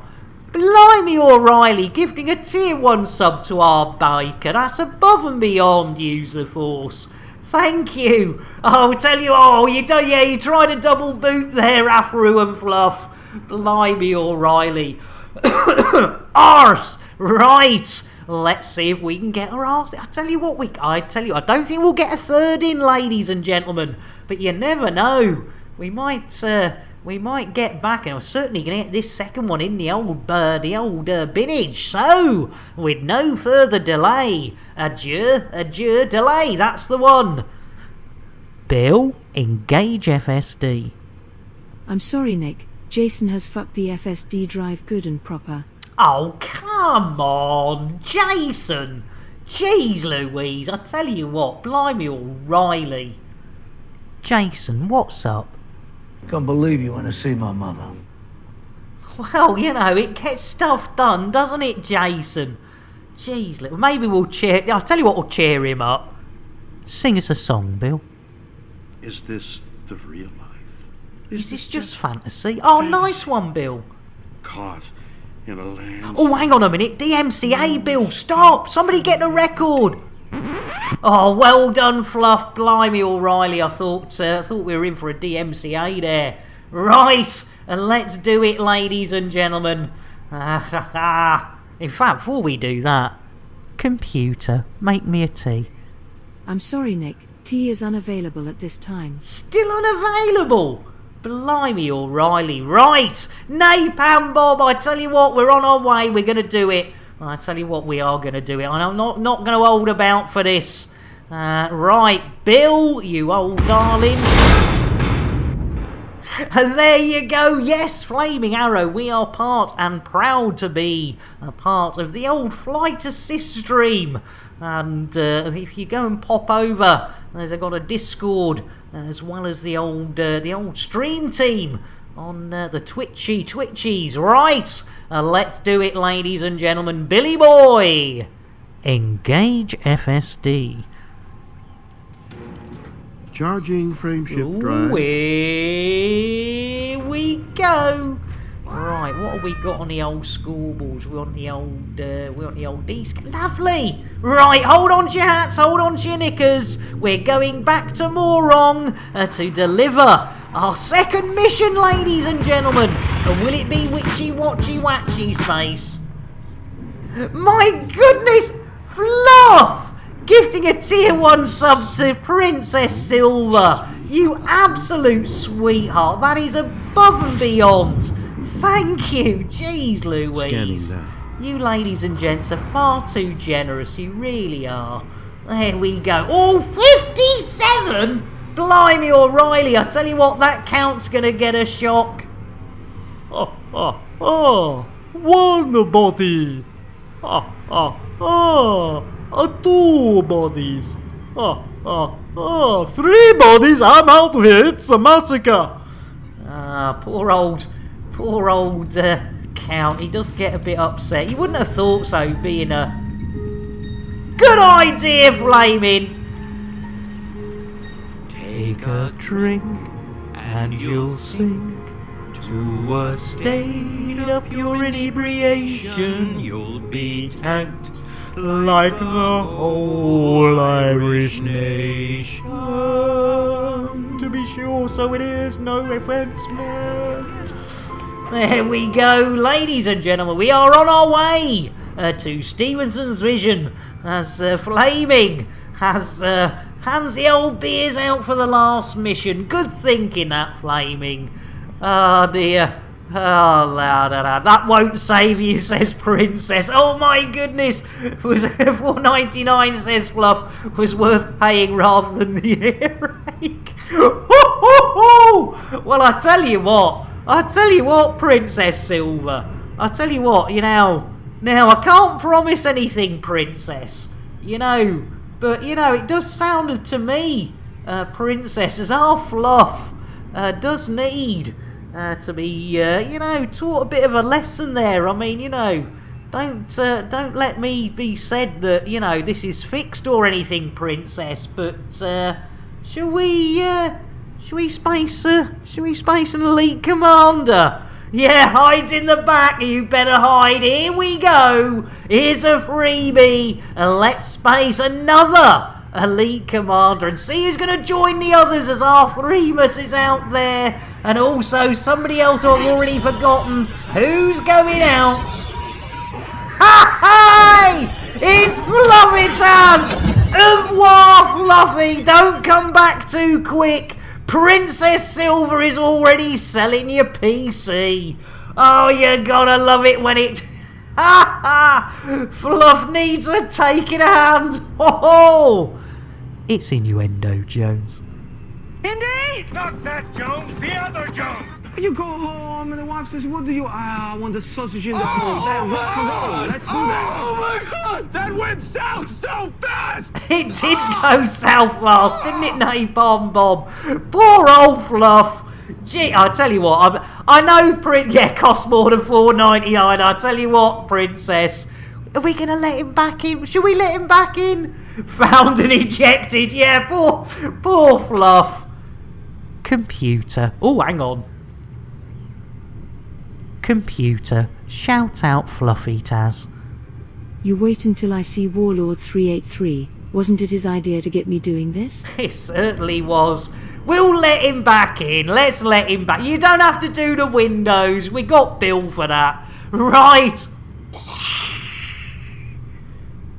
Blimey, O'Reilly, gifting a tier 1 sub to our biker. That's above and beyond use the force. Thank you. Oh, tell you, you tried a double boot there, Afro and Fluff. Blimey, O'Reilly. Arse. Right. Let's see if we can get our arse. I tell you, I don't think we'll get a third in, ladies and gentlemen. But you never know. We might get back, and we're certainly going to get this second one in the old binnage. So, with no further delay, adieu, delay. That's the one. Bill, engage FSD. I'm sorry, Nick. Jason has fucked the FSD drive good and proper. Oh, come on, Jason. Jeez Louise, I tell you what, blimey O'Reilly. Jason, what's up? Can't believe you want to see my mother. Well, it gets stuff done, doesn't it, Jason? Jeez, maybe we'll I'll tell you what will cheer him up. Sing us a song, Bill. Is this the real life? Is this just fantasy? Oh, nice one, Bill. Caught in a land... Oh, hang on a minute. DMCA, Bill. Stop. Somebody get the record. Oh, well done, Fluff. Blimey, O'Reilly. I thought we were in for a DMCA there. Right. And let's do it, ladies and gentlemen. In fact, before we do that, computer, make me a tea. I'm sorry, Nick. Tea is unavailable at this time. Still unavailable? Blimey, O'Reilly. Right. Napalm Bob, I tell you what, we're on our way. We're going to do it. I tell you what, we are going to do it. And I'm not going to hold about for this. Right, Bill, you old darling. And there you go. Yes, Flaming Arrow. We are part and proud to be a part of the old Flight Assist stream. And if you go and pop over, they've got a Discord as well as the old stream team on the Twitchies. Right, let's do it, ladies and gentlemen. Billy Boy, engage FSD. Charging frameshift drive. Here we go. Right, what have we got on the old scoreboards? We want the old D-scan. Lovely. Right, hold on to your hats, hold on to your knickers. We're going back to Morong to deliver our second mission, ladies and gentlemen. Will it be witchy-watchy-watchy space? My goodness, Fluff! Gifting a tier 1 sub to Princess Silver. You absolute sweetheart. That is above and beyond. Thank you. Jeez Louise. You ladies and gents are far too generous. You really are. There we go. Oh, 57? Blimey O'Reilly. I tell you what, that count's going to get a shock. One body. Two bodies. 3 bodies. I'm out of here. It's a massacre. Poor old Count. He does get a bit upset. You wouldn't have thought so, being a good idea, Flaming. Take a drink and you'll sink to a state of pure inebriation. You'll be tanked like the whole Irish nation. To be sure, so it is, no offence meant. There we go, ladies and gentlemen. We are on our way to Stevenson's vision as Flaming has hands the old beers out for the last mission. Good thinking, that, Flaming. Oh dear. Oh, la, da, da. That won't save you, says Princess. Oh my goodness. Was $4.99, says Fluff, was worth paying rather than the earache. Well, I tell you what, Princess Silver. I tell you what, now I can't promise anything, Princess. But it does sound to me, Princess, as our Fluff does need to be, taught a bit of a lesson there. I mean, don't let me be said that, this is fixed or anything, Princess. But shall we space an elite commander? Yeah, hides in the back. You better hide. Here we go. Here's a freebie. And let's space another elite commander and see who's going to join the others as Arthremus is out there. And also somebody else I've already forgotten who's going out. Hey! It's Fluffitas! Au revoir, Fluffy! Don't come back too quick. Princess Silver is already selling your PC. Oh, you gotta love it when it... Fluff needs a taking hand. Oh! It's innuendo, Jones. Indy! Not that Jones, the other Jones! You go home and the wife says, what do you... I want the sausage in the hole. Then rock and roll. Let's do that. Oh my God! That went south so fast! It did go south fast, didn't it, Napalm Bob? Poor old Fluff. Gee, I tell you what, I know cost more than $4.99. I tell you what, Princess. Are we going to let him back in? Should we let him back in? Found and ejected. Yeah, poor Fluff. Computer. Oh, hang on. Computer, shout out Fluffy Taz. You wait until I see Warlord 383. Wasn't it his idea to get me doing this? It certainly was. We'll let him back in. Let's let him back. You don't have to do the windows. We got Bill for that. Right.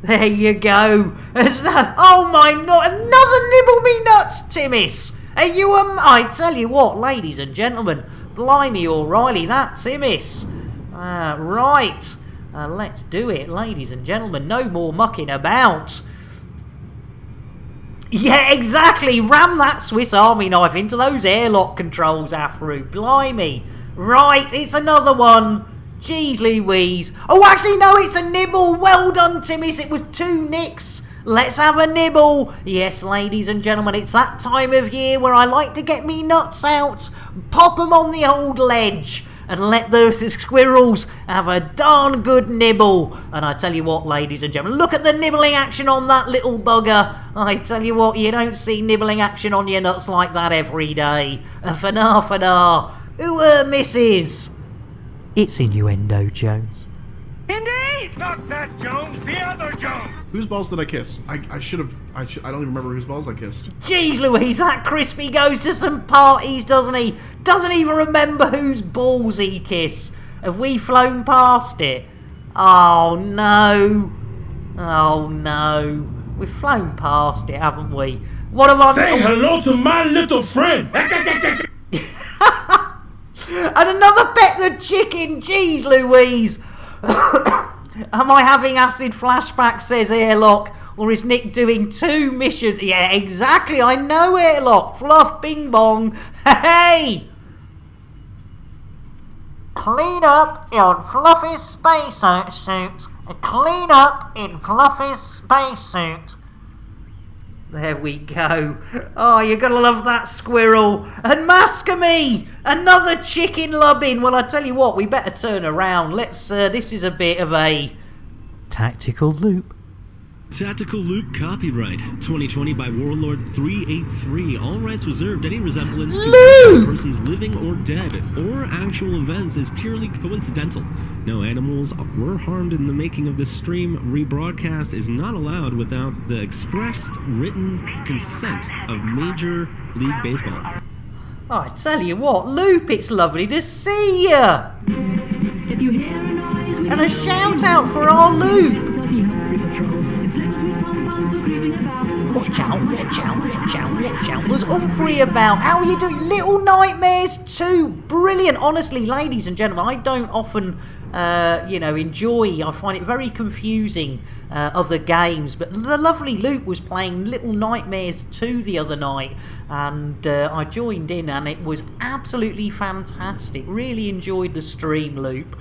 There you go. Oh my, another nibble me nuts, Timmis. Are you I tell you what, ladies and gentlemen. Blimey O'Reilly, that Timmis. Right. Let's do it, ladies and gentlemen. No more mucking about. Yeah, exactly. Ram that Swiss Army knife into those airlock controls, Afro. Blimey. Right, it's another one. Jeez Louise. Oh, actually, no, it's a nibble. Well done, Timmis. It was 2 nicks. Let's have a nibble. Yes, ladies and gentlemen, it's that time of year where I like to get me nuts out, pop them on the old ledge, and let those squirrels have a darn good nibble. And I tell you what, ladies and gentlemen, look at the nibbling action on that little bugger. I tell you what, you don't see nibbling action on your nuts like that every day. Fanar. Who misses? It's innuendo, Jones. Indy! Not that Jones, the other Jones! Whose balls did I kiss? I don't even remember whose balls I kissed. Jeez Louise, that Crispy goes to some parties, doesn't he? Doesn't even remember whose balls he kissed. Have we flown past it? Oh no. Oh no. We've flown past it, haven't we? What am I... Say hello to my little friend! And another Pet the Chicken, jeez Louise. Am I having acid flashbacks, says Airlock, or is Nick doing 2 missions? Yeah, exactly, I know, Airlock. Fluff, bing bong. Hey! Clean up in Fluffy's spacesuit. Clean up in Fluffy's spacesuit. There we go. Oh, you're gonna love that squirrel. And Mascamy! Another chicken lubbing. Well, I tell you what, we better turn around. Let's, this is a bit of a tactical loop. Tactical Loop copyright 2020 by Warlord 383. All rights reserved. Any resemblance to actual persons living or dead or actual events is purely coincidental. No animals were harmed in the making of this stream. Rebroadcast is not allowed without the expressed written consent of Major League Baseball. Oh, I tell you what, Loop, it's lovely to see ya! And a shout out for our Loop! Watch out, watch out, watch out, watch out. There's Humphrey about. How are you doing? Little Nightmares 2. Brilliant. Honestly, ladies and gentlemen, I don't often, enjoy. I find it very confusing, other games. But the lovely Luke was playing Little Nightmares 2 the other night. And I joined in and it was absolutely fantastic. Really enjoyed the stream, Loop.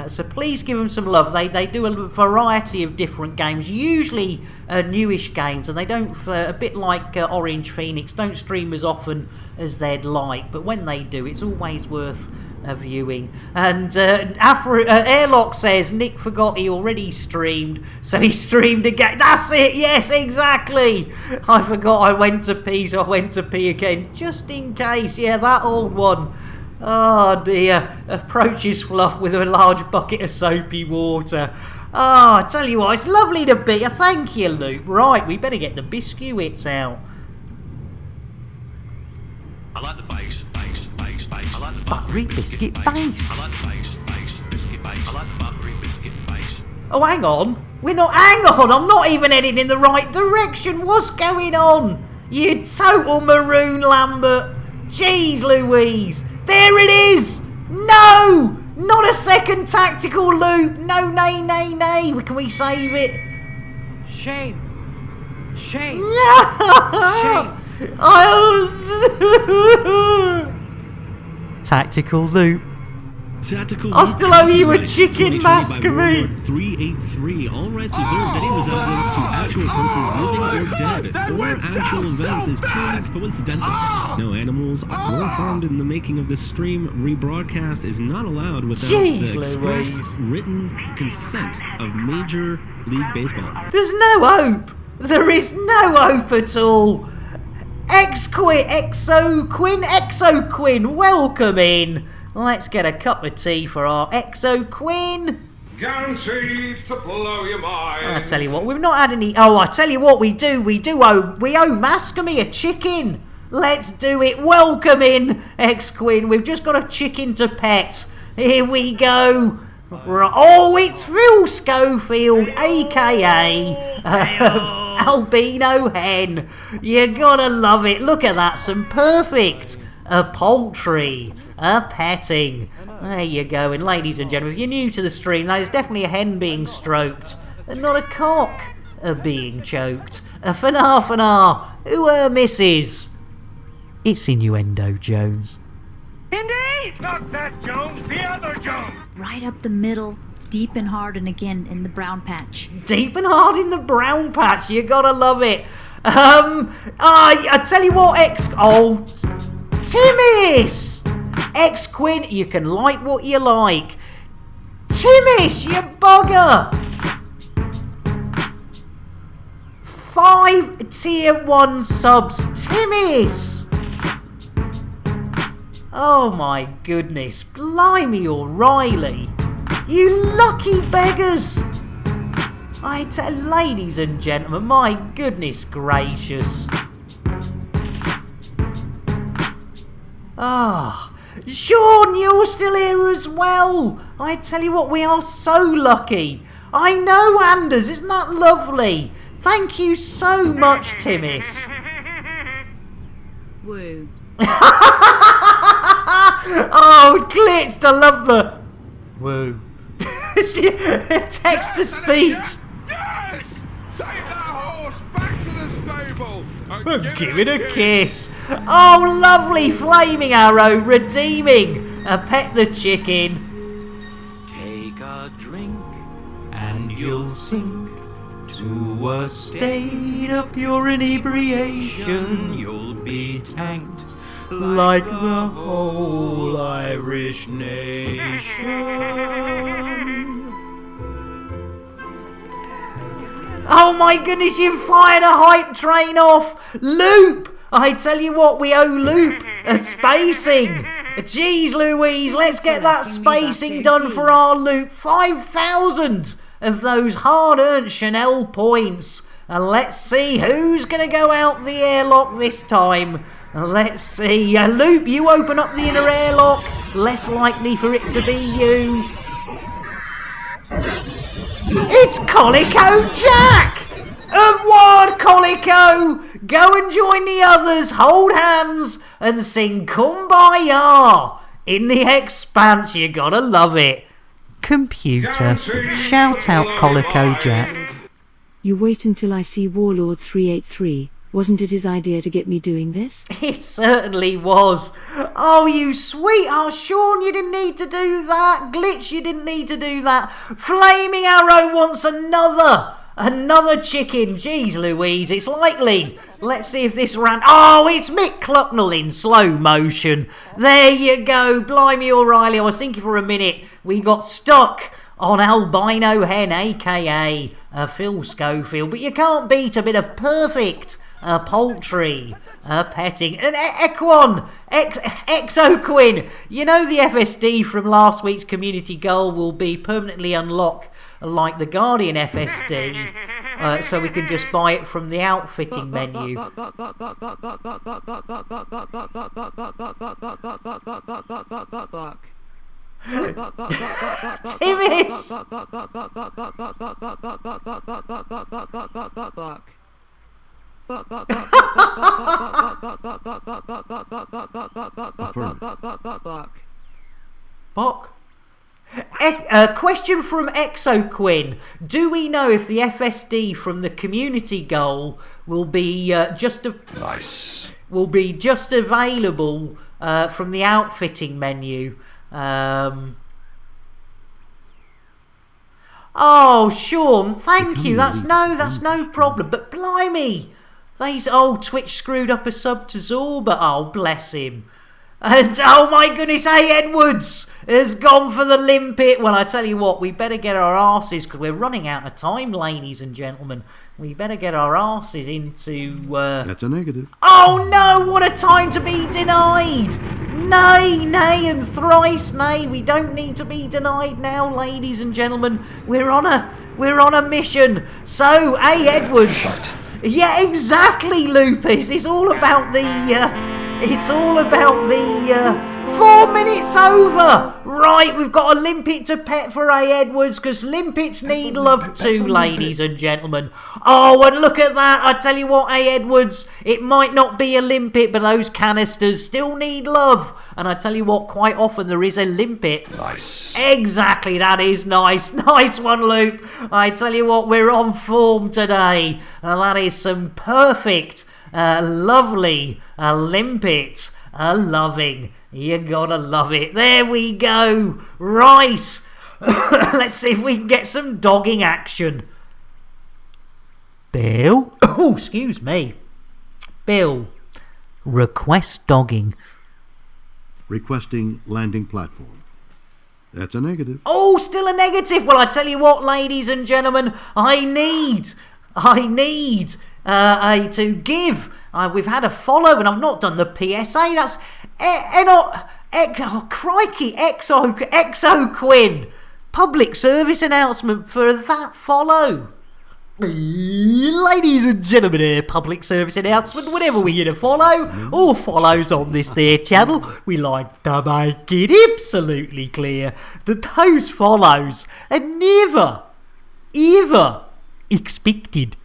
So please give them some love. They do a variety of different games, usually newish games, and they don't, a bit like Orange Phoenix, don't stream as often as they'd like, but when they do, it's always worth viewing. And Airlock says Nick forgot he already streamed, so he streamed again. That's it, yes, exactly. I forgot I went to pee, so I went to pee again, just in case. Yeah, that old one. Oh dear, approaches Fluff with a large bucket of soapy water. Oh, I tell you what, it's lovely to be here. Thank you, Luke. Right, we better get the biscuits out. I like the bass, bass, bass, bass. I like the buttery biscuit bass. I like the bass, bass, biscuit bass. I like the buttery biscuit bass. Oh, hang on. Hang on, I'm not even heading in the right direction. What's going on? You total maroon Lambert. Jeez Louise. There it is! No! Not a second tactical loop! No, nay, nay, nay! Can we save it? Shame! Shame! No! Tactical loop. Tactical I still owe you a chicken mascomate. 383. All rights reserved. Any resemblance to actual persons living or dead or actual events is purely coincidental. No animals were harmed in the making of this stream. Rebroadcast is not allowed without the express written consent of Major League Baseball. There's no hope. There is no hope at all. Exo-Quinn, welcome in. Let's get a cup of tea for our Exo-Quinn. Guaranteed to blow your mind. I tell you what, we've not had any. Oh, I tell you what, we owe Mascombe a chicken. Let's do it. Welcome in, X-Quinn. We've just got a chicken to pet. Here we go. Oh, it's Phil Schofield, aka Albino Hen. You gotta love it. Look at that, some perfect poultry. Petting. There you go. And ladies and gentlemen, if you're new to the stream, that is definitely a hen being stroked, and not a cock being choked. Fanar. Who misses? It's Innuendo Jones. Indy! Not that Jones, the other Jones! Right up the middle, deep and hard, and again in the brown patch. Deep and hard in the brown patch. You gotta love it. I tell you what, Timmis! X-Quinn, you can like what you like. Timmis, you bugger! 5 tier 1 subs. Timmis! Oh my goodness. Blimey O'Reilly. You lucky beggars. Ladies and gentlemen, my goodness gracious. Sean, you're still here as well. I tell you what, we are so lucky. I know, Anders, isn't that lovely? Thank you so much, Timmis. Woo. Oh, glitched, I love the woo. Text to speech. Yes! Take that horse back to the stable. Give it a kiss. Oh, lovely flaming arrow redeeming. Pet the chicken. Take a drink and you'll sink to a state of pure inebriation. You'll be tanked like the whole Irish nation. Oh my goodness, you've fired a hype train off! Loop! I tell you what, we owe Loop a spacing. Jeez Louise, let's get that spacing done for our Loop. 5,000 of those hard-earned Chanel points. And let's see who's going to go out the airlock this time. Let's see. Loop, you open up the inner airlock. Less likely for it to be you. It's Colico Jack! Of what, Colico? Go and join the others, hold hands, and sing Kumbaya in the expanse. You gotta love it. Computer, shout out Colico Jack. You wait until I see Warlord 383. Wasn't it his idea to get me doing this? It certainly was. Oh, you sweetheart, Sean, you didn't need to do that. Glitch, you didn't need to do that. Flaming Arrow wants another chicken. Jeez Louise, it's likely. Let's see if this ran... Oh, it's Mick Clucknell in slow motion. There you go. Blimey O'Reilly, I was thinking for a minute we got stuck on Albino Hen, a.k.a. Phil Schofield. But you can't beat a bit of perfect poultry petting. And Exoquin, you know the FSD from last week's community goal will be permanently unlocked like the Guardian FSD, so we can just buy it from the outfitting menu. Timmins! Bok? Question from Exoquin. Do we know if the FSD from the community goal will be just available from the outfitting menu? Oh, Sean, thank you. That's no problem. But blimey, Twitch screwed up a sub to Zorba. Oh, bless him. And oh my goodness, A. Edwards has gone for the limpet. Well, I tell you what, we better get our arses, because we're running out of time, ladies and gentlemen. We better get our arses into... That's a negative. Oh no, what a time to be denied! Nay, nay, and thrice nay. We don't need to be denied now, ladies and gentlemen. We're on a mission. So, A. Edwards. Yeah, exactly, Lupus. It's all about the... 4 minutes over! Right, we've got a limpet to pet for A. Edwards, because limpets need love too, ladies and gentlemen. Oh, and look at that. I tell you what, A. Edwards, it might not be a limpet, but those canisters still need love. And I tell you what, quite often there is a limpet. Nice. Exactly, that is nice. Nice one, Loop. I tell you what, we're on form today. And that is some perfect, lovely limpet loving. You gotta love it. There we go. Right. Let's see if we can get some dogging action. Bill? Oh, excuse me. Bill, request dogging. Requesting landing platform. That's a negative. Oh, still a negative. Well, I tell you what, ladies and gentlemen, I need to give. We've had a follow, and I've not done the PSA. That's crikey, Exoquin. Public service announcement for that follow. Ladies and gentlemen, public service announcement. Whenever we get a follow or follows on this there channel, we like to make it absolutely clear that those follows are never, ever expected.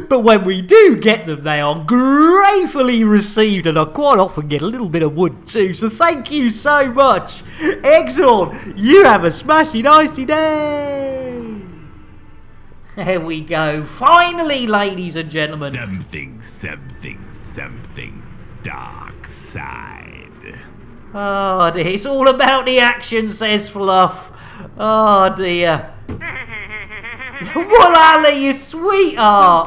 But when we do get them, they are gratefully received, and I quite often get a little bit of wood too, so thank you so much. Exxon, you have a smashing icy day. There we go. Finally, ladies and gentlemen. Something dark side. Oh dear, it's all about the action, says Fluff. Oh dear. What are you, sweetheart?